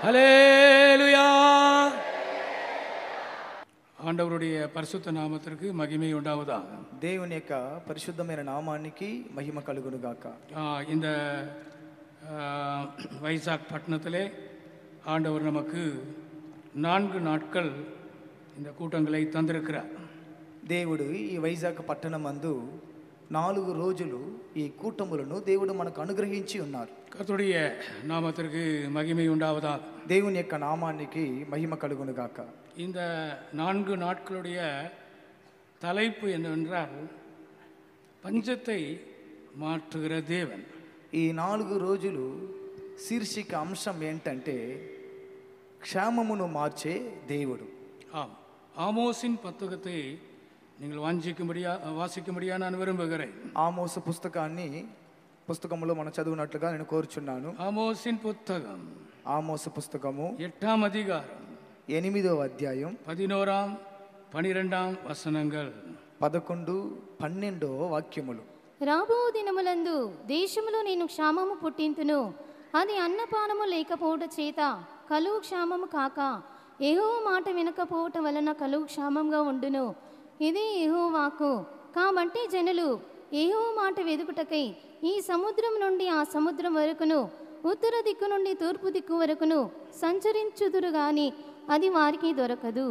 ஹல்லேலூயா. ஆண்டவருடைய பரிசுத்த நாமத்திற்கு மகிமை உண்டாவதாக. దేవుని యొక్క పరిశుద్ధమైన నామానికి మహిమ కలుగును గాక. இந்த வைசாக் பட்டணத்திலே ஆண்டவர் நமக்கு 4 நாட்கள் இந்த கூட்டங்களை தந்திருக்கிறார். దేవుడు ఈ వైజాగ్ పట్టణమందు 4 రోజులు ఈ కూటములను దేవుడు మనకు అనుగ్రహించి ఉన్నారు. கர்த்தருடைய நாமத்திற்கு மகிமை உண்டாவதாக. దేవుని యొక్క నామానికి మహిమ కలుగును గాక. இந்த 4 நாட்களுடைய தலைப்பு என்னவென்றால் பஞ்சத்தை மாற்றுகிற தேவன். ఈ 4 రోజులు శీర్షిక అంశం ఏంటంటే క్షేమమును మార్చే దేవుడు. ஆம், ஆமோஸின் புத்தகத்தை நீங்கள் வாசிக்கும்படியா நான் விரும்புகிறேன். ఆమోసు పుస్తకంలో మనం చదివినట్లుగా నేను కోరుచున్నాను. ஆமோஸின் புத்தகம் ఆమోసు పుస్తకము 8వ அதிகாரம் 8వ అధ్యాయం 11, 12 వచనங்கள் 11, 12 వాక్యములు. రాబో దినములందు దేశములో నేను క్షామము పుట్టింతును, అది అన్నపానము లేకపోవట చేత కలువు క్షామము కాక యెహోవా మాట వినకపోవట వలన కలువు క్షామంగా ఉండును. ఇది యెహోవా వాక్కు. కాబట్టి జనులు యెహోవా మాట వెదుకుటకై ఈ సముద్రం నుండి ఆ సముద్రం వరకును, ఉత్తర దిక్కు నుండి తూర్పు దిక్కు వరకును సంచరించుదురు గాని అది వారికి దొరకదు.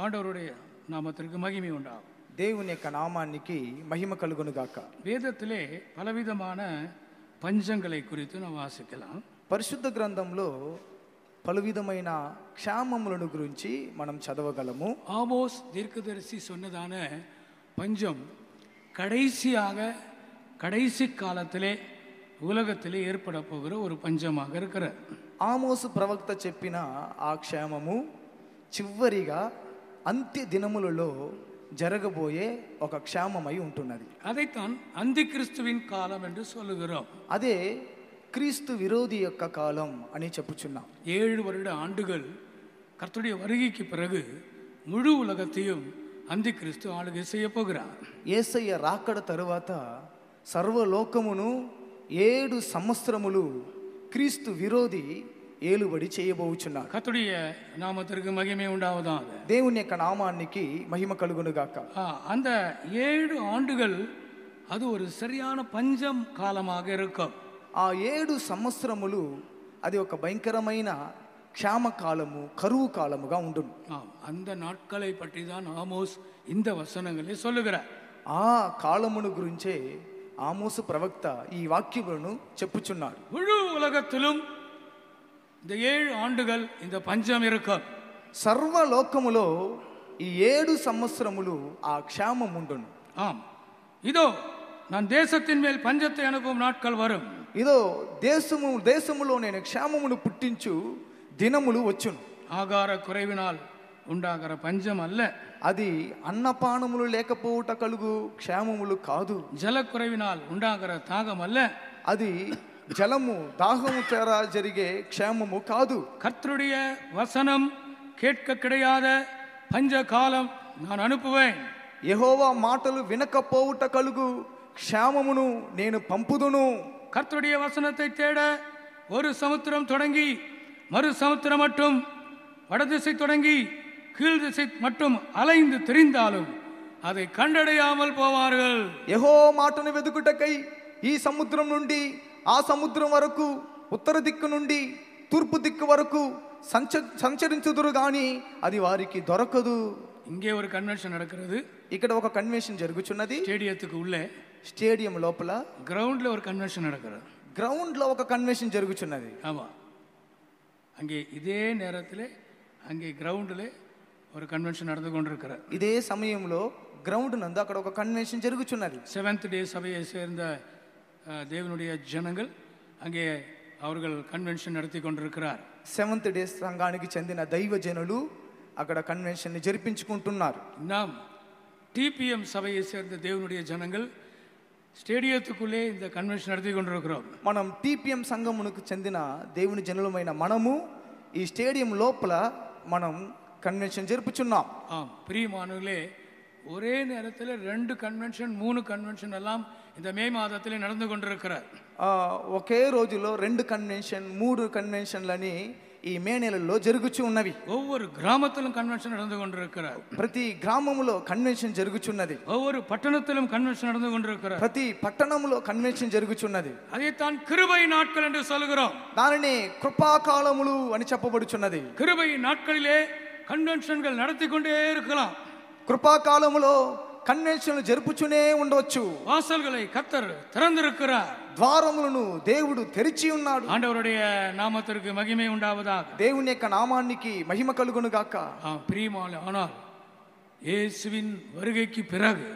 ஆண்டவருடைய நாமத்திற்கு மகிமை உண்டாகும். దేవుని యొక్క నామానికి మహిమ కలుగును గాక. வேதத்திலே பலவிதமான பஞ்சங்களை குறித்து நாம் வாசிக்கலாம். పరిశుద్ధ గ్రంథంలో పలు విధమైన క్షామములను గురించి మనం చదవగలము. ஆமோஸ் தீர்க்கதரிசி சொன்னதான பஞ்சம் கடைசி காலத்திலே உலகத்திலே ஏற்பட போகிற ஒரு பஞ்சமாக இருக்கிறது. ఆమోసు ప్రవక్త చెప్పిన ఆ క్షేమము చివరిగా అంత్య దినములలో జరగబోయే ఒక క్షేమమై ఉంటున్నది. அதைத்தான் அந்தி கிறிஸ்துவின் காலம் என்று சொல்லுகிறோம். అదే క్రీస్తు విరోధి యొక్క కాలం అని చెప్పుచున్నాం. 7 வருட ஆண்டுகள் கர்த்தருடைய வருகைக்கு பிறகு முழு உலகத்தையும் அந்தி கிறிஸ்து ஆளுகை செய்ய போகிறார். యేసయ్య రాకడ తరువాత సర్వలోకమును 7 సంవత్సరములు క్రీస్తు విరోధి ఏలుబడి చేయబోచున్నారు. கர்த்தருடைய நாமத்திற்கு மகிமை உண்டாவதாக. దేవుని యొక్క నామానికి మహిమ కలుగును గాక. அந்த 7 ஆண்டுகள் அது ஒரு சரியான பஞ்சம் காலமாக இருக்கும். ఆ 7 సంవత్సరములు అది ఒక భయంకరమైన క్షామ కాలము, కరువు కాలముగా ఉండును. அந்த நாட்களை பற்றி தான் ஆமோஸ் இந்த வசனங்களை சொல்லுகிறார். ఆ కాలమును గురించే ఆమోసు ప్రవక్త ఈ వాక్యములను చెప్పుచున్నాడు. முழு உலகத்திலும் இந்த 7 ஆண்டுகள் இந்த பஞ்சம் இருக்கும். సర్వలోకములో ఈ 7 సంవత్సరములు ఆ క్షామం ఉండును. ஆம், இதோ நான் தேசத்தின் மேல் பஞ்சத்தை அனுப்பும் நாட்கள் வரும். ఇదో దేశములో నేను క్షేమమును పుట్టించు దినములు వచ్చును. ஆகார குறைவினால் உண்டாகிற பஞ்சம் அல்ல, అది అన్నపానములు లేకపోవుట కలుగు క్షేమములు కాదు. ஜலக்குறைவினால் உண்டாகிற தாகம் அல்ல, అది జలము దాహము చేత జరిగే క్షేమము కాదు. கர்த்தருடைய வசனம் கேட்க கிடையாத பஞ்ச காலம் நான் அனுப்புவேன். యెహోవా మాటలు వినకపోవుట కలుగు క్షేమమును నేను పంపుదును. கர்த்தருடைய வசனத்தை தேட ஒரு சமுத்திரம் தொடங்கி மறு சமுத்திரம் மட்டும் வடதிசை தொடங்கி கீழ் திசை மட்டும் அலைந்து திரிந்தாலும் அதை கண்டடையாமல் போவார்கள். యెహోవా మాటను వెదుకుటకై ఈ సముద్రం నుండి ఆ సముద్రం వరకు, ఉత్తర దిక్కు నుండి తూర్పు దిక్కు వరకు సంచరించుదురు గాని అది వారికి దొరకదు. இங்கே ஒரு கன்வென்ஷன் நடக்கிறது. ఇక్కడ ఒక కన్వెన్షన్ జరుగుచున్నది. ஸ்டேடியத்துக்கு உள்ளே, స్టేడియం లోపల கிரவுண்ட்ல ஒரு கன்வென்ஷன் நடக்கிறது. గ్రౌండ్ లో ఒక కన్వెన్షన్ జరుగుచున్నది. ஆமா, அங்கே இதே நேரத்தில் அங்கே கிரவுண்டில் ஒரு கன்வென்ஷன் நடந்து கொண்டிருக்கிறார். ఇదే సమయంలో గ్రౌండ్ నందు అక్కడ ఒక కన్వెన్షన్ జరుగుచున్నది. 7th డే சபையை சேர்ந்த தேவனுடைய ஜனங்கள் அங்கே அவர்கள் கன்வென்ஷன் நடத்தி கொண்டிருக்கிறார். 7th డే సంఘానికి చెందిన దైవ జనులు అక్కడ కన్వెన్షన్ ని జరిపించుకుంటున్నారు. நாம் TPM சபையை சேர்ந்த தேவனுடைய ஜனங்கள் స్టేడియத்துக்குள்ளே இந்த కన్వెన్షన్ நடத்தி கொண்டிருக்கிறோம். మనం TPM సంఘమునకు చెందిన దేవుని జనులమైన మనము ఈ స్టేడియం లోపల మనం కన్వెన్షన్ జరుపుచున్నాం. பிரியமானவர்களே, ஒரே நேரத்தில் 2 கன்வென்ஷன் 3 கன்வென்ஷன் எல்லாம் இந்த மே மாதத்தில் நடந்து கொண்டிருக்கிறார். ఒకే రోజులో 2 కన్వెన్షన్ 3 కన్వెన్షన్లని ఈ మే నెలలో జరుగుచు ఉన్నవి. ஒவ்வொரு கிராமத்திலும் கன்வென்ஷன் நடந்து கொண்டிருக்கிறார். ప్రతి గ్రామములో కన్వెన్షన్ జరుగుచున్నది. ஒவ்வொரு பட்டணத்திலும் கன்வென்ஷன் நடந்து கொண்டிருக்கிறார். ప్రతి పట్టణములో కన్వెన్షన్ జరుగుచున్నది. அதைத்தான் கிருபை நாட்கள் என்று சொல்கிறோம். దానిని కృపాకాలములు అని చెప్పబడుచున్నది. கிருபை நாட்களிலே கன்வென்ஷன்கள் நடத்தி கொண்டே இருக்கலாம். కృపాకాలములో కన్వెన్షన్లు జరుపుచునే ఉండవచ్చు. வாசல்களை கர்த்தர் திறந்திருக்கிறார். ద్వారములను దేవుడు తెరిచి ఉన్నాడు. ஆண்டவருடைய நாமத்திற்கு மகிமை உண்டாவதாக. దేవుని యొక్క నామానికి మహిమ కలుగును గాక. பிரியமான ஆனால் இயேசுவின் வருகைக்கு பிறகு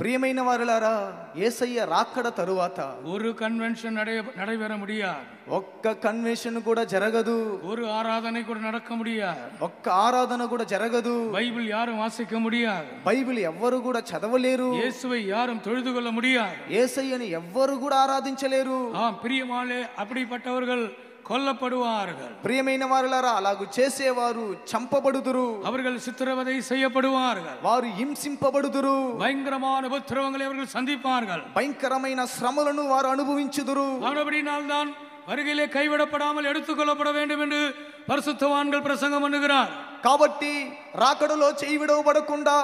ప్రియమైన వారలారా, యేసయ్య రాకడ తరువాత ஒரு கன்வென்ஷன் நடைபெற முடியாது. ఒక్క కన్వెన్షన్ కూడా జరగదు. ஒரு ஆராதனை கூட நடக்க முடியாது. ఒక్క ఆరాధన కూడా జరగదు. பைபிள் யாரும் வாசிக்க முடியாது. బైబిల్ ఎవ్వరు కూడా చదవలేరు. இயேசுவை யாரும் தொழுது கொள்ள முடியாது. యేసయ్యని ఎవ్వరు కూడా ఆరాధించలేరు. பிரியமானே அப்படிப்பட்டவர்கள் கொல்லப்படுவார்கள். ప్రియమైన వారలారా, అలాగు చేసేవారు చంపబడుదురు. அவர்கள் சித்திரவதை செய்யப்படுவார்கள். వారు హింసింపబడుదురు. பயங்கரமான உபத்திரவங்களை அவர்கள் சந்திப்பார்கள். భయంకరమైన శ్రమలను వారు అనుభవించుదురు. அப்படினால்தான் வருகையிலே கைவிடப்படாமல் எடுத்துக்கொள்ளப்பட வேண்டும் என்று பரிசுத்தவான்கள் பிரசங்கம் பண்ணுகிறார். కాబట్టి రాకడలో చేయి విడవబడకుండా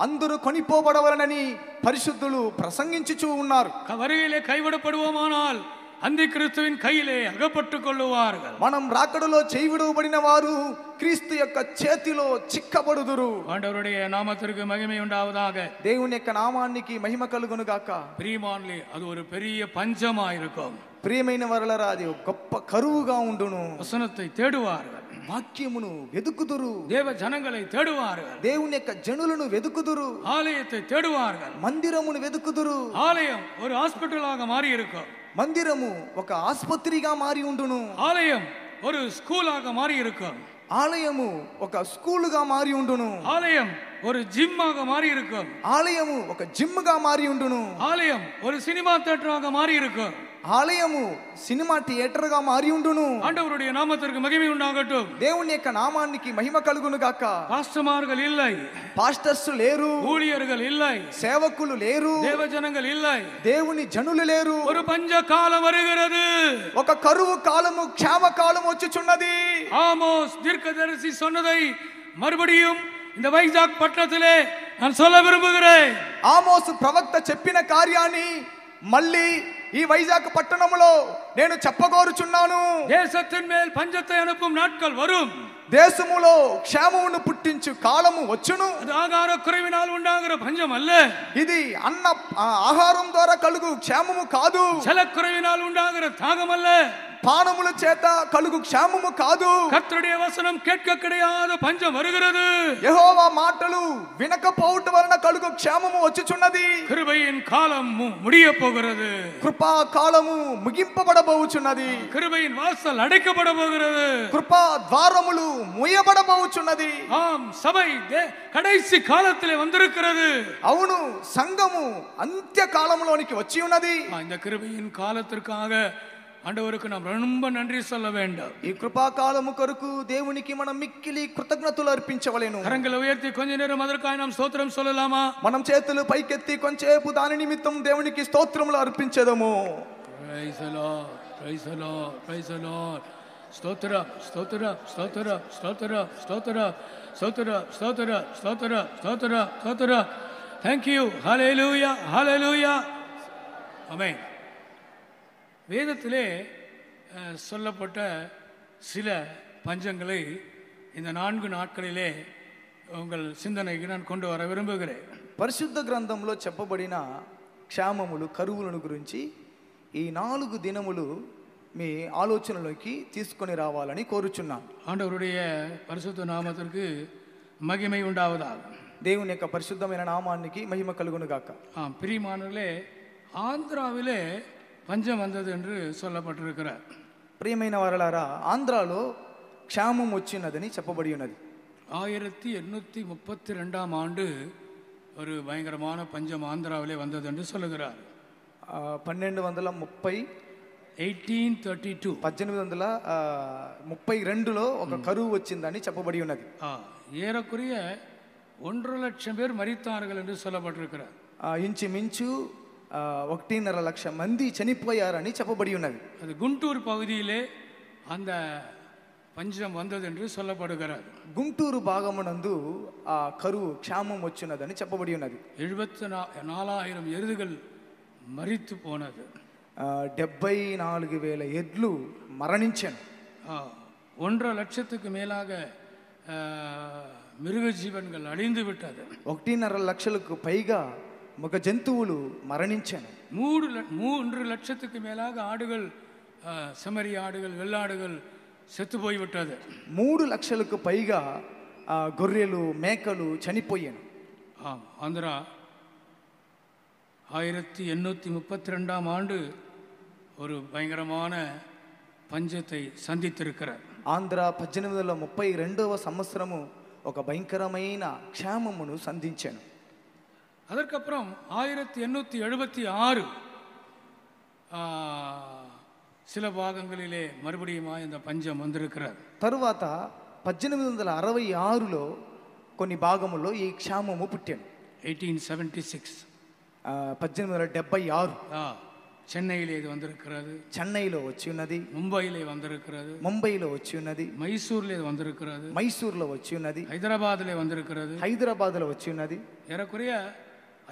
అందరూ కొనిపోబడవలనని పరిశుద్ధులు ప్రసంగించుచూ ఉన్నారు. வருகையிலே கைவிடப்படுவோமானால் அந்தி கிறிஸ்துவின் கையிலே அகப்பட்டுக் கொள்ளுவார்கள். మనం రాకడలో చేయి విడవబడిన వారు క్రీస్తు యొక్క చేతిలో చిక్కబడుదురు. ஆண்டவருடைய நாமத்திற்கு மகிமை உண்டாவதாக. దేవుని యొక్క నామానికి మహిమ కలుగును గాక. பிரியமானே, அது ஒரு பெரிய பஞ்சமா இருக்கும். ప్రియమైన వారలారా, అది గొప్ప కరువుగా ఉండును. வசனத்தை தேடுவார்கள். వాక్యమును వెదుకుదురు. தேவ ஜனங்களை தேடுவார்கள். దేవుని యొక్క జనులను వెదుకుదురు. ஆலயத்தை தேடுவார்கள். మందిరమును వెదుకుదురు. ஆலயம் ஒரு ஹாஸ்பிட்டலாக மாறி இருக்கும். మందిరము ఒక ఆసుపత్రిగా మారి ఉండును. ஆலயம் ஒரு ஸ்கூலாக மாறி இருக்கும். ఆలయము ఒక స్కూలుగా మారి ఉండును. ஆலயம் ஒரு ஜிம்மாக மாறி இருக்கும். ఆలయము ఒక జిమ్గా మారి ఉండును. ஆலயம் ஒரு சினிமா தியேட்டராக மாறி இருக்கும். ఆలయము సినిమా థియేటర్ గా మారి ఉండును. ஆண்டவருடைய நாமத்திற்கு மகிமை உண்டாகட்டும். దేవుని యొక్క నామానికి మహిమ కలుగును గాక. பாஸ்டர்மார்கள் இல்லை, పాస్టర్స్ లేరు, ஊழியர்கள் இல்லை, సేవకులు లేరు, தேவஜனங்கள் இல்லை, దేవుని జనులు లేరు. ஒரு பஞ்ச காலம் வருகிறது. ఒక కరువు కాలము, క్షామ కాలం వచ్చుచున్నది. ஆமோஸ் தீர்க்கதரிசி சொன்னதை மறுபடியும் இந்த வைசாக் பட்டணத்திலே நான் சொல்ல விரும்புகிறேன். ఆమోసు ప్రవక్త చెప్పిన కార్యాన్ని మళ్ళీ ఈ వైజాగ్ పట్టణములో నేను చెప్పగోరుచున్నాను. தேசத்தின் மேல் பஞ்சத்தை அனுப்பும் நாட்கள் வரும். దేశములో క్షేమమును పుట్టించు కాలము వచ్చును. அது ஆகார குறைவினால் உண்டாகிற பஞ்சம் அல்ல. ఇది అన్న ఆహారం ద్వారా కలుగు క్షేమము కాదు. ஜலக்குறைவினால் உண்டாகிற தாகம் அல்ல. పానముల చేత కలుగు క్షేమము కాదు. கர்த்தருடைய வசனம் கேட்க கிடையாத பஞ்சம் வருகிறது. యెహోవా మాటలు వినకపోవుట వలన కలుగు క్షేమము వచ్చుచున్నది. கிருபையின் காலம் முடிய போகிறது. కృపా కాలము ముగింపబడబోచున్నది. கிருபையின் வாசல் అடைக்கப்பட போகிறது. కృపా ద్వారములు మూయబడబోచున్నది. ஆம், சபை கடைசி காலத்திலே வந்திருக்கிறது. అవును, సంఘము అంత్య కాలములోనికి వచ్చి ఉన్నది. இந்த கிருபையின் காலத்திற்காக ஆண்டவருக்கு நாம் ரொம்ப நன்றி சொல்ல வேண்டும். ఈ కృపా కాలము కొరకు దేవునికి మనం మిక్కిలి కృతజ్ఞతలు అర్పించవలెను. கரங்களை உயர்த்தி கொஞ்ச நேரம் அதற்காக நாம் ஸ்தோத்திரம் சொல்லலாமா? మనం చేతులు పైకెత్తి కొంచెంసేపు దాని నిమిత్తం దేవునికి స్తోత్రములు అర్పించెదము. Praise the Lord, praise the Lord, praise the Lord. స్తోత్రం, స్తోత్రం, స్తోత్రం, స్తోత్రం, స్తోత్రం, స్తోత్రం, స్తోత్రం, స్తోత్రం, స్తోత్రం, స్తోత్రం. Thank you. Hallelujah, hallelujah. Amen. வேதத்திலே சொல்லப்பட்ட சில பஞ்சங்களை இந்த 4 நாட்களிலே உங்கள் சிந்தனைக்கு நான் கொண்டு வர விரும்புகிறேன். పరిశుద్ధ గ్రంథంలో చెప్పబడిన క్షామములు, కరువులను గురించి ఈ 4 దినములు మీ ఆలోచనలోకి తీసుకొని రావాలని కోరుచున్నాను. ஆண்டவருடைய பரிசுத்த நாமத்திற்கு மகிமை உண்டாவதாக. దేవుని యొక్క పరిశుద్ధమైన నామానికి మహిమ కలుగును గాక. பிரியமானவர்களே, ஆந்திராவிலே பஞ்சம் வந்தது என்று சொல்லப்பட்டிருக்கிறார். ప్రియమైన వారలారా, ఆంధ్రాలో క్షామం వచ్చినదని చెప్పబడి ఉన్నది. 1832ஆம் ஆண்டு ஒரு பயங்கரமான பஞ்சம் ஆந்திராவிலே வந்தது என்று சொல்லுகிறார். 1832లో ఒక కరువు వచ్చిందని చెప్పబడి ఉన్నది. ஏறக்குறைய 1,00,000 பேர் மரித்தார்கள் என்று சொல்லப்பட்டிருக்கிறார். ఇంచుమించు 1.5 లక్ష మంది చనిపోయారని చెప్పబడి ఉన్నది. அது குண்டூர் பகுதியிலே அந்த பஞ்சம் வந்தது என்று சொல்லப்படுகிறது. గుంటూరు భాగమునందు ఆ కరువు క్షామం వచ్చినదని చెప్పబడి ఉన్నది. 74,000 ఎరుదుகள் మరిத்து పోనது. 74,000 ఎడ్లు మరణించాను. 1.5 லட்சத்துக்கு மேலாக மிருக ஜீவன்கள் அழிந்து விட்டது. 1.5 లక్షలకు పైగా మగ జంతువులు మరణించాను. 3 லட்சத்துக்கு மேலாக ஆடுகள், செம்மறி ஆடுகள், வெள்ளாடுகள் செத்து போய்விட்டது. 3 లక్షలకు పైగా గొర్రెలు మేకలు చనిపోయాను. ஆந்திரா 1832ஆம் ஆண்டு ஒரு பயங்கரமான பஞ்சத்தை சந்தித்திருக்கிறார். ఆంధ్ర 1832వ సంవత్సరము ఒక భయంకరమైన క్షామమును సంధించాను. அதற்கப்புறம் 1876 சில பாகங்களிலே மறுபடியும் இந்த பஞ்சம் வந்திருக்கிறார். తరువాత 1866లో కొన్ని భాగముల్లో ఈ క్షామము పుట్టాను. 1876 1876 சென்னையிலே இது வந்திருக்கிறது. చెన్నైలో వచ్చి ఉన్నది. ముంబైలో வந்திருக்கிறது. ముంబైలో వచ్చి ఉన్నది. మైసూర్లో வந்திருக்கிறது. మైసూర్లో వచ్చి ఉన్నది. హైదరాబాద్లో வந்திருக்கிறது. హైదరాబాద్లో వచ్చి ఉన్నది. ஏறக்குறைய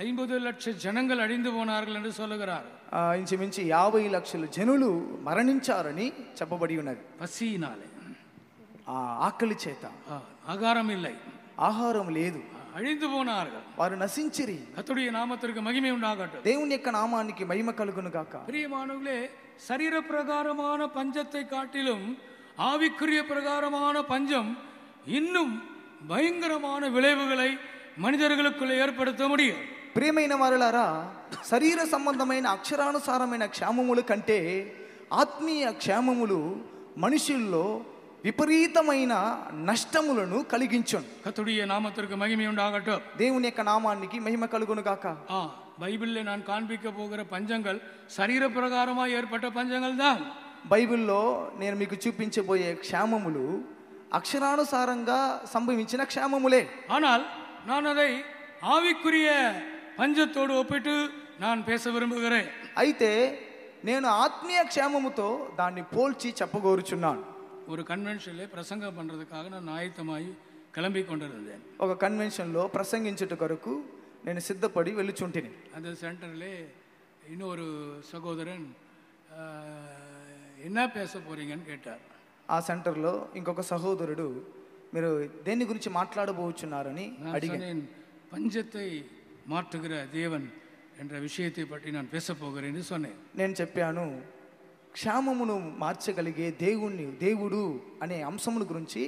50 லட்சம் ஜனங்கள் அழிந்து போனார்கள் என்று சொல்லுகிறார். ఇంచుమించి 50 లక్షల జనులు మరణించారని చెప్పబడి ఉన్నది. పసినాలే, ఆకలి చేత, ఆహారం இல்லை, ఆహారం లేదు, அழிந்து போனார்கள், వారు నశించిరి. கர்த்தருடைய நாமத்திற்கு மகிமை உண்டாகட்டும். దేవుని యొక్క నామానికి మహిమ కలుగును గాక. பிரியமானவர்களே, சரீர பிரகாரமான பஞ்சத்தை காட்டிலும் ஆவிக்குரிய பிரகாரமான பஞ்சம் இன்னும் பயங்கரமான விளைவுகளை மனிதர்களுக்குள்ளே ஏற்படுத்த முடியும். ప్రియమైన వారలారా, శరీర సంబంధమైన అక్షరానుసారమైన క్షేమముల కంటే ఆత్మీయ క్షేమములు మనుషుల్లో విపరీతమైన నష్టములను కలిగించును. கர்த்தருடைய நாமத்திற்கு மகிமை உண்டாகட்டும். దేవుని యొక్క నామానికి మహిమ కలుగును గాక. பைபிளில் நான் காண்பிக்க போகிற பஞ்சங்கள் சரீர பிரகாரமாக ஏற்பட்ட பஞ்சங்கள் தான். బైబిల్లో నేను మీకు చూపించబోయే క్షేమములు అక్షరానుసారంగా సంభవించిన క్షేమములే. ஆனால் நான் அதை ஆவிக்குரிய பஞ்சத்தோடு ஒப்பிட்டு நான் பேச விரும்புகிறேன். అయితే నేను ఆత్మీయ క్షేమముతో దాన్ని పోల్చి చెప్పగోరుచున్నాను. ஒரு கன்வென்ஷன்ல பிரசங்கம் பண்றதுக்காக நான் ஆயத்தமாகி கிளம்பி கொண்டிருந்தேன். ఒక కన్వెన్షన్లో ప్రసంగించుట కొరకు నేను సిద్ధపడి వెళ్ళుచుంటిని. அந்த சென்டர்லே இன்னொரு சகோதரன் என்ன பேச போறீங்கன்னு கேட்டார். ఆ సెంటర్లో ఇంకొక సహోదరుడు మీరు దేని గురించి మాట్లాడబోచున్నారని అడిగాను. பஞ்சத்தை மாற்றுகிற தேவன் என்ற விஷயத்தை பற்றி நான் பேச போகிறேன் என்று சொன்னேன். నేను చెప్పాను, క్షేమమును మార్చగలిగే దేవుడు అనే అంశముల గురించి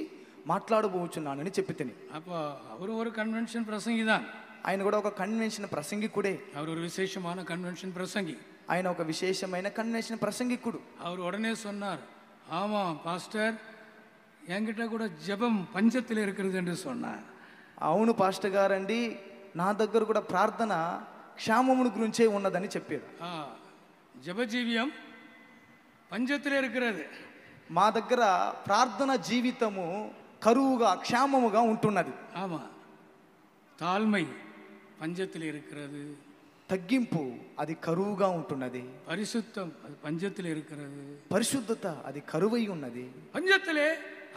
మాట్లాడబోచున్నానని చెప్పితిని. அப்போ அவர் ஒரு கன்வென்ஷன் பிரசங்கி தான். ఆయన కూడా ఒక కన్వెన్షన్ ప్రసంగికుడే. அவர் ஒரு விசேஷமான கன்வென்ஷன் பிரசங்கி. ఆయన ఒక విశేషమైన కన్వెన్షన్ ప్రసంగికుడు. அவர் உடனே சொன்னார், ஆமா பாஸ்டர், என்கிட்ட கூட ஜெபம் பஞ்சத்தில் இருக்கிறது என்று சொன்னார். అవును పాస్టర్ గారండి, నా దగ్గర కూడా ప్రార్థన క్షేమమును గురించే ఉన్నదని చెప్పారు. జపజీవియం పంచத்தில் இருக்கிறது. మా దగ్గర ప్రార్థన జీవితము కరువుగా క్షేమముగా ఉంటున్నది. ஆமா, தாழ்மை பஞ்சத்தில் இருக்கிறது. తగ్గింపు అది కరువుగా ఉంటున్నది. పరిశుద్ధం అది పంచத்தில் இருக்கிறது. పరిశుద్ధత అది కరువై ఉన్నది. పంచத்திலே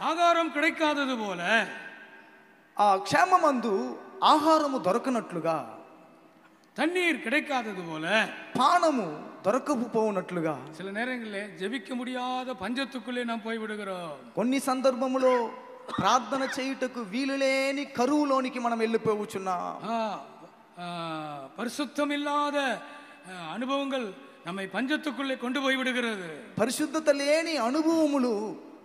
ఆహారం கிடைக்காதது போல ఆ క్షేమమందు ఆహారము దొరకనట్లుగా, தண்ணீர் கிடைக்காதது போல పానము దొరకకపోనట్లుగా சில நேரங்களில் ஜெபிக்க முடியாத பஞ்சத்துக்குள்ளே நாம் போய் விடுகிறோம். కొన్ని సందర్భములో ప్రార్థన చేయుటకు వీలు లేని కరువులోనికి మనం వెళ్ళిపోవచ్చున్నాం. பரிசுத்தம் இல்லாத అనుభవங்கள் நம்மை பஞ்சத்துக்குள்ளே கொண்டு போய் விடுகிறது. పరిశుద్ధత లేని అనుభవములు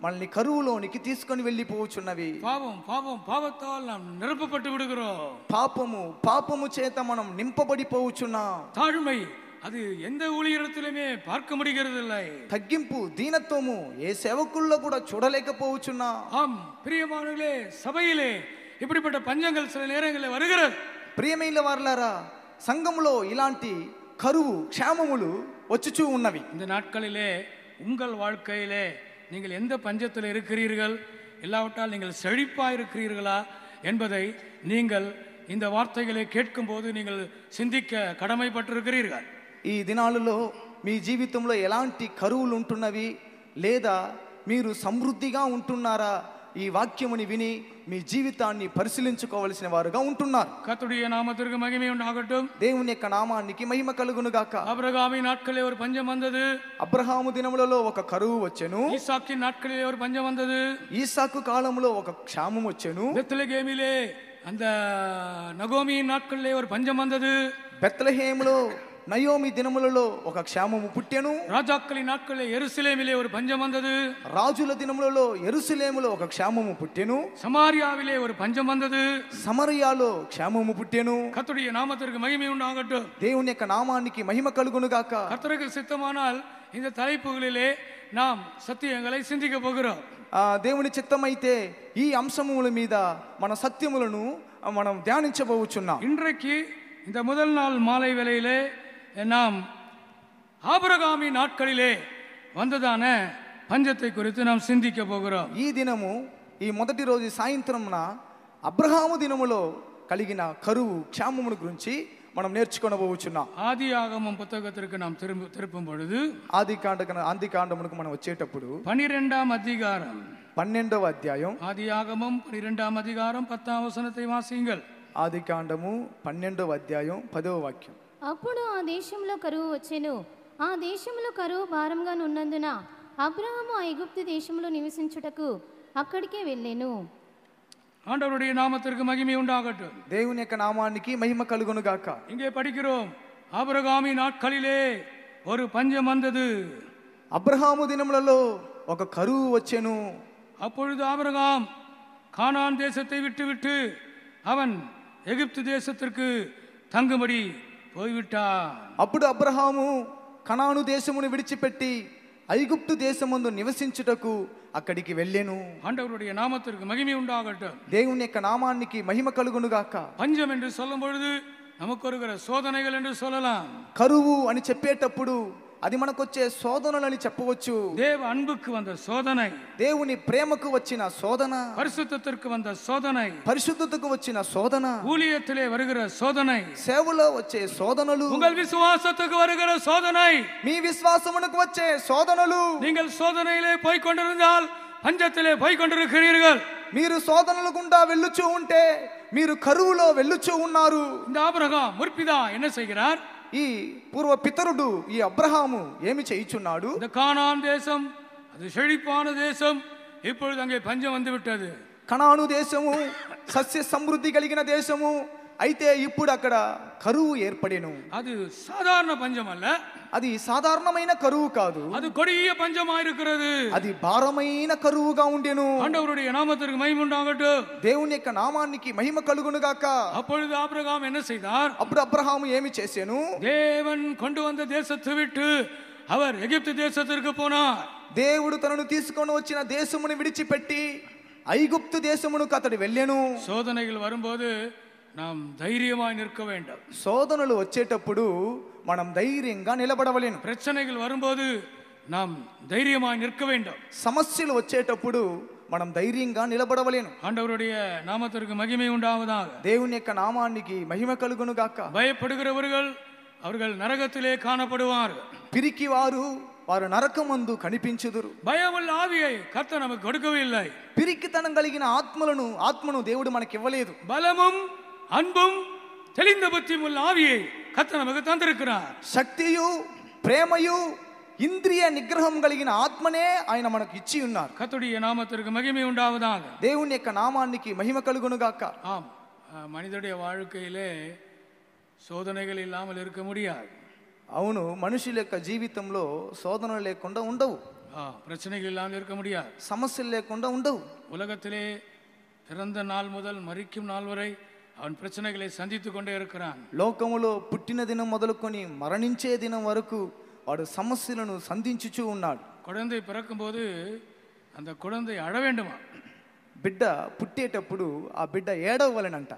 మనల్ని కరువులోనికి తీసుకొని వెళ్ళిపోవచ్చున్నవి. பாவத்தால் நாம் நிரப்பப்பட்டு விடுகிறோம். పాపము చేత మనం నింపబడిపోవచ్చున్నాం. தாழ்மை அது எந்த ஊழியத்திலுமே பார்க்க முடிகிறது இல்லை. తగ్గింపు దీనత్వము ఏ సేవకుల్లో కూడా చూడలేకపోవచ్చున్నాం. ஆம் பிரியமானவர்களே, சபையிலே இப்படிப்பட்ட பஞ்சங்கள் சில நேரங்களில் வருகிறது. ప్రియమైన వారలారా, సంఘములో ఇలాంటి కరువు క్షేమములు వచ్చుచూ ఉన్నవి. இந்த நாட்களிலே உங்கள் வாழ்க்கையிலே நீங்கள் எந்த பஞ்சத்தில் இருக்கிறீர்கள், இல்லாவிட்டால் நீங்கள் செழிப்பாக இருக்கிறீர்களா என்பதை நீங்கள் இந்த வார்த்தைகளை கேட்கும் போது நீங்கள் சிந்திக்க கடமைப்பட்டிருக்கிறீர்கள். ఈ దినాలలో మీ జీవితంలో ఎలాంటి కరువులు ఉంటున్నవి, లేదా మీరు సమృద్ధిగా ఉంటున్నారా? ఈ వాక్యముని విని మీ జీవితాన్ని పరిశీలించుకోవలసిన వారుగా ఉంటున్నారు. கர்த்தருடைய நாமத்திற்கு மகிமை உண்டாகட்டும். దేవుని యొక్క నామానికి మహిమ కలుగును గాక. ஆபிரகாமின் நாட்களிலே ஒரு பஞ்சம் வந்தது. అబ్రహాము దినములలో ఒక కరువు వచ్చెను. ஈசாக்கின் நாட்களிலே ஒரு பஞ்சம் வந்தது. ఈసాకు కాలంలో ఒక క్షామం వచ్చెను. பெத்லகேமிலே அந்த நகோமியின் நாட்களிலே ஒரு பஞ்சம் வந்தது. బెత్లెహేములో నయోమి దినములలో ఒక క్షామము పుట్టెను. ராஜாக்களின் நாட்களிலே எருசலேமிலே ஒரு பஞ்சம் வந்தது. రాజుల దినములలో యెరూషలేములో ఒక క్షామము పుట్టెను. சமாரியாவிலே ஒரு பஞ்சம் வந்தது. సమరయాలో క్షామము పుట్టెను. கர்த்தருடைய நாமத்திற்கு மகிமை உண்டாகட்டும். దేవుని యొక్క నామానికి మహిమ కలుగును గాక. கர்த்தருக்கு சித்தமானால் இந்த தலைப்புகளிலே நாம் சத்தியங்களை சிந்திக்க போகிறோம். దేవుని చిత్తమైతే ఈ అంశముల మీద మన సత్యములను మనం ధ్యానించబోచున్నాం. இன்றைக்கு இந்த முதல் நாள் மாலை வேளையிலே நாம் ஆபிரகாமின் நாட்களிலே வந்ததான பஞ்சத்தை குறித்து நாம் சிந்திக்க போகிறோம். ఈ దినము ఈ మొదటి రోజు సాయంత్రంన అబ్రహాము దినములో కలిగిన కరువు క్షామమును గురించి మనం నేర్చుకొనబోచున్నాం. ஆதியாகமம் புத்தகத்திற்கு நாம் திருப்பும் பொழுது ఆది కాండమునకు మనం వచ్చేటప్పుడు 12వ அதிகாரம் 12వ అధ్యాయం ஆதியாகமம் 12వ அதிகாரம் 10వ వచనத்தை வாசியுங்கள். ఆది కాండము 12వ అధ్యాయం 10వ వాక్యం. అప్పుడు ఆ దేశంలో కరువు వచ్చెను. ఆ దేశంలో కరువు భారంగా ఉన్నందున అబ్రహాము ఆ ఐగుప్తు దేశంలో నివసించుటకు అక్కడికే వెళ్ళెను. ஆண்டவருடைய நாமத்திற்கு மகிமை உண்டாகட்டும். దేవుని యొక్క నామానికి మహిమ కలుగును గాక. இங்கே படிக்கிறோம், ஆபிரகாமின் நாட்களிலே ஒரு பஞ்சம் வந்தது. అబ్రహాము దినములలో ఒక కరువు వచ్చెను. அப்பொழுது ஆபிரகாம் கானான் தேசத்தை விட்டு அவன் எகிப்து தேசத்திற்கு தங்கும்படி போய்விட்டான். అప్పుడు అబ్రహాము కనాను దేశమును విడిచిపెట్టి ఐగుప్తు దేశమందు నివసించుటకు అక్కడికి వెళ్ళెను. ஆண்டவருடைய நாமத்திற்கு மகிமை உண்டாகட்டும். దేవుని యొక్క నామానికి మహిమ కలుగును గాక. பஞ்சம் என்று சொல்லும் பொழுது நமக்கு வருகிற சோதனைகள் என்று சொல்லலாம். కరువు అని చెప్పేటప్పుడు అది మనకొచ్చే శోధనలని చెప్పవచ్చు. தேவ அன்புக்கு வந்த சோதனை, దేవుని ప్రేమకు వచ్చిన శోధన, பரிசுத்தத்திற்கு வந்த சோதனை, పరిశుద్ధతకు వచ్చిన శోధన, ஊழியத்திலே வருகிற சோதனை, సేవలో వచ్చే శోధనలు, உங்கள் விசுவாசத்துக்கு வருகிற சோதனை, మీ విశ్వాసమునకు వచ్చే శోధనలు. நீங்கள் சோதனையிலே போய் கொண்டிருந்தால் பஞ்சத்திலே போய் கொண்டிருக்கிறீர்கள். మీరు శోధనల గుండా వెళ్ళుచూ ఉంటే మీరు కరువులో వెళ్ళుచూ ఉన్నారు. இந்த ஆபிரகாம் முற்பிதா என்ன செய்கிறார்? ఈ పూర్వ పితరుడు ఈ అబ్రహాము ఏమి చేయుచున్నాడు? இந்த கானான் தேசம் அது செழிப்பான தேசம், இப்பொழுது அங்கே பஞ்சம் வந்து விட்டது. కనాను దేశము సస్య సమృద్ధి కలిగిన దేశము, అయితే ఇప్పుడు అక్కడ కరువు ఏర్పడెను. அது சாதாரண பஞ்சம் அல்ல, అది సాధారణమైన కరువు కాదు, அது கொடிய பஞ்சமா இருக்கிறது. అది భారమైన కరువుగా ఉండెను. ஆண்டவருடைய நாமத்திற்கு மகிமை உண்டாகட்டும். దేవుని యొక్క నామానికి మహిమ కలుగును గాక. அப்பொழுது ஆபிரகாம் என்ன செய்தார்? అప్పుడు అబ్రహాము ఏమి చేసెను? தேவன் கொண்டு வந்த தேசத்தை விட்டு அவர் எகிப்து தேசத்திற்கு போனார். దేవుడు తనను తీసుకొని వచ్చిన దేశమును విడిచిపెట్టి ఐగుప్తు దేశమునకు అతడు వెళ్ళెను. சோதனைகள் வரும்போது நாம் தைரியமாய் நிற்க வேண்டும். శోధనలు వచ్చేటప్పుడు మనం ధైర్యంగా నిలబడవలేను. பிரச்சனைகள் வரும்போது நாம் தைரியமாய் நிற்க வேண்டும். సమస్యలు వచ్చేటప్పుడు మనం ధైర్యంగా నిలబడవలేను. ஆண்டவருடைய நாமத்திற்கு மகிமை உண்டாவதாக. దేవుని యొక్క నామానికి మహిమ కలుగును గాక. பயப்படுகிறவர்கள் அவர்கள் நரகத்திலே காணப்படுவார். పిరికి వారు వారు నరకమందు కనిపించుదురు. பயமுள்ள ஆவியை கர்த்தர் நமக்கு கொடுக்கவில்லை. పిరికితనం కలిగిన ఆత్మను దేవుడు మనకి ఇవ్వలేదు. பலமும் அன்பும் தெளிந்த புத்தியும் உள்ள ஆவியை கர்த்தர் நமக்கு தந்திருக்கிறார். శక్తియు ప్రేమయు ఇంద్రియ నిగ్రహం కలిగిన ఆత్మనే ఆయన మనకు ఇచ్చి ఉన్నారు. கர்த்தருடைய நாமத்திற்கு மகிமை உண்டாவதாக. దేవుని యొక్క నామానికి మహిమ కలుగును గాక. ஆம், மனிதனுடைய வாழ்க்கையிலே சோதனைகள் இல்லாமல் இருக்க முடியாது. అవును, మనుషుల యొక్క జీవితంలో శోధనలు లేకుండా ఉండవు, பிரச்சனைகள் இல்லாமல் இருக்க முடியாது, సమస్యలు లేకుండా ఉండవు. உலகத்திலே பிறந்த நாள் முதல் மரிக்கும் நாள் வரை அவன் பிரச்சனைகளை சந்தித்து கொண்டே இருக்கிறான். లోకములో పుట్టిన దినం మొదలుకొని మరణించే దినం వరకు వాడు సమస్యలను సంధించుచూ ఉన్నాడు. குழந்தை பிறக்கும்போது அந்த குழந்தை அழ வேண்டுமா? బిడ్డ పుట్టేటప్పుడు ఆ బిడ్డ ఏడవలనంట.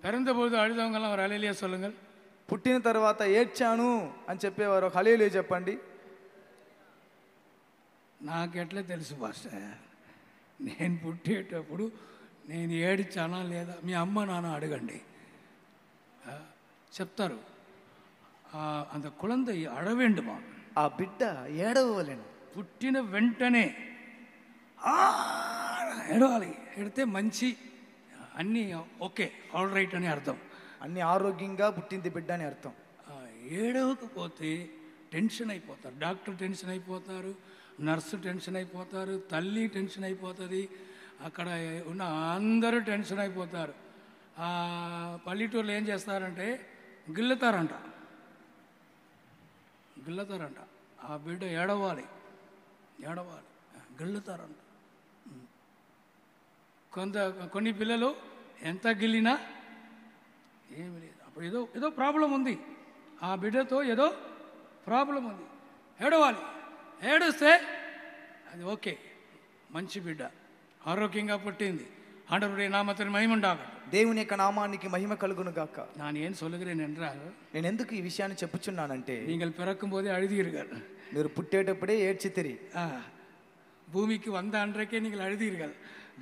பிறந்தபோது அழுதவங்கெல்லாம் ஒரு ஹல்லேலூயா சொல்லுங்கள். పుట్టిన తర్వాత ఏడ్చాను అని చెప్పేవారు ఒక హల్లేలూయా చెప్పండి. నాకెట్లా తెలుసు పాస్టర్? నేను పుట్టేటప్పుడు నేను ఏడిచానా లేదా మీ అమ్మ నాన్న అడగండి, చెప్తారు. అంత కుళంద అడవేండుమా, ఆ బిడ్డ ఏడవలేను. పుట్టిన వెంటనే ఏడవాలి. ఎడితే మంచి అన్నీ ఓకే ఆల్ రైట్ అని అర్థం. అన్ని ఆరోగ్యంగా పుట్టింది బిడ్డ అని అర్థం. ఏడవకపోతే టెన్షన్ అయిపోతారు. డాక్టర్ టెన్షన్ అయిపోతారు, నర్సు టెన్షన్ అయిపోతారు, తల్లి టెన్షన్ అయిపోతుంది, అక్కడ ఉన్న అందరూ టెన్షన్ అయిపోతారు. పల్లెటూరులో ఏం చేస్తారంటే గిల్లుతారంట. ఆ బిడ్డ ఏడవాలి గిల్లుతారంట. కొన్ని పిల్లలు ఎంత గిల్లినా ఏమి లేదు. అప్పుడు ఏదో ప్రాబ్లం ఉంది, ఆ బిడ్డతో ఏదో ప్రాబ్లం ఉంది, ఏడవాలి. ఏడుస్తే అది ఓకే, మంచి బిడ్డ ఆరోగ్యంగా పుట్టింది, ஆண்டவருடைய நாமத்திற்கு மகிமை உண்டாகட்டும். దేవుని యొక్క నామానికి మహిమ కలుగును గాక. நான் ஏன் சொல்லுகிறேன் என்றால், నేను ఎందుకు ఈ విషయాన్ని చెప్పుచున్నానంటే, நீங்கள் பிறக்கும் போதே அழுதீர்கள். మీరు పుట్టేటప్పుడే ఏడ్చితిరి. భూమికి వంద అన్றைకే நீங்கள் అழுదీர்கள்.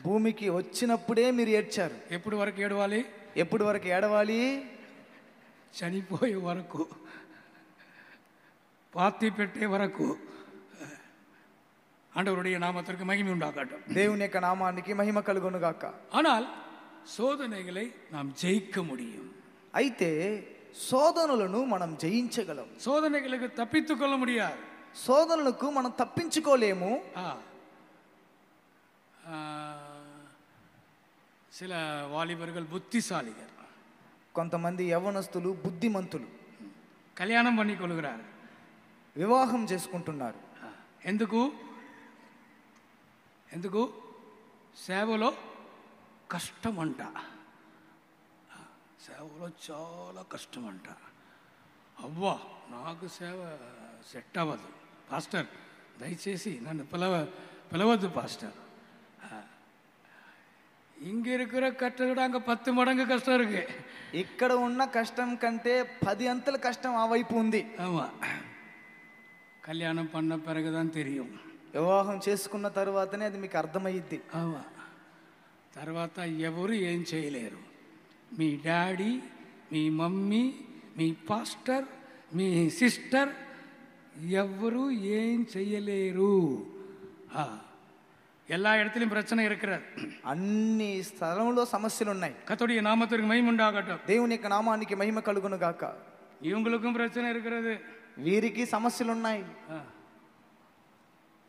భూమికి వచ్చినప్పుడే మీరు ఏడ్చారు. ఎప్పుడు వరకు ఏడవాలి? ఎప్పుడు వరకు ఏడవాలి? చనిపోయే వరకు, పాతి పెట్టే వరకు. ஆண்டவருடைய நாமத்திற்கு மகிமை உண்டாகட்டும். దేవుని యొక్క నామానికి మహిమ కలుగును గాక. ஆனால் சோதனைகளை நாம் ஜெயிக்க முடியும். అయితే శోధనలను మనం జయించగలం. சோதனைகளுக்கு தப்பித்துக் கொள்ள முடியாது. శోధనలకు మనం తప్పించుకోలేము. சில வாலிபர்கள் புத்திசாலிகள், కొంతమంది యవ్వనస్తులు బుద్ధిమంతులు కళ్యాణం பண்ணிకొలుగుறாరు, వివాహం చేసుకుంటున్నారు. ఎందుకు? సేవలో కష్టం అంట. సేవలో చాలా కష్టం అంట. అవ్వా, నాకు సేవ సెట్ అవ్వదు పాస్టర్, దయచేసి నన్ను పిలవద్దు పాస్టర్. இங்க இருக்கிற கஷ்டம் அங்கே 10 மடங்கு கஷ்டம் இருக்கு. ఇక్కడ ఉన్న కష్టం కంటే 10 అంతల కష్టం ఆ వైపు ఉంది. ஆமா, கல்யாணம் பண்ண பிறகுதான் தெரியும். వివాహం చేసుకున్న తర్వాతనే అది మీకు అర్థమయ్యిద్ది. ఆమా, తర్వాత ఎవరు ఏం చేయలేరు. మీ డాడీ, మీ మమ్మీ, మీ పాస్టర్, మీ సిస్టర్ ఎవరు ఏం చేయలేరు. எல்லா இடத்திலும் பிரச்சனை இருக்கிறது. అన్ని స్థలంలో సమస్యలు ఉన్నాయి. கர்த்தருடைய நாமத்திற்கு மகிமை உண்டாகட்டும். దేవుని యొక్క నామానికి మహిమ కలుగును గాక. இவங்களுக்கும் பிரச்சனை இருக்கிறது, వీరికి సమస్యలు ఉన్నాయి.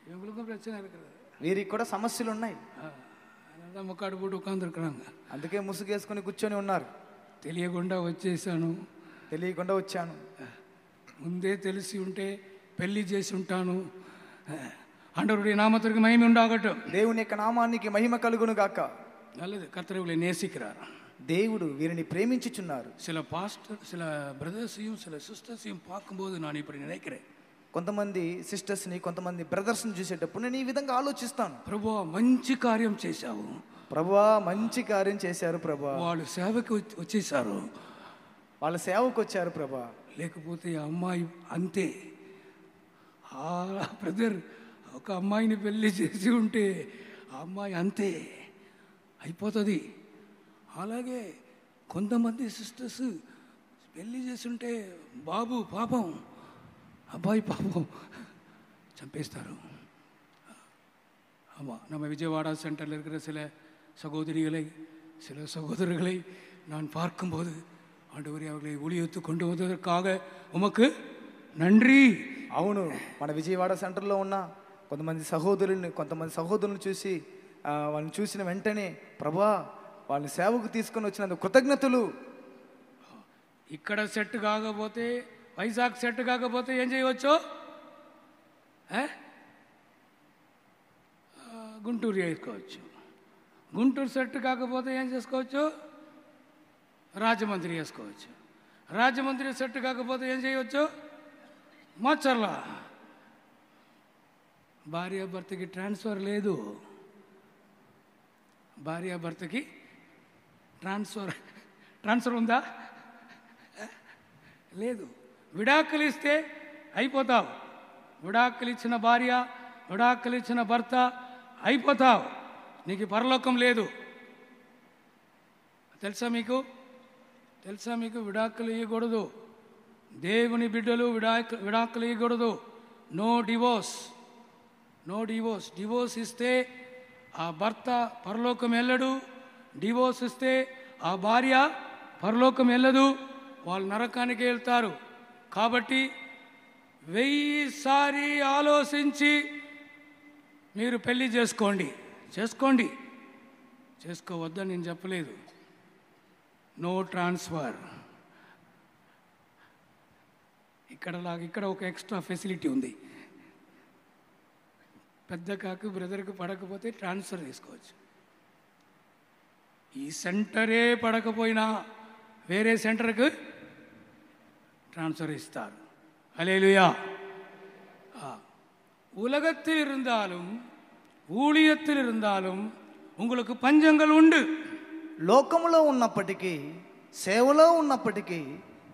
இவங்களுக்கும் பிரச்சனை இருக்கிறது, వీరికి కూడా సమస్యలు ఉన్నాయి. అలా ముక్కాడు పోటు ఉకాందుకున్నాங்க. అందుకే ముసుగేసుకుని కూర్చొని ఉన్నారు. తెలియకుండా వచ్చాను, ముందే తెలిసి ఉంటే పెళ్లి చేసి ఉంటాను. ஆண்டவருடைய நாமத்திற்கு மகிமை உண்டாகட்டும். దేవుని యొక్క నామానికి మహిమ కలుగును గాక. நல்லது, கர்த்தர் இவளை நேசிக்கிறார். దేవుడు వీరిని ప్రేమించుచున్నారు. சில பாஸ்டர், சில பிரதர்ஸையும் சில சிஸ்டர்ஸையும் பார்க்கும்போது நான் இப்படி நினைக்கிறேன். కొంతమంది సిస్టర్స్ని, కొంతమంది బ్రదర్స్ని చూసేటప్పుడు నేను ఈ విధంగా ఆలోచిస్తాను. ప్రభువా, మంచి కార్యం చేశావు. ప్రభువా, మంచి కార్యం చేశారు ప్రభా. వాళ్ళు సేవకు వచ్చేసారు, వాళ్ళ సేవకు వచ్చారు ప్రభా. లేకపోతే అమ్మాయి అంతే. బ్రదర్, ఒక అమ్మాయిని పెళ్లి చేసి ఉంటే ఆ అమ్మాయి అంతే అయిపోతుంది. అలాగే కొంతమంది సిస్టర్స్ పెళ్లి చేసి ఉంటే బాబు పాపం, అబ్బాయి పాపం చంపేస్తారు. ஆமாம், நம்ம விஜயவாடா சென்டரில் இருக்கிற சில சகோதரிகளை, சில சகோதரர்களை நான் பார்க்கும்போது, ஆண்டவரே, அவர்களை ஊழியத்துக்கு கொண்டு வந்ததற்காக உமக்கு நன்றி. అవును, మన విజయవాడ సెంటర్లో ఉన్న కొంతమంది సహోదరులను చూసి వాళ్ళని చూసిన వెంటనే, ప్రభా, వాళ్ళని సేవకు తీసుకొని వచ్చినందుకు కృతజ్ఞతలు. ఇక్కడ సెట్ కాకపోతే, వైజాగ్ సెట్ కాకపోతే ఏం చేయవచ్చు? గుంటూరు చేసుకోవచ్చు. గుంటూరు సెట్ కాకపోతే ఏం చేసుకోవచ్చు? రాజమండ్రి చేసుకోవచ్చు. రాజమండ్రి సెట్ కాకపోతే ఏం చేయవచ్చు? మాచర్ల. భార్యాభర్తకి ట్రాన్స్ఫర్ లేదు. భార్యాభర్తకి ట్రాన్స్ఫర్ ఉందా? లేదు. విడాకులు ఇస్తే అయిపోతావు. విడాకులు ఇచ్చిన భార్య, విడాకులు ఇచ్చిన భర్త అయిపోతావు. నీకు పరలోకం లేదు. తెలుసా మీకు విడాకులు ఇవ్వకూడదు. దేవుని బిడ్డలు విడాకులు ఇవ్వకూడదు. No divorce. డివోర్స్ ఇస్తే ఆ భర్త పరలోకం వెళ్ళడు. డివోర్స్ ఇస్తే ఆ భార్య పరలోకం వెళ్ళదు. వాళ్ళు నరకానికి వెళ్తారు. కాబట్టి 1000 సారి ఆలోచించి మీరు పెళ్లి చేసుకోవద్దని నేను చెప్పలేదు. No transfer. ఇక్కడ ఒక ఎక్స్ట్రా ఫెసిలిటీ ఉంది. పెద్ద కాకు బ్రదర్కి పడకపోతే ట్రాన్స్ఫర్ తీసుకోవచ్చు. ఈ సెంటరే పడకపోయినా వేరే సెంటర్కు ట్రాన్స్ఫర్ ఇస్తారు. ஹல்லேலூயா. உலகத்தில் இருந்தாலும் ஊழியத்தில் இருந்தாலும் உங்களுக்கு பஞ்சங்கள் உண்டு. లోకములో ఉన్నప్పటికీ సేవలో ఉన్నప్పటికీ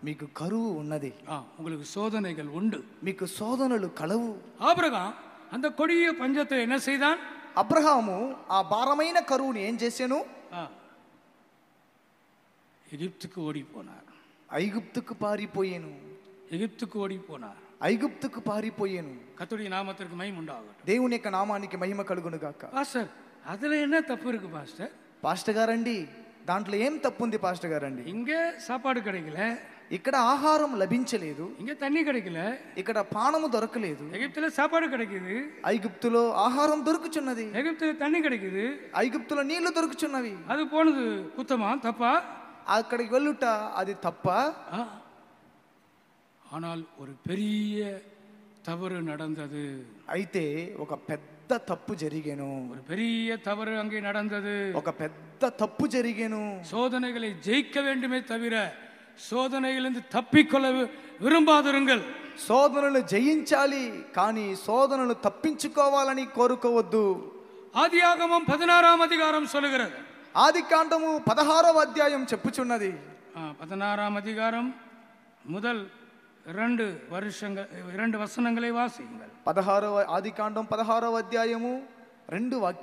మీకు కరువు ఉన్నది. உங்களுக்கு சோதனைகள் உண்டு. మీకు శోధనలు కలవు. ఆబ్రహాం அந்த கொடிய பஞ்சத்தை என்ன செய்தான்? అబ్రహాము ఆ భారమైన కరువుని ఏం చేశాను? ఎగిప్తుకు ఓడిపోనారు. ఐగుప్తుకు పారిపోయాను. ఐగుప్తుకు పారిపోయాను. கர்த்தருடைய நாமத்திற்கு மகிமை உண்டாகட்டும். దేవుని యొక్క నామానికి మహిమ కలుగును గాక. పాస్టర్ அதுல என்ன தப்பு இருக்கு பாஸ்டர்? పాస్టర్ గారండి, దాంట్లో ఏం తప్పు ఉంది పాస్టర్ గారండి? ఇంగే సాపాడు கிடைக்கல, ఇక్కడ ఆహారం లభించలేదు. ఇంగే తண்ணி கிடைக்கல, ఇక్కడ పానము దొరకలేదు. ఎగిప్తులో సాపాడు கிடைக்குது, ఐగుప్తులో ఆహారం దొరుకుచున్నది. ఎగిప్తులో తண்ணి கிடைக்குது, ఐగుప్తులో నీళ్లు దొరుకుచున్నవి. అది పోనదు కుత్తమా తప్పా? అక్కడికి వెళ్ళుట అది తప్ప? ஆனால் ஒரு பெரிய தவறு நடந்தது. అయితే ఒక పెద్ద తప్పు జరిగేను. ஒரு பெரிய தவறு அங்கே நடந்தது. ఒక పెద్ద తప్పు జరిగేను. சோதனைகளை ஜெயிக்க வேண்டுமே தவிர சோதனையிலிருந்து தப்பிக்கொள்ள விரும்பாதிருங்கள். శోధనలు జయించాలి కానీ శోధనలు తప్పించుకోవాలని కోరుకోవద్దు. ஆதியாகமம் 16ஆம் அதிகாரம் சொல்லுகிறது. ఆదికాండము 16వ అధ్యాయం చెప్పుచున్నది. 16ஆம் அதிகாரம் முதல் 2 వచనங்களை వాసియండి. ఆదికాండం 16వ అధ్యాయము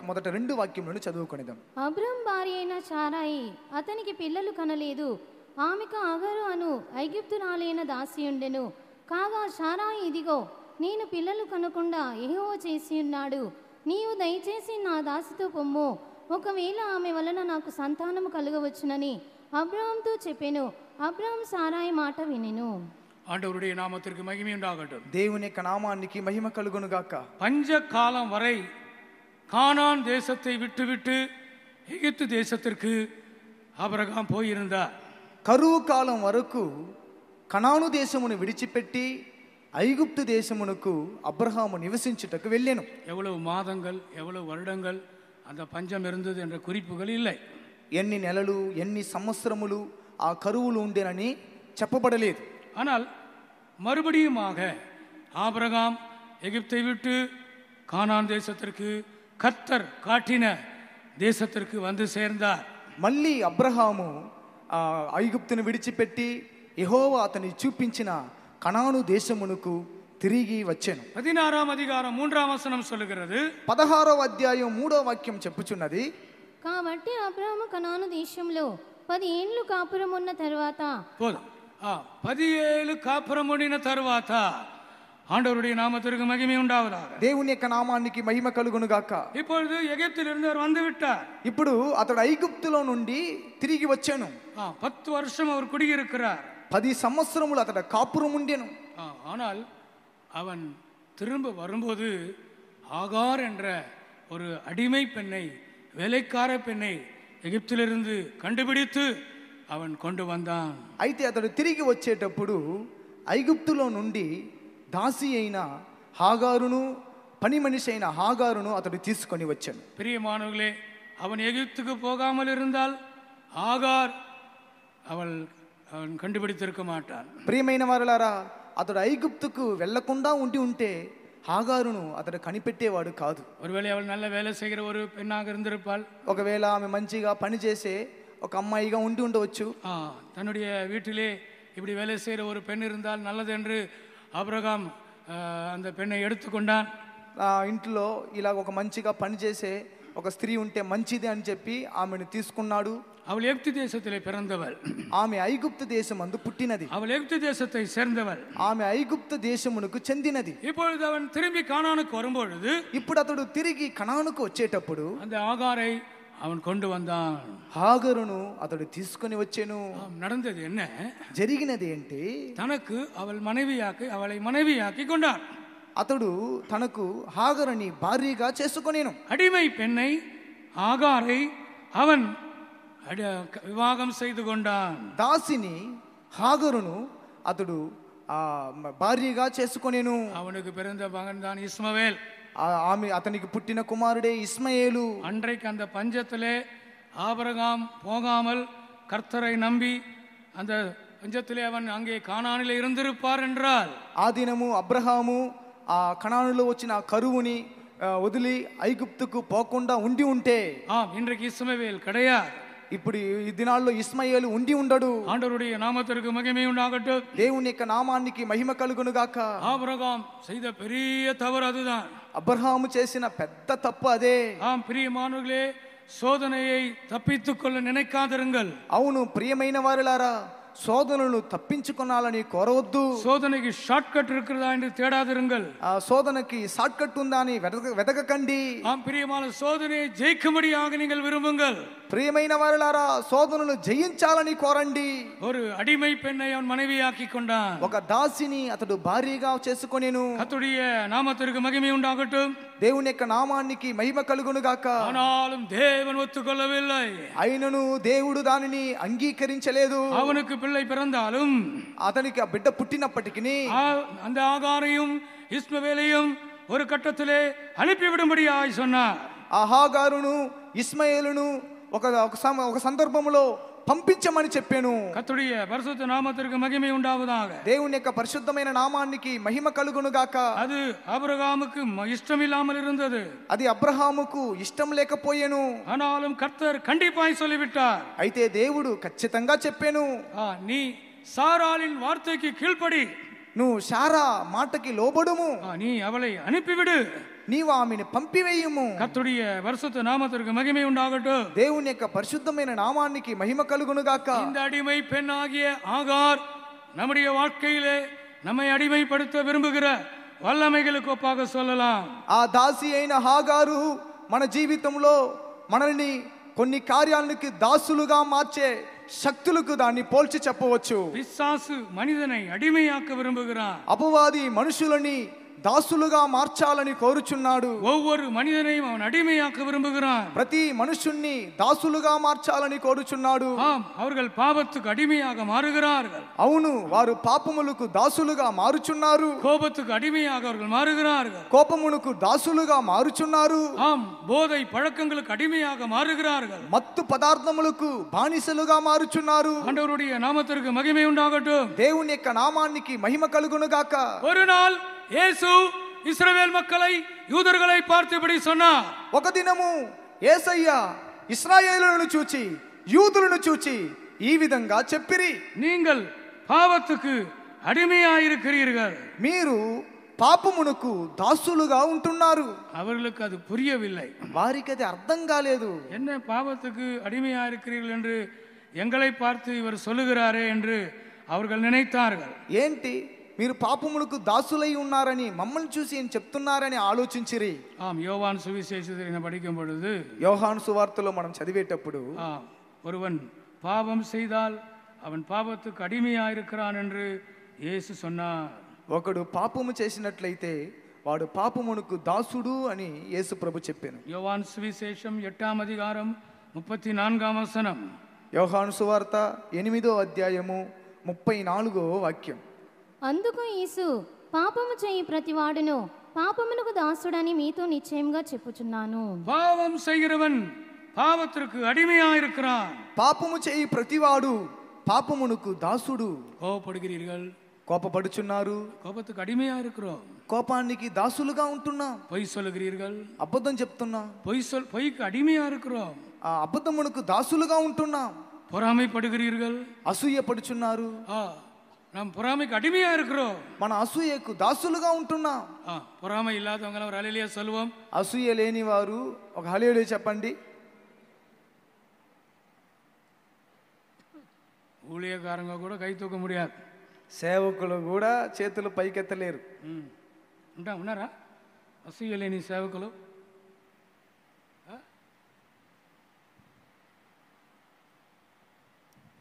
మొదట 2 వాక్యములను చదువుకొనిదాం. అబ్రాం భార్య అయిన సారాయి అతనికి పిల్లలు కనలేదు. ఆమెకు అగరు అను ఐగుప్తురాలైన దాసి ఉండెను. కాగా సారాయి, ఇదిగో నేను పిల్లలు కనకుండా యెహోవా చేసి ఉన్నాడు. నీవు దయచేసి నా దాసితో పొమ్ము, ఒకవేళ ఆమె వలన నాకు సంతానము కలుగవచ్చునని అబ్రాంతో చెప్పెను. అబ్రాం సారాయి మాట వినెను. ஆண்டவருடைய நாமத்திற்கு மகிமை உண்டாகட்டும். దేవుని యొక్క నామానికి మహిమ కలుగును గాక. பஞ்ச காலம் வரை கானான் தேசத்தை விட்டுவிட்டு எகிப்து தேசத்திற்கு ஆபிரகாம் போயிருந்தார். కరువు కాలం వరకు కనాను దేశమును విడిచిపెట్టి ఐగుప్తు దేశమునకు అబ్రహాము నివసించుటకు వెళ్ళెను. எவ்வளவு மாதங்கள் எவ்வளவு வருடங்கள் அந்த பஞ்சம் இருந்தது என்ற குறிப்புகள் இல்லை. ఎన్ని నెలలు ఎన్ని సంవత్సరములు ఆ కరువులు ఉండేనని చెప్పబడలేదు. ஆனால் மறுபடியுமாக ஆபிரகாம் எகிப்தை விட்டு கானான் தேசத்திற்கு கர்த்தர் காட்டின தேசத்திற்கு வந்து சேர்ந்தார். మళ్ళీ అబ్రహాము ఐగుప్తును విడిచిపెట్టి యెహోవా అతని చూపించిన కనాను దేశమునకు తిరిగి వచ్చెను. 16ఆం அதிகாரம் 3ஆம் వచనం சொல்லுகிறது. 16వ అధ్యాయం 3వ వాక్యం చెప్పుచున్నది. కాబట్టి అబ్రాము కనాను దేశంలో 10 ఏండ్లు కాపురం ఉన్న తర్వాత 17 కాపురం ఉండిన తర్వాత ஆண்டவருடைய நாமத்திற்கு மகிமை உண்டாவதாக. దేవుని యొక్క నామానికి మహిమ కలుగును గాక. இப்பொழுது எகிப்திலிருந்து அவர் வந்து விட்டார். ఇప్పుడు అతడు ఐగుప్తులో నుండి తిరిగి వచ్చాను. 10 வருஷம் அவர் குடியிருக்கிறார். 10 సంవత్సరములు అతడు కాపురం ఉండెను. ஆனால் அவன் திரும்ப வரும்போது ஆகார் என்ற ஒரு அடிமை பெண்ணை, வேலைக்கார பெண்ணை எகிப்திலிருந்து கண்டுபிடித்து அவன் கொண்டு வந்தான். అయితే అతడు తిరిగి వచ్చేటప్పుడు ఐగుప్తులో నుండి దాసి అయిన హాగారును, పని మనిషి అయిన హాగారును అతడు తీసుకొని వచ్చాను. பிரியமானவர்களே, அவன் எகிப்துக்கு போகாமல் இருந்தால் ஆகார் அவன் கண்டுபிடித்திருக்க மாட்டான். ప్రియమైన వారలారా, అతడు ఐగుప్తుకు వెళ్లకుండా ఉంటే హాగారును అతడు కనిపెట్టేవాడు కాదు. ஒருவேளை அவள் நல்ல வேலை செய்கிற ஒரு பெண்ணாக இருந்திருப்பாள். ఒకవేళ ఆమె మంచిగా పనిచేసే ఒక అమ్మాయిగా ఉండవచ్చు. தன்னுடைய வீட்டிலே இப்படி வேலை செய்கிற ஒரு பெண் இருந்தால் நல்லது என்று ஆபிரகாம் அந்த பெண்ணை எடுத்துக்கொண்டான். ఇంట్లో ఇలా ఒక మంచిగా పనిచేసే ఒక స్త్రీ ఉంటే మంచిది అని చెప్పి ఆమెను తీసుకున్నాడు. அவள் எகிப்து தேசத்திலே பிறந்தவள். ఆమె ఐగుప్తు దేశమందు పుట్టినది. அவள் எகிப்து தேசத்தை சேர்ந்தவள். ఆమె ఐగుప్తు దేశమునకు చెందినది. இப்பொழுது அவன் திரும்பி கானானுக்கு வரும்பொழுது ఇప్పుడు అతడు తిరిగి కనానుకు వచ్చేటప్పుడు அந்த ஆகாரை அவன் கொண்டு வந்தான். హాగరును అతడు తీసుకొని వచ్చెను. நடந்தது என்ன? జరిగినది ఏంటి? தனக்கு அவளை மனைவியாக்கி கொண்டான். అతడు తనకు హాగరుని భార్యగా చేసుకొనేను. அடிமை பெண்ணை ஆகாரை அவன் விவாகம் செய்து கொண்டான். దాసిని హాగరును అతడు భార్యగా చేసుకొనేను. அவனுக்கு பிறந்த மகன் தான் இஸ்மவேல். ఆమె అతనికి పుట్టిన కుమారుడే ఇస్మాయేలు. அன்றைக்கு அந்த பஞ்சத்திலே ஆபிரகாம் போகாமல் கர்த்தரை நம்பி அந்த பஞ்சத்திலே அவன் அங்கே கானானிலே இருந்திருப்பார் என்றால், ఆ దినము అబ్రహాము ఆ కనానులో వచ్చిన కరువుని వదిలి ఐగుప్తుకు పోకుండా ఉండి ఉంటే, இன்றைக்கு இஸ்மவேல் கிடையாது. ఇప్పుడు ఈ దినాల్లో ఇస్మాయేలు ఉండి ఉండడు. ஆண்டவருடைய நாமத்திற்கு மகிமை உண்டாகட்டும். దేవుని యొక్క నామానికి మహిమ కలుగును గాక. ஆபிரகாம் செய்த பெரிய தவறு அதுதான். అబ్రహాము చేసిన పెద్ద తప్పు అదే. பிரியமானவர்களே, சோதனையை தப்பித்துக் கொள்ள நினைக்காதிருங்கள். అవును ప్రియమైన వారులారా, శోధనను తప్పించుకోవాలని కోరవద్దు. சோதனைக்கு ஷார்ட் கட் இருக்கிறதா என்று தேடாதிருங்கள். ఆ శోధనకి షార్ట్ కట్ ఉందా అని వెతకకండి. பிரியமான சோதனையை ஜெயிக்கும்படியாக நீங்கள் விரும்புங்கள். ప్రియమైన వారులారా, శోధనను జయించాలని కోరండి. ஒரு அடிமை பெண்ணை அவன் மனைவியாக்கி கொண்டான். ఒక దాసిని అతడు భార్యగా చేసుకొనేను. கர்த்தருடைய நாமத்திற்கு மகிமை உண்டாகட்டும். దేవుని యొక్క నామానికి మహిమ కలుగును గాక. ஆனாலும் தேவன் ஒத்துக்கொள்ளவில்லை. అయినను దేవుడు దానిని అంగీకరించలేదు. அவனுக்கு பிள்ளை பிறந்தாலும், అతనికి ఆ బిడ్డ పుట్టినప్పటికీ அந்த ஆகாரையும் இஸ்மவேலையும் ஒரு கட்டத்திலே அனுப்பிவிடும்படியாய் சொன்னார். ఆ హాగారును ఇస్మాయేలును ఒక సందర్భంలో పంపించమని చెప్పాను. கர்த்தருடைய பரிசுத்த நாமத்திற்கு மகிமை உண்டாவதாக. దేవుని యొక్క పరిశుద్ధమైన నామానికి మహిమ కలుగును గాక. அது ஆபிரகாமுக்கு இஷ்டமில்லாமல் இருந்தது. అది అబ్రహాముకు ఇష్టం లేకపోయేను. ஆனாலும் கர்த்தர் கண்டிப்பாய் சொல்லிவிட்டார். అయితే దేవుడు ఖచ్చితంగా చెప్పాను, நீ சாராளின் வார்த்தைக்கு கீழ்ப்படி, నువ్వు శారా మాటకి లోబడుము, நீ அவளை அனுப்பிவிடு, నీవు ఆమెను పంపివేయుము. கர்த்தருடைய பரிசுத்த நாமத்திற்கு மகிமை உண்டாகட்டும். దేవుని యొక్క పరిశుద్ధమైన నామానికి మహిమ కలుగును గాక. இந்த அடிமை பெண் ஆகிய ஆகார் நம்முடைய வாழ்க்கையிலே நம்மை அடிமைப்படுத்த விரும்புகிற வல்லமைகளுக்கு ஒப்பாக சொல்லலாம். ఆ దాసి అయిన హాగారు మన జీవితంలో మనల్ని కొన్ని కార్యాలకు దాసులుగా మార్చే శక్తులకు దాన్ని పోల్చి చెప్పవచ్చు. பிசாசு மனிதனை அடிமையாக்க விரும்புகிறான். అపవాది మనుషులని దాసులుగా మార్చాలని కోరుచున్నాడు. ஒவ்வொரு மனிதனையும் அவன் அடிமையாக்க விரும்புகிறான். ప్రతి మనుషుణ్ణి దాసులుగా మార్చాలని కోరుచున్నాడు. அவர்கள் பாவத்துக்கு அடிமையாக மாறுகிறார்கள். అవును, వారు పాపములకు దాసులుగా మారుచున్నారు. கோபத்துக்கு அடிமையாக அவர்கள் மாறுகிறார்கள். కోపమునకు దాసులుగా మారుచున్నారు. போதை பழக்கங்களுக்கு அடிமையாக மாறுகிறார்கள். మత్తు పదార్థములకు బానిసలుగా మారుచున్నారు. ஆண்டவருடைய நாமத்திற்கு மகிமை உண்டாகட்டும். దేవుని యొక్క నామానికి మహిమ కలుగును గాక. ஒரு நாள் இயேசு இஸ்ரவேல் மக்களை, யூதர்களை பார்த்து இப்படி சொன்னார். ఒక దినము యేసయ్య ఇశ్రాయేలులను చూచి యూదులను చూచి ఈ విధంగా చెప్పిరి, நீங்கள் பாவத்துக்கு அடிமையாயிருக்கிறீர்கள். మీరు పాపమునకు దాసులుగా ఉంటున్నారు. அவர்களுக்கு அது புரியவில்லை. వారికి అది అర్థం కాలేదు. என்ன பாவத்துக்கு அடிமையாயிருக்கிறீர்கள் என்று எங்களை பார்த்து இவர் சொல்லுகிறாரே என்று அவர்கள் நினைத்தார்கள். ఏంటి మీరు పాపములకు దాసులై ఉన్నారని మమ్మల్ని చూసి ఏం చెప్తున్నారని ఆలోచించిరి. யோவான் சுவிசேஷத்தை படிக்கும் பொழுது, యోహాను సువార్తలో మనం చదివేటప్పుడు, ஒருவன் பாவம் செய்தால் அவன் பாவத்துக்கு அடிமையாயிருக்கிறான் என்று இயேசு சொன்னார். ఒకడు పాపము చేసినట్లయితే వాడు పాపమునకు దాసుడు అని యేసు ప్రభు చెప్పాను. யோவான் சுவிசேஷம் 8వ అధ్యాయం 34వ వచనం. యోహాను సువార్త 8వ అధ్యాయము 34వ వాక్యం. అందుకు యేసు, పాపము చేయి ప్రతివాడును పాపమునకు దాసుడని మీతో నిశ్చయంగా చెప్పుచున్నాను. பாவம் செய்கிறவன் பாவத்திற்கு அடிமையாயிருக்கிறான். పాపము చేయి ప్రతివాడు పాపమునకు దాసుడు. கோபப்படுகிறீர்கள், కోపపడుచున్నారు, கோபத்துக்கு அடிமையா இருக்கிறோம். కోపానికి దాసులుగా ఉంటున్నాం. பொய் சொல்லுகிறீர்கள், అబద్ధం చెప్తున్నా, பொய்க்கு அடிமையா இருக்கிறோம். ఆ అబద్ధమునకు దాసులుగా ఉంటున్నాం. பொறாமைப்படுகிறீர்கள், అసూయ పడుచున్నారు, நாம் பொறாமைக்கு அடிமையா இருக்கிறோம். మన అసూయకు దాసులుగా ఉంటున్నాం. பொறாமை இல்லாதவங்க ஒரு ஹல்லேலூயா சொல்லுவோம். అసూయ లేని వారు ఒక హల్లెలూయా చెప్పండి. ஊழியக்காரங்க கூட கை தூக்க முடியாது. సేవకులు కూడా చేతులు పైకెత్తలేరు. ఉన్నారా అసూయ లేని సేవకులు?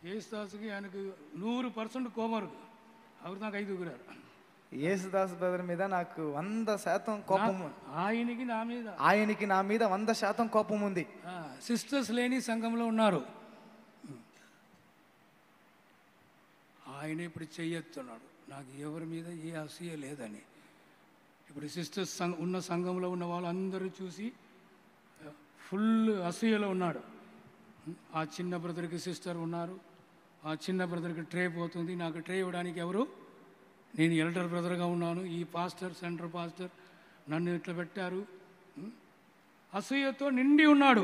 యేసుదాసుకి ఆయనకు 100% కోపం இருக்கு. அவர் தான் கை தூக்குறாரு. యేసుదాస్ బ్రదర్ మీద నాకు 100% కోపం. ఆయనకి నా మీద 100% కోపం ఉంది. సిస్టర్స్ లేని సంఘంలో ఉన్నారు. ఆయన ఇప్పుడు చెయ్యెత్తున్నాడు, నాకు ఎవరి మీద ఏ అసూయ లేదని. ఇప్పుడు సిస్టర్స్ ఉన్న సంఘంలో ఉన్న వాళ్ళందరూ చూసి ఫుల్ అసూయలో ఉన్నాడు. ఆ చిన్న బ్రదర్కి సిస్టర్ ఉన్నారు, ఆ చిన్న బ్రదర్కి ట్రే పోతుంది, నాకు ట్రే ఇవ్వడానికి ఎవరు? నేను ఎల్డర్ బ్రదర్గా ఉన్నాను, ఈ పాస్టర్ సెంటర్ పాస్టర్ నన్ను ఇట్లా పెట్టారు. అసూయతో నిండి ఉన్నాడు,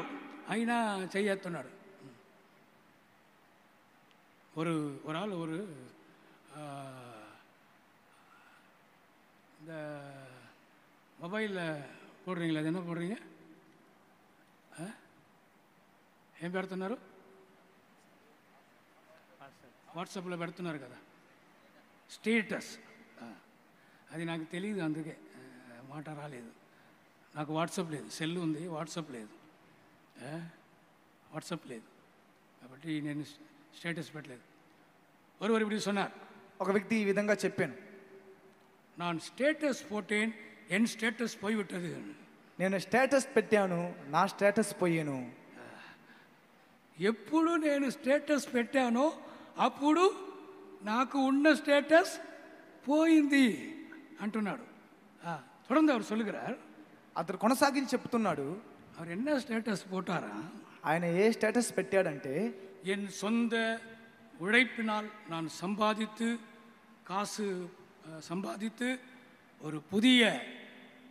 అయినా చెయ్యెత్తున్నాడు. ஒரு ஆள் இந்த మొబైల్లో పోடுறீங்களா? అది என்ன పోடுறீங்க? ఏం పెడుతున్నారు? వాట్సాప్లో పెడుతున్నారు కదా స్టేటస్. అది నాకు తెలియదు, అందుకే మాట రాలేదు. నాకు వాట్సాప్ లేదు, సెల్ ఉంది, వాట్సాప్ లేదు కాబట్టి నేను స్టేటస్ పెట్టలేదు. ஒருவர் இப்படி சொன்னார். ఒక వ్యక్తి ఈ విధంగా చెప్పాను, நான் ஸ்டேட்டஸ் போட்டேன், என் ஸ்டேட்டஸ் போய்விட்டது. నేను స్టేటస్ పెట్టాను, నా స్టేటస్ పోయాను. ఎప్పుడు నేను స్టేటస్ పెట్టానో అప్పుడు నాకు ఉన్న స్టేటస్ పోయింది అంటున్నాడు. தொடர்ந்து அவர் சொல்லுகிறார். అతను కొనసాగించి చెప్తున్నాడు, அவர் என்ன ஸ்டேட்டஸ் போட்டாரா? ఆయన ఏ స్టేటస్ పెట్టాడంటే, என் சொந்த உழைப்பினால் நான் காசு சம்பாதித்து ஒரு புதிய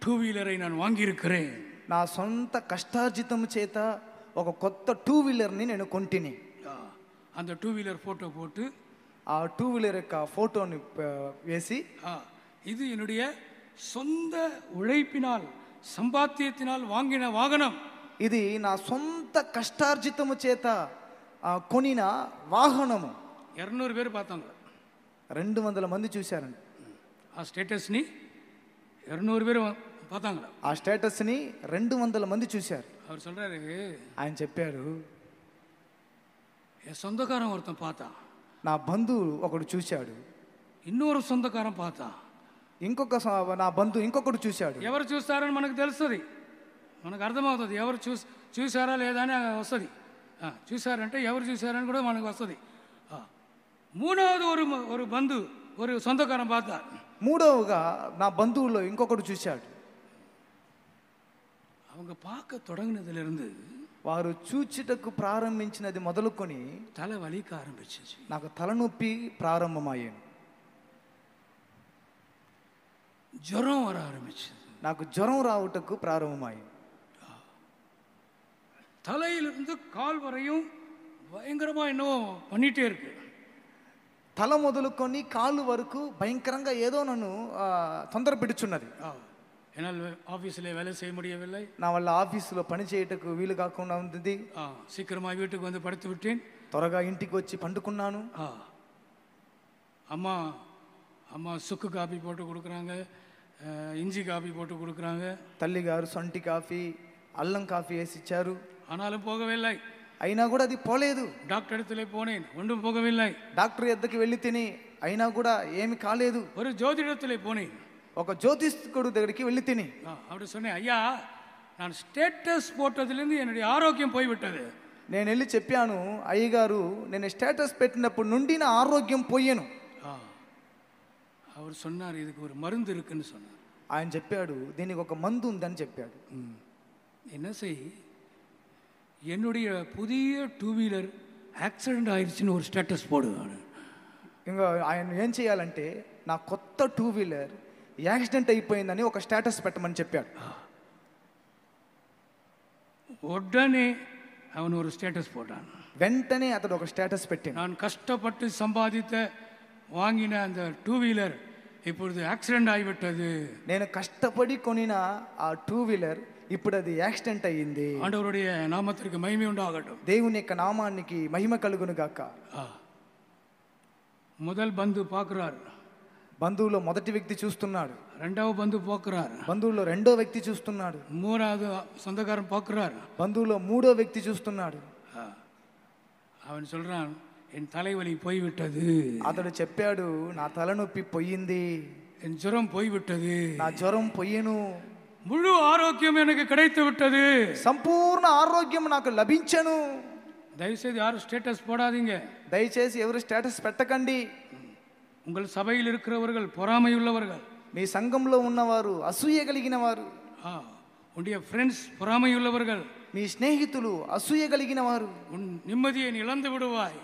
2 வீலரை நான் வாங்கியிருக்கிறேன். నా సొంత కష్టార్జితం చేత ఒక కొత్త 2 వీలర్ని నేను కొంటిని. அந்த 2 வீலர் ఫోటో போட்டு ఆ 2 వీలర్ యొక్క ఫోటోని వేసి, இது என்னுடைய சொந்த உழைப்பினால் சம்பாத்தியத்தினால் வாங்கின வாகனம், ఇది నా సొంత కష్టార్జితము చేత కొనిన వాహనము. 200 பேர் பார்த்தாங்க, 200 మంది చూశారండి. ఆ స్టేటస్ని 200 பேர் பார்த்தாங்க. ఆ స్టేటస్ని 200 మంది చూశారు. அவர் சொல்றாரு, ఆయన చెప్పారు, என் சொந்தக்காரன் ஒருத்தன் பார்த்தா, నా బంధువు ఒకడు చూశాడు, இன்னொரு சொந்தக்காரன் பார்த்தா, నా బంధువు ఇంకొకడు చూశాడు. ఎవరు చూస్తారని మనకు తెలుస్తుంది, మనకు అర్థమవుతుంది. ఎవరు చూసారా లేదా అని వస్తుంది. చూసారంటే ఎవరు చూసారని కూడా మనకు వస్తుంది. మూడవది ஒரு బంధు ஒரு சொந்தக்காரன் பார்த்தா, మూడవగా నా బంధువులో ఇంకొకడు చూశాడు. அவங்க பார்க்க தொடங்கினதிலிருந்து, వారు చూచుటకు ప్రారంభించినది మొదలుకొని తల వలిక ఆరంభించింది. నాకు తలనొప్పి ప్రారంభమయ్యాను, జ్వరం వர ఆరంభించింది, నాకు జ్వరం రావుటకు ప్రారంభమయ్యింది. தலையிலிருந்து கால் வரையும் பயங்கரமா என்னவோ பண்ணிட்டே இருக்கு. తల మొదలుకొని కాళ్ళు వరకు భయంకరంగా ఏదో నన్ను తొందర పెడుచున్నది. என்னால் ஆஃபீஸில் வேலை செய்ய முடியவில்லை, నా వల్ల ఆఫీసులో పని చేయటకు వీలు కాకుండా ఉంది. சீக்கிரமா வீட்டுக்கு வந்து படுத்து விட்டேன், త్వరగా ఇంటికి వచ్చి పండుకున్నాను. அம்மா அம்மா சுக்கு காபி போட்டு கொடுக்குறாங்க, இஞ்சி காபி போட்டு கொடுக்குறாங்க. తల్లి గారు సొంటి కాఫీ, అల్లం కాఫీ వేసి ఇచ్చారు. ஆனாலும் போகவில்லை, అయినా కూడా అది పోలేదు. డాక్టర్ இடத்துல போனேன், ஒன்றும் போகவில்லை. డాక్టర్ ఎద్దకి వెళ్ళి తిని అయినా కూడా ఏమి కాలేదు. ஒரு ஜோதிடத்தில் போனேன், ఒక జ్యోతిష్కుడు దగ్గరికి వెళ్ళి తిని அப்படி சொன்னேன், ஐயா நான் ஸ்டேட்டஸ் போட்டதிலிருந்து என்னுடைய ஆரோக்கியம் போய்விட்டது. నేను వెళ్ళి చెప్పాను, అయ్యగారు నేను స్టేటస్ పెట్టినప్పుడు నుండి నా ఆరోగ్యం పోయాను. அவர் சொன்னார், இதுக்கு ஒரு மருந்து இருக்குன்னு சொன்னார். ఆయన చెప్పాడు, దీనికి ఒక మందు ఉందని చెప్పాడు. என்ன செய், என்னுடைய புதிய 2 வீலர் యాక్సిడెంట్ ఆయిடுச்சுன்னு ஒரு స్టేటస్ పోడు. ఇంకా ఆయన ఏం చేయాలంటే, నా కొత్త 2 వీలర్ యాక్సిడెంట్ అయిపోయిందని ఒక స్టేటస్ పెట్టమని చెప్పాడు. உடனே அவன் ஒரு ஸ்டேட்டஸ் போட்டான். వెంటనే అతడు ఒక స్టేటస్ పెట్టాడు, நான் கஷ்டப்பட்டு சம்பாதித்த வாங்கின அந்த 2 వీలర్ இப்பொழுது యాక్సిడెంట్ ஆகிவிட்டது. నేను కష్టపడి కొనిన ఆ 2 వీలర్ ఇప్పుడు అది యాక్సిడెంట్ అయ్యింది. ஆண்டவருடைய நாமத்திற்கு மகிமை உண்டாகட்டும், దేవుని యొక్క నామానికి మహిమ కలుగును గాక. முதல் பந்து பார்க்குறாரு, బంధువులో మొదటి వ్యక్తి చూస్తున్నాడు, రెండవ బంధు பார்க்குறாரு, బంధువులో రెండో వ్యక్తి చూస్తున్నాడు, மூணாவது சொந்தக்காரன் பார்க்குறாரு. బంధువులో మూడో వ్యక్తి చూస్తున్నాడు. அவன் சொல்றான், என் தலைவலி போய்விட்டது, అతడు చెప్పాడు, నా తలనొప్పి పోయింది, என் ஜுரம் போய்விட்டது, నా జ్వరం పోయేను, முழு ஆரோக்கியம் எனக்கு கிடைத்து விட்டது, సంపూర్ణ ఆరోగ్యం నాకు లభించెను. தயவுசெய்து யாரும் ஸ்டேட்டஸ் போடாதீங்க. దయచేసి ఎవరు స్టేటస్ పెట్టకండి. உங்கள் சபையில் இருக்கிறவர்கள் பொறாமையுள்ளவர்கள், మీ సంఘంలో ఉన్నవారు అసూయ కలిగిన వారు, உன்னுடைய ஃப்ரெண்ட்ஸ் பொறாமையுள்ளவர்கள், మీ స్నేహితులు అసూయ కలిగిన వారు. உன் நிம்மதியை நீ இழந்து விடுவாய்,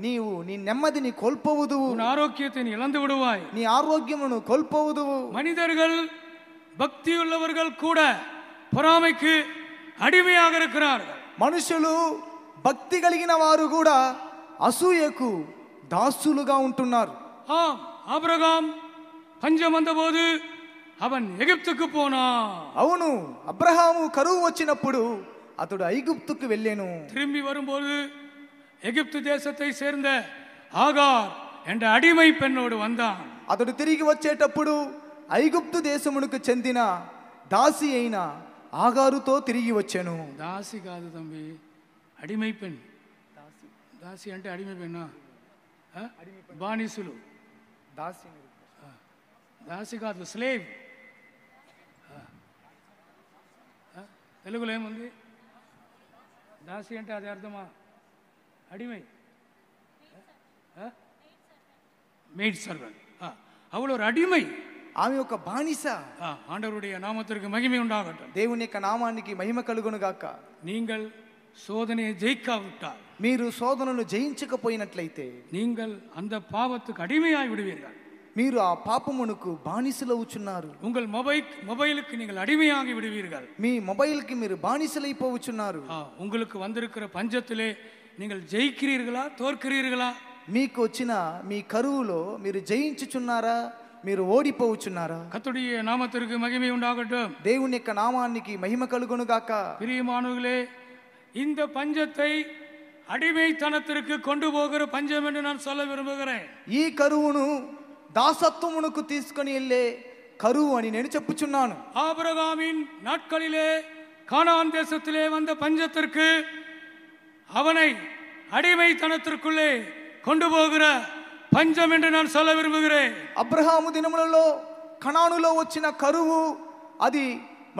నీవు నీ నెమ్మదిని కోల్పోవుదువు, உன் ஆரோக்கியத்தை நீ இழந்து விடுவாய். నీ ఆరోగ్యమును కోల్పోవుదువు. மனிதர்கள் பக்தியுள்ளவர்கள் கூட பொறாமைக்கு அடிமையாக இருக்கிறார்கள். మనుషులు భక్తి కలిగిన వారు కూడా అసూయకు దాసులుగా ఉంటున్నారు. ஆம், ஆபிரகாம் பஞ்சம் வந்தபோது அவன் எகிப்துக்கு போனான். అవును, అబ్రహాము కరువు వచ్చినప్పుడు అతడు ఐగుప్తుకు వెళ్ళాను. திரும்பி வரும்போது எகிப்து தேசத்தை சேர்ந்த ஆகார் என்ற அடிமை பெண்ணோடு வந்தான். అతడు తిరిగి వచ్చేటప్పుడు ఐగుప్తు దేశమునకు చెందిన దాసి అయిన ఆగారుతో తిరిగి వచ్చాను. దాసి కాదు தம்பி, అడిమై పెన్. దాసి అంటే అడిమై పెన్నా, బానిసులు. దాసి కాదు, స్లేవ్. తెలుగులో ఏముంది? దాసి అంటే అది అర్థమా? Adimai, maid servant. அவள் ஒரு அடிமை, ఆమె ఒక బానిస. ஆண்டவருடைய நாமத்திற்கு மகிமை உண்டாகட்டும். దేవుని యొక్క నామానికి మహిమ కలుగును గాక. நீங்கள் சோதனையை ஜெயிக்காவிட்டால், మీరు శోధనను జయించకపోయినట్లయితే, நீங்கள் அந்த பாவத்துக்கு அடிமையாய் விடுவீர்கள். మీరు ఆ పాపమునకు బానిసలవుచున్నారు. உங்கள் மொபைலுக்கு நீங்கள் அடிமையாகி விடுவீர்கள். మీ మొబైల్కి మీరు బానిసలైపోవచ్చున్నారు. உங்களுக்கு வந்திருக்கிற பஞ்சத்திலே நீங்கள் ஜெயிக்கிறீர்களா தோற்கிறீர்களா? మీకు వచ్చిన మీ కరువులో మీరు జయించుచున్నారా, మీరు ఓడిపోవచ్చున్నారా? கர்த்தருடைய நாமத்திற்கு மகிமை உண்டாகட்டும். దేవుని యొక్క నామానికి మహిమ కలుగును గాక. பிரியமானவர்களே, இந்த பஞ்சத்தை அடிமைத்தனத்திற்கு கொண்டு போகிற பஞ்சம் என்று நான் சொல்ல விரும்புகிறேன். ఈ కరువును దాసత్వమునకు తీసుకొని వెళ్ళే కరువు అని నేను చెప్పుచున్నాను. ஆபிரகாமின் நாட்களிலே கானான் தேசத்திலே வந்த பஞ்சத்திற்கு அவனை அடிமைத்தனத்திற்குள்ளே கொண்டு போகிற பஞ்சம் என்று நான் சொல்ல விரும்புகிறேன். అబ్రహాము దినములలో కనానులో వచ్చిన కరువు అది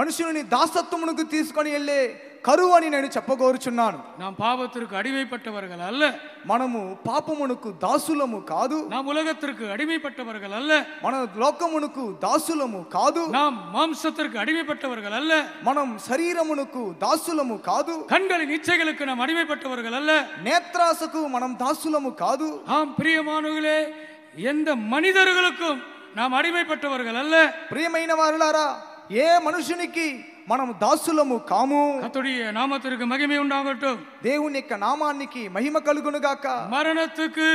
మనుషుని దాసత్వమునకు తీసుకొని వెళ్ళే కరువు అని నేను చెప్పగోరుచున్నాను. நாம் பாவத்திற்கு அடிமைப்பட்டவர்கள் அல்ல, మనము పాపమునకు దాసులము కాదు. நாம் உலகத்திற்கு அடிமைப்பட்டவர்கள் அல்ல, మన లోకమునకు దాసులము కాదు. நாம் மாம்சத்திற்கு அடிமைப்பட்டவர்கள் அல்ல, మనం శరీరమునకు దాసులము కాదు. கண்களின் இச்சைகளுக்கு நாம் அடிமைப்பட்டவர்கள் அல்ல, నేత్రాసకు మనం దాసులము కాదు. ஆம் பிரியமானவர்களே, எந்த மனிதர்களுக்கும் நாம் அடிமைப்பட்டவர்கள் அல்ல. ప్రియమైన వారులారా, ఏ మనుషునికి మనం దాసులము కాము. கர்த்தருடைய நாமத்திற்கு மகிமை உண்டாகட்டும். దేవుని యొక్క నామానికి మహిమ కలుగును గాక. மரணத்துக்கு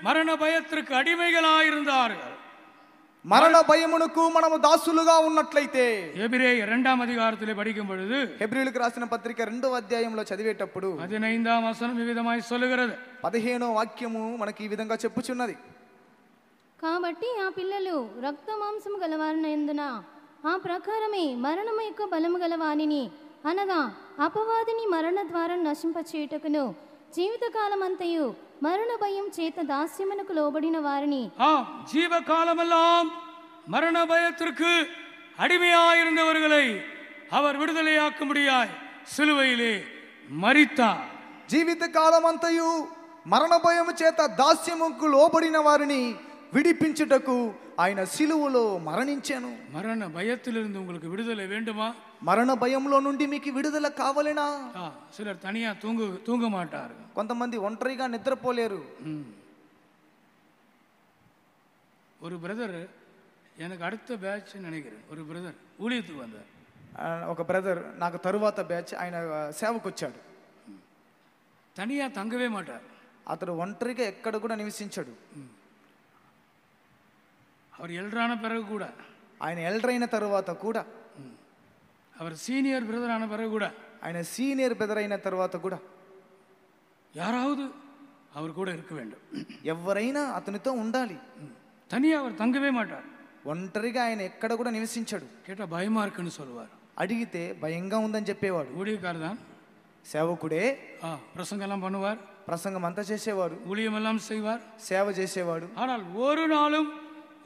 மரண பயத்திற்கு அடிமைகளாயிருந்தார்கள். మరణ భయమునకు మనము దాసులుగా ఉన్నట్లయితే, எபிரேயர் 2ஆம் அதிகாரத்திலே படிக்கும் பொழுது, హెబ్రీయులకు రాసిన పత్రిక 2వ అధ్యాయంలో చదివేటప్పుడు 15ஆம் வசனம் వివిధமாய் சொல்லுகிறது. 15వ వాక్యము మనకి ఈ విధంగా చెప్పుచున్నది. కాబట్టి ఆ పిల్లలు రక్త మాంసము గలవారినందున ఆ ప్రకారమే మరణము యొక్క బలము గలవానిని అనగా అపవాదిని మరణ ద్వారా నశింపచేయుటకును జీవితకాలమంతయు మరణ భయం చేత దాస్యమునకు లోబడిన వారిని, ஜீவகாலமெல்லாம் மரண பயத்திற்கு அடிமையாயிருந்தவர்களை அவர் விடுதலையாக்கும்படியாய் சிலுவையிலே மரித்தார். జీవిత కాలమంతయు మరణ భయము చేత దాస్యముకు లోబడిన వారిని విడిపించుటకు ఆయన సిలువలో మరణించాను. மரண பயத்திலிருந்து உங்களுக்கு விடுதலை வேண்டுமா? మరణ భయంలో నుండి మీకు విడుదల కావాలేనా? சிலர் தனியா தூங்க மாட்டார்கள். కొంతమంది ఒంటరిగా నిద్రపోలేరు. ஒரு பிரதர் எனக்கு அடுத்த பேட்ச் நினைக்கிறேன், ஒரு பிரதர் ஊழியத்துக்கு வந்தார். ఒక బ్రదర్ నాకు తరువాత బ్యాచ్ ఆయన సేవకు వచ్చాడు. தனியா தங்கவே மாட்டார். అతడు ఒంటరిగా ఎక్కడ కూడా నివసించాడు. அவர் எல்டரான பிறகு கூட, ఆయన ఎల్డర్ అయిన తరువాత కూడా, அவர் சீனியர் பிரதர் ஆன பிறகு கூட, ఆయన సీనియర్ బ్రదర్ అయిన తర్వాత కూడా யாராவது அவர் கூட இருக்க வேண்டும். ఎవరైనా అతనితో ఉండాలి. தனியாக அவர் தங்கவே மாட்டார். ఒంటరిగా ఆయన ఎక్కడ కూడా నివసించాడు. கேட்டால் பயமா இருக்குன்னு சொல்லுவார். అడిగితే భయంగా ఉందని చెప్పేవాడు. ஊழியக்காரர் தான், సేవకుడే. பிரசங்கம் எல்லாம் பண்ணுவார், ప్రసంగం అంతా చేసేవాడు, ஊழியம் எல்லாம் செய்வார், సేవ చేసేవాడు. ஆனால் ஒரு நாளும்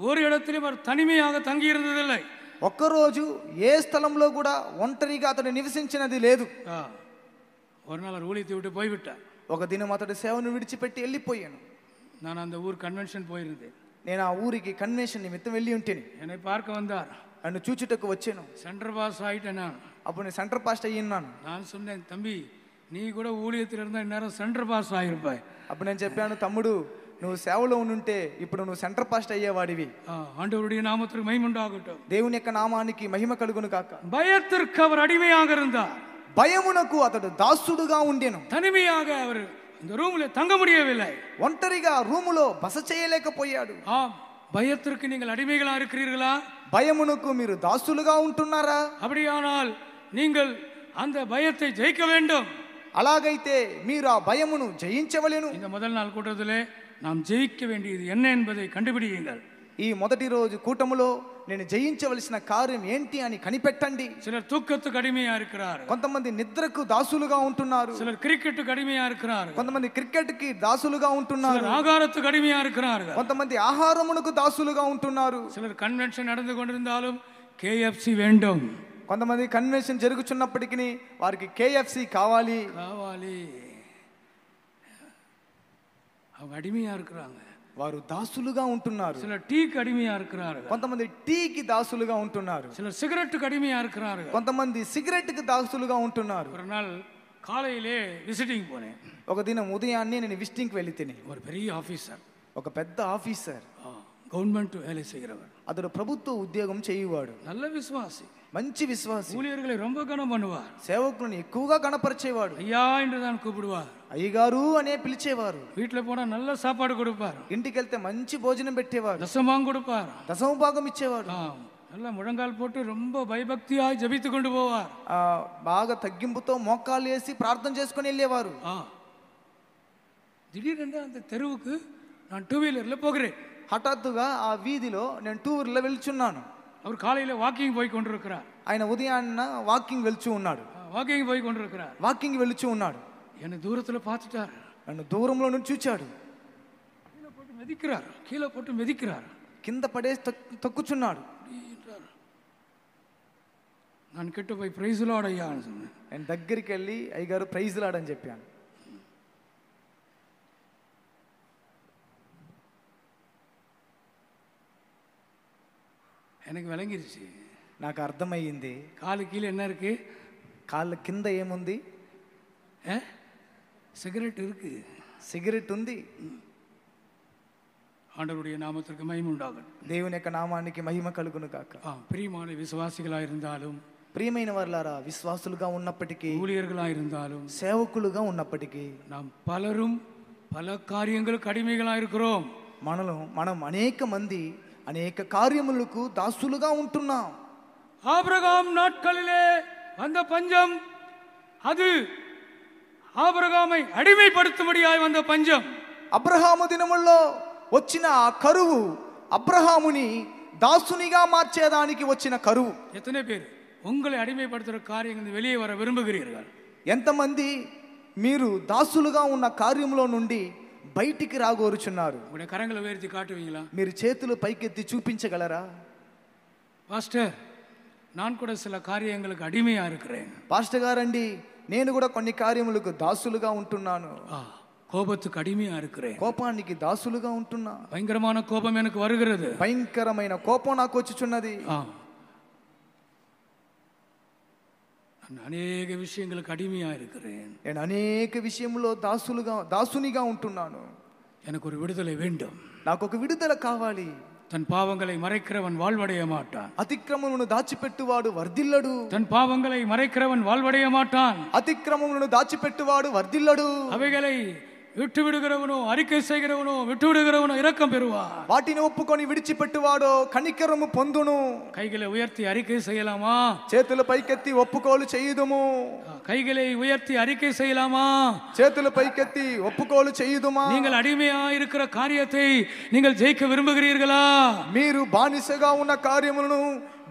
ஒரு இடத்திலும் அவர் தனிமையாக தங்கி இருந்ததில்லை. ఒక్కరోజు ఏ స్థలంలో కూడా ఒంటరిగా అతడు నివసించినది లేదు. ஒரு நாள் அவர் ஊழியத்தை விட்டு போய்விட்டார். ఒక దినం అతడు సేవను విడిచిపెట్టి వెళ్ళిపోయాను. நான் அந்த ஊர் கன்வென்ஷன் போயிருந்தேன். నేను ఆ ఊరికి కన్వెన్షన్ నిమిత్తం వెళ్ళి ఉంటేని என்னை பார்க்க வந்தார். నన్ను చూచుటకు వచ్చాను. சென்டர் பாஸ் ஆயிட்டேன். అప్పుడు నేను సెంటర్ పాస్ట్ అయ్యిన్నాను. நான் சொன்னேன், தம்பி நீ கூட ஊழியத்தில் இருந்தால் இந்நேரம் சென்டர் பாஸ் ஆகிருப்பாய். అప్పుడు నేను చెప్పాను, తమ్ముడు నువ్వు సేవలో ఉంటే ఇప్పుడు నువ్వు సెంటర్ పాస్ట్ అయ్యేవాడివి. ஆண்டவருடைய நாமத்திற்கு மகிமை உண்டாகட்டும். దేవుని యొక్క నామానికి మహిమ కలుగును కాక. பயத்திற்கு அவர் அடிமையாக இருந்தார். భయమునకు అతడు దాసుడుగా ఉండెను. தனிமையாக அவர் இந்த ரூம்ல தங்க முடியவில்லை. ఒంటరిగా రూములో బస చేయలేకపోయాడు. பயத்திற்கு நீங்கள் அடிமைகளா இருக்கிறீர்களா? భయమునకు మీరు దాసులుగా ఉంటున్నారా? அப்படியானால் நீங்கள் அந்த பயத்தை ஜெயிக்க வேண்டும். అలాగైతే మీరు ఆ భయమును జయించవలెను. இந்த முதல் நாள் கூட்டத்திலே நாம் ஜெயிக்க வேண்டியது என்ன என்பதை கண்டுபிடியுங்கள். ఈ మొదటి రోజు కూటములో నేను జయించవలసిన కార్యం ఏంటి అని కనిపెట్టండి. சிலர் தூக்கத்துக்கு அடிமையா இருக்கிறார்கள். కొంతమంది నిద్రకు దాసులుగా ఉంటున్నారు. சிலர் கிரிக்கெட்டுக்கு அடிமையா இருக்கிறார்கள். కొంతమంది క్రికెట్ కి దాసులుగా ఉంటున్నారు. சிலர் ஆகாரத்துக்கு அடிமையா இருக்கிறார்கள். కొంతమంది ఆహారమునకు దాసులుగా ఉంటున్నారు. சிலர் கன்வென்ஷன் நடந்து கொண்டிருந்தாலும் KFC வேண்டும். కొంతమంది కన్వెన్షన్ జరుగుతున్నప్పటికీ వారికి KFC కావాలి. அவங்க అడిமையா இருக்கிறாங்க. వారు దాసులుగా ఉంటున్నారు. சிலர் டீக்கு அடிமையா இருக்கிறார்கள். కొంతమంది టీకి దాసులుగా ఉంటున్నారు. சிலர் சிகரெட்டுக்கு அடிமையா இருக்கிறார்கள். కొంతమంది సిగరెట్ కి దాసులుగా ఉంటున్నారు. ஒரு நாள் காலையிலே விசிட்டிங் போனேன். ఒక దినం ఉదయాన్నే నేను విజిటింగ్ కి వెళ్ళితేనే ஒரு பெரிய ஆபீசர், ఒక పెద్ద ఆఫీసర్, గవర్నమెంట్ వేலை செய்கிறவர், అతడు ప్రభుత్వ ఉద్యోగం చేయువాడు. நல்ல விசுவாசி, మంచి విశ్వాసి, ஊழியர்களை ரொம்ப கனம் பண்ணுவார், సేవకులను ఎక్కువగా గణపరిచేవాడు. ஐயா என்று தான் கூப்பிடுவார், అయ్యగారు అనే పిలిచేవారు. வீட்டுல போனா நல்ல சாப்பாடு கொடுப்பார், ఇంటికి వెళ్తే మంచి భోజనం పెట్టేవారు, தசமாங் கொடுப்பார், దశమ భాగం ఇచ్చేవాడు. நல்லா முழங்கால் போட்டு ரொம்ப பயபக்தியாய் ஜபித்து கொண்டு போவார். బాగా తగ్గింపుతో మోకాలు వేసి ప్రార్థన చేసుకొని వెళ్ళేవారు. திடீரென்று அந்த தெருவுக்கு நான் டூ வீலர்ல போகிறேன். హఠాత్తుగా ఆ వీధిలో నేను టూ వీలర్లో వెళ్తున్నాను. அவர் காலையில வாக்கிங் போய் கொண்டிருக்கிறார். ఆయన ఉదయాన్న వాకింగ్ వెళ్తూ ఉన్నాడు. வாக்கிங் போய் கொண்டிருக்கிறார். వాకింగ్ వెళ్తూ ఉన్నాడు. என்னை தூரத்துல பார்த்துட்டார். నన్ను దూరంలో నుంచి చూచాడు. கீழே போட்டு மிதிக்கிறார், கீழே போட்டு மிதிக்கிறார், కింద పడేసి తొక్కుచున్నాడు. நான் கிட்ட போய் பிரைஸ் லார்ட் ஐயா అని சொன்னேன். నేను దగ్గరికి వెళ్ళి అయ్యగారు ప్రైజ్ లార్డ్ అని చెప్పాను. எனக்கு விளங்கிருச்சு, నాకు అర్థమయ్యింది. காலு கீழே என்ன இருக்கு? కాళ్ళ కింద ఏముంది? சிகரெட் இருக்கு, సిగరెట్ ఉంది. ஆண்டவருடைய நாமத்திற்கு மகிமை உண்டாகட்டும். దేవుని యొక్క నామానికి మహిమ కలుగును కాక. பிரியமான விசுவாசிகளா இருந்தாலும், ప్రియమైన వారులారా, విశ్వాసులుగా ఉన్నప్పటికీ, ஊழியர்களா இருந்தாலும், సేవకులుగా ఉన్నప్పటికీ, நாம் பலரும் பல காரியங்களுக்கு அடிமைகளா இருக்கிறோம். మనం అనేక మంది అనేక కార్యములకు దాసులుగా ఉంటున్నాం. ஆபிரகாம் நாட்களிலே வந்த பஞ்சம், அது ஆபிரகாமை அடிமைப்படுத்தும்படியாய் வந்த பஞ்சம். అబ్రహాము దినముల్లో వచ్చిన ఆ కరువు అబ్రహాముని దాసునిగా మార్చేదానికి వచ్చిన కరువు. எத்தனை பேர் உங்களை அடிமைப்படுத்துகிற காரியங்கள் வெளியே வர விரும்புகிறீர்கள்? ఎంతమంది మీరు దాసులుగా ఉన్న కార్యంలో నుండి బయటికి రాగోరుచున్నారు? உங்களுடைய கரங்களை உயர்த்தி காட்டுவீங்களா? మీరు చేతులు పైకెత్తి చూపించగలరా? பாஸ்டர், நான் கூட சில காரியங்களுக்கு அடிமையா இருக்கிறேன். పాస్టర్ గారండి, నేను కూడా కొన్ని కార్యములకు దాసులుగా ఉంటున్నాను. கோபத்துக்கு அடிமையா இருக்கிறேன். కోపానికి దాసులుగా ఉంటున్నా. பயங்கரமான கோபம் எனக்கு வருகிறது. భయంకరమైన కోపం నాకు వచ్చుచున్నది. நான் అనేక விஷயங்களுக்கு அடிமையா இருக்கிறேன். నేను అనేక విషయంలో దాసునిగా ఉంటున్నాను. எனக்கு ஒரு விடுதலை வேண்டும். నాకు ఒక విడుదల కావాలి. தன் பாவங்களை மறைக்கிறவன் வாழ்வடைய மாட்டான். అతిక్రమములను దాచిపెట్టువాడు వర్ధిల్లడు. தன் பாவங்களை மறைக்கிறவன் வாழ்வடைய மாட்டான். అతిక్రమములను దాచిపెట్టువాడు వర్ధిల్లడు. அவைகளை விட்டு விடுகிறவனோ அறிக்கை செய்கிறவனோ விட்டு விடுகிறவனோ இரக்கம் பெறுவார். వాటిని ఒప్పుకొని విడిచిపెట్టువాడో కనికరము పొందును. கைகளை உயர்த்தி அறிக்கை செய்யலாமா? చేతులు పైకెత్తి ఒప్పుకోలు చేయుదుము. கைகளை உயர்த்தி அறிக்கை செய்யலாமா? చేతులు పైకెత్తి ఒప్పుకోలు చేయుదుమా? நீங்கள் అడిமையா இருக்கிற காரியத்தை நீங்கள் ஜெயிக்க விரும்புகிறீர்களா? మీరు బానిసగా ఉన్న కార్యములను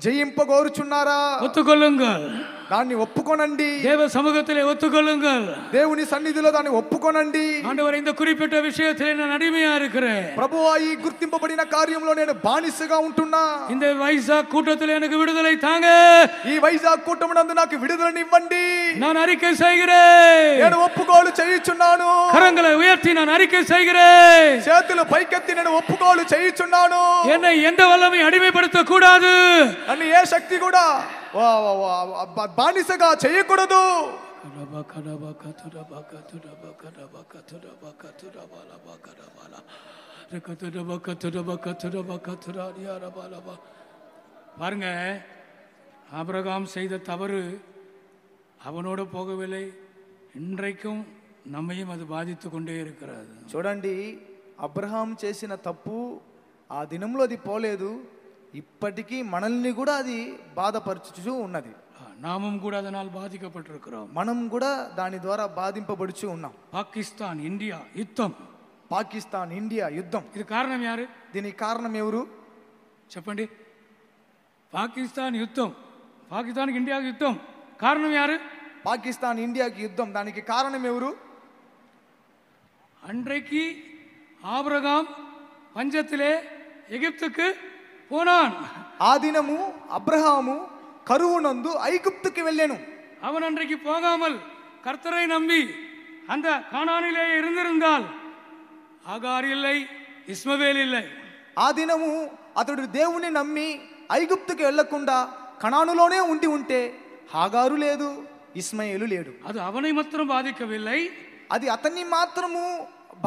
జయింపగోరుచున్నారా? ஒத்துக்கொள்ளுங்கள், దాన్ని ఒప్పుకొనండి. தேவ சமூகத்திலே ஒத்துக்கொள்ளுங்கள். దేవుని సన్నిధిలో దాన్ని ఒప్పుకొనండి. ஆண்டவரே, இந்த குறிப்பிட்ட விஷயத்திலே நான் அடிமையா இருக்கிறேன். ప్రభువా, ఈ గుర్తింపబడిన కార్యంలో నేను బానిసగా ఉంటున్నా. இந்த வைசாக் கூட்டத்தில் எனக்கு விடுதலை தாங்க. ఈ వైజాగ్ కూటమునందు నాకు విడుదలనివ్వండి. நான் அறிக்கை செய்கிறேன். నేను ఒప్పుకోలు చేయుచున్నాను. கரங்களை உயர்த்தி நான் அறிக்கை செய்கிறேன். చేతులు పైకెత్తి నేను ఒప్పుకోలు చేయుచున్నాను. என்னை எந்த வல்லமை அடிமைப்படுத்த கூடாது. నన్ను ఏ శక్తి కూడా బానిసగా చేయకూడదు. பாருங்க, ஆபிரகாம் செய்த தவறு அவனோடு போகவில்லை, இன்றைக்கும் நம்மையும் அது బాధిస్తూ கொண்டே இருக்கிறது. చూడండి, అబ్రహాం చేసిన తప్పు ఆ దినంలో అది పోలేదు, ఇప్పటికీ మనల్ని కూడా అది బాధపరచుచూ ఉన్నది. நாமும் கூட அதனால் பாதிக்கப்பட்டிருக்கிறோம். మనం కూడా దాని ద్వారా బాధింపబడుచు ఉన్నాం. పాకిస్తాన్ ఇండియా యుద్ధం. పాకిస్తాన్ ఇండియా యుద్ధం. ఇది కారణం యారు? దీనికి కారణం ఎవరు చెప్పండి. పాకిస్తాన్ యుద్ధం, పాకిస్తాన్కి ఇండియాకి యుద్ధం, కారణం యారు? పాకిస్తాన్ ఇండియాకి యుద్ధం, దానికి కారణం ఎవరు? அன்றைக்கு ஆபிரகாம் பஞ்சத்திலே எகிப்துக்கு போனான். ఆ దినము అబ్రహాము కరువునందు ఐగుప్తుకి వెళ్ళాను. அவன் அன்றைக்கு போகாமல் கர்த்தரை நம்பி அந்த கானானிலே இருந்திருந்தால் ஆகார் இல்லை, இஸ்மவேல் இல்லை. ఆ దినము అతడు దేవుని నమ్మి ఐగుప్తుకి వెళ్లకుండా కనానులోనే ఉండి ఉంటే హాగారు లేదు, ఇస్మాయేలు లేడు. அது அவனை மாத்திரம் பாதிக்கவில்லை, అది అతన్ని మాత్రము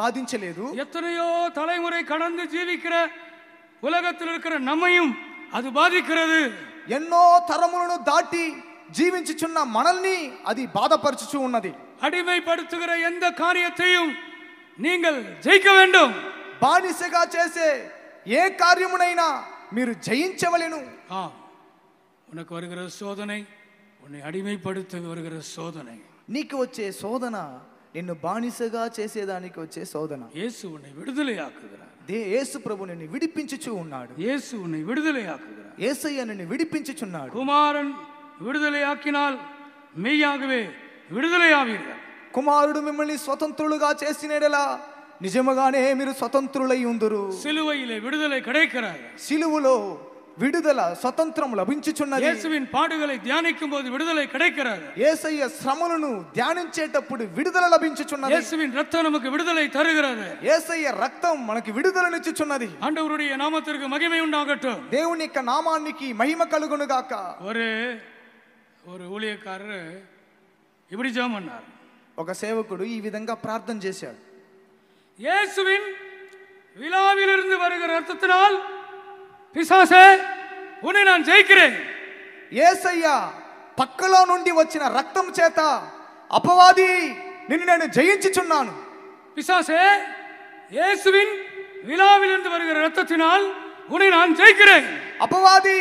బాధించలేదు. எத்தனையோ தலைமுறை கடந்து ஜீவிக்கிற உலகத்தில் இருக்கிற நம்மையும் அது பாதிக்கிறது. ఎన్నో తరములను దాటి జీవించుచున్న మనల్ని అది బాధపరచుచు ఉన్నది. அடிமைப்படுத்துகிற எந்த காரியத்தையும் நீங்கள் ஜெயிக்க வேண்டும். బానిసగా చేసే ఏ కార్యమునైనా మీరు జయించవలెను. உனக்கு வருகிற சோதனை உன்னை అడిமைப்படுத்த வருகிற சோதனை. నీకు వచ్చే శోధన నిన్ను బానిసగా చేసేదానికి వచ్చే శోధన. యేసు உன்னை விடுதலையாக்குகிறார். యేసు ప్రభు నిన్ను విడిపించుచు ఉన్నాడు. యేసు உன்னை விடுதலையாக்குகிறார். యేసయ్య నిన్ను విడిపించుచున్నాడు. కుమారన్ విడుదలయాకినాల్ మెయ్యాగవే విడుదలయావీர்கள். కుమారుడు మిమ్మల్ని స్వతంత్రులుగా చేసినడలా నిజముగానే మీరు స్వతంత్రులై ఉందురు. సిలువైలే విడుదలై கிடைக்கிறது. సిలువలో విడుదల స్వతంత్రం లభించుచున్నది. యేసువిன் పాడుகளை தியானிக்கும் போது விடுதலை கிடைக்கிறது. యేసయ్య శ్రమలను ధ్యానించేటప్పుడు విడుదల లభించుచున్నది. యేసుவின் ரத்தம் நமக்கு விடுதலை தருகிறது. యేసయ్య రక్తం మనకి విడుదలనిచ్చుచున్నది. ஆண்டவருடைய நாமத்திற்கு மகிமை உண்டாகட்டும். దేవుని యొక్క నామానికి మహిమ కలుగును గాక. ஒரு ஊழியக்காரர் இப்படி ஜெபம் பண்ணார். ఒక సేవకుడు ఈ విధంగా ప్రార్థన చేశాడు. இயேசுவின் விலாவிலிருந்து வருகிற ரத்தத்தினால் பிசாசே உன்னை நான் ஜெயிக்கிறேன். యేసయ్య పక్కలో నుండి వచ్చిన రక్తం చేత అపవాది నిన్ను నేను జయించుచున్నాను. பிசாசே, இயேசுவின் விலாவிலிருந்து வருகிற ரத்தத்தினால் உன்னை நான் ஜெயிக்கிறேன். అపవాది,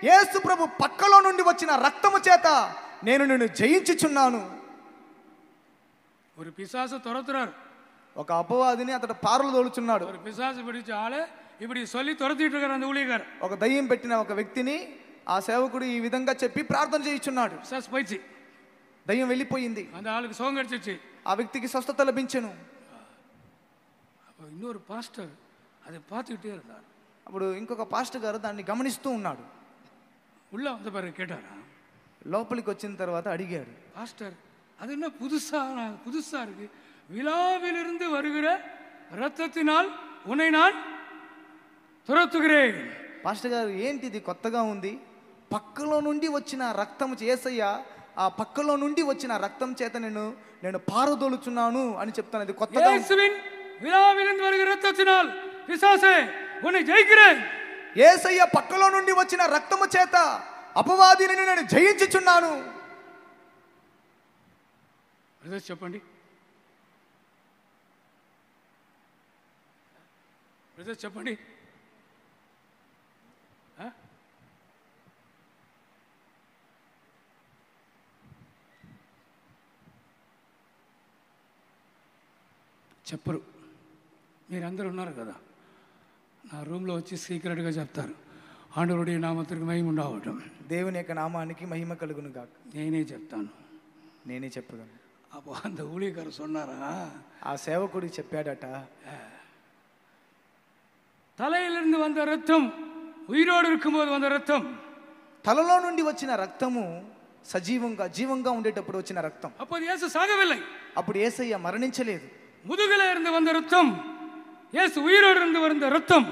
యేసు ప్రభు పక్కలో నుండి వచ్చిన రక్తము చేత నేను నిన్ను జయించుచున్నాను. ஒரு பிசாசு துரத்துறார். ఒక అపవాదిని అతడు పారలు తోలుచున్నాడు. ஒரு பிசாசு பிடிச்ச ஆளு இப்படி சொல்லி துரத்திட்டு இருக்கிற அந்த ஊழியக்காரர். ఒక దయ్యం పెట్టిన ఒక వ్యక్తిని ఆ సేవకుడు ఈ విధంగా చెప్పి ప్రార్థన చేయించున్నాడు. பிசாசு போயிடுச்சு, దయ్యం వెళ్ళిపోయింది. அந்த ஆளுக்கு சுகம் கிடைச்சிச்சு. ఆ వ్యక్తికి స్వస్థత లభించెను. இன்னொரு பாஸ்டர் அதை பார்த்துக்கிட்டே இருந்தார். అప్పుడు ఇంకొక పాస్టర్ గారు దాన్ని గమనిస్తూ ఉన్నాడు. உள்ள வந்த பிறகு கேட்டாரா, లోపలికి వచ్చిన తర్వాత అడిగాడు, பாஸ்டர் அது என்ன புதுசா இருக்கு, விழாவிலிருந்து வருகிற ரத்தத்தினால் உன்னை நான் துரத்துகிறேன். పాస్టర్ గారు, ఏంటిది కొత్తగా ఉంది? పక్కలో నుండి వచ్చిన రక్తం యేసయ్య ఆ పక్కలో నుండి వచ్చిన రక్తం చేత నేను పారదోలుచున్నాను అని చెప్తాను. అది కొత్తగా. இயேசுவின் விழாவிலிருந்து வருகிற ரத்தத்தினால் பிசாசே உன்னை ஜெயிக்கிறேன். యేసయ్య పక్కలో నుండి వచ్చిన రక్తము చేత అపవాదిని నేను జయించుచున్నాను. అదే చెప్పండి. చెప్పండి. చెప్పరు. మీరందరూ ఉన్నారు కదా, నా రూమ్లో వచ్చి సీక్రెట్గా చెప్తారు, ఆండవరుడి నామத்திற்கு మహిమ ఉండవటం, దేవుని యొక్క నామానికి మహిమ కలుగును గాక. నేనే చెప్తాను, నేనే చెప్పగలను. அப்போ அந்த ஊழியக்காரர் சொன்னாரா, ఆ సేవకుడు చెప్పాడట, தலையிலிருந்து வந்த ரத்தம், உயிரோடு இருக்கும்போது வந்த ரத்தம், తలలో నుండి వచ్చిన రక్తము సజీవంగా జీవంగా ఉండేటప్పుడు వచ్చిన రక్తం. அப்போது இயேசு சாகவில்லை, అప్పుడు యేసయ్య మరణించలేదు. முதுகில இருந்து வந்த ரத்தம், இயேசு உயிரோடு இருந்து வந்த ரத்தம்.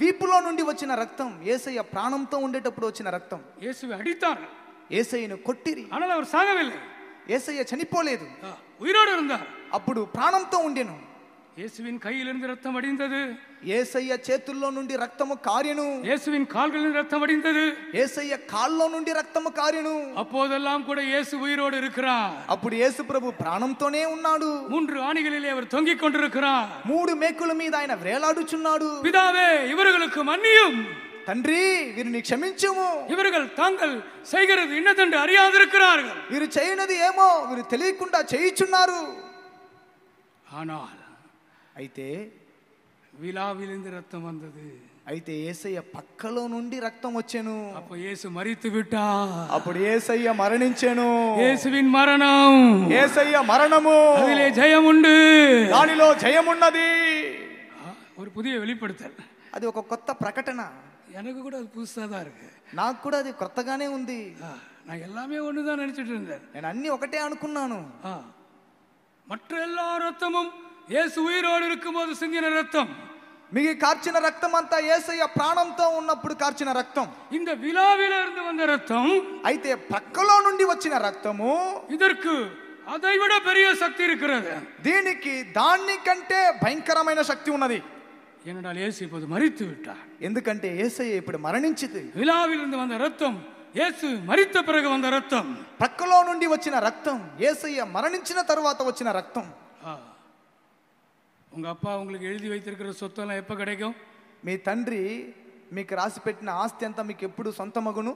వీపులో నుండి వచ్చిన రక్తం యేసయ్య ప్రాణంతో ఉండేటప్పుడు వచ్చిన రక్తం. இயேசுவை அடித்தார், యేసయ్యను కొట్టిరి, ஆனால் அவர் சாகவில்லை, యేసయ్య చనిపోలేదు, உயிரோடு இருந்தார். అప్పుడు ప్రాణంతో ఉండెను. இயேசுவின் கையிலிருந்து ரத்தம் வடிந்தது, యేసయ్య చేతుల్లో నుండి రక్తము కారెను, இயேசுவின் கால்களில் ரத்தம் வடிந்தது, యేసయ్య కాళ్ళలో నుండి రక్తము కారెను. அப்போதெல்லாம் கூட இயேசு உயிரோடு இருக்கிறார். అప్పుడు యేసు ప్రభు ప్రాణంతోనే ఉన్నాడు. 3 ஆணிகளிலே அவர் தொங்கிக் கொண்டிருக்கிறார். 3 మేకుల మీద ఆయన వేలాడుచున్నాడు. பிதாவே, இவர்களுக்கு மன்னியும், తండ్రి వీరిని క్షమించుము, இவர்கள் தாங்கள் செய்கிறது இன்னதென்று அறியாதிருக்கிறார்கள். వీరు చేయనది ఏమో వీరు తెలియకుండా చేయుచున్నారు. ஆனால் అయితే விலாவிலிருந்து ரத்தம் வந்தது. అయితే యేసయ్య పక్కలో నుండి రక్తం వచ్చెను. அப்போ இயேசு மரித்து விட்டார். అప్పుడు యేసయ్య మరణించెను. இயேசுவின் மரணம், యేసయ్య మరణము, அதிலே ஜெயம் உண்டு, దానిలో జయమున్నది. ஒரு புதிய வெளிப்படுத்தல். అది ఒక కొత్త ప్రకటన. எனக்கு கூட அது புதுசா தான் இருக்கு. నాకు కూడా అది కొత్తగానే ఉంది. நான் எல்லாமே ஒண்ணுதான் நினைச்சிட்டு இருந்தேன். నేను అన్ని ఒకటే అనుకున్నాను. மற்ற எல்லா ரத்தமும் இயேசு உயிரோடு இருக்கும்போது சிந்தின ரத்தம். మిగి కార్చిన రక్తం అంతా యేసయ్య ప్రాణంతో ఉన్నప్పుడు కార్చిన రక్తం. இந்த விலாவில இருந்து வந்த ரத்தம், అయితే ప్రక్కలో నుండి వచ్చిన రక్తము, இதற்கு அதைவிட பெரிய சக்தி இருக்கிறது. దీనికి దానికంటే భయంకరమైన శక్తి ఉన్నది. ஏனென்றால் இயேசு இப்போது மரித்து விட்டார். ఎందుకంటే యేసయ్య ఇప్పుడు మరణించింది. விலாவில் இருந்து வந்த ரத்தம் இயேசு மரித்த பிறகு வந்த ரத்தம். ప్రక్కలో నుండి వచ్చిన రక్తం యేసయ్య మరణించిన తరువాత వచ్చిన రక్తం. உங்க அப்பா உங்களுக்கு எழுதி வைத்திருக்கிற சொத்தெல்லாம் எப்ப கிடைக்கும்? మీ తండ్రి మీకు రాసి పెట్టిన ఆస్తి అంతా మీకు ఎప్పుడు సొంతమగును?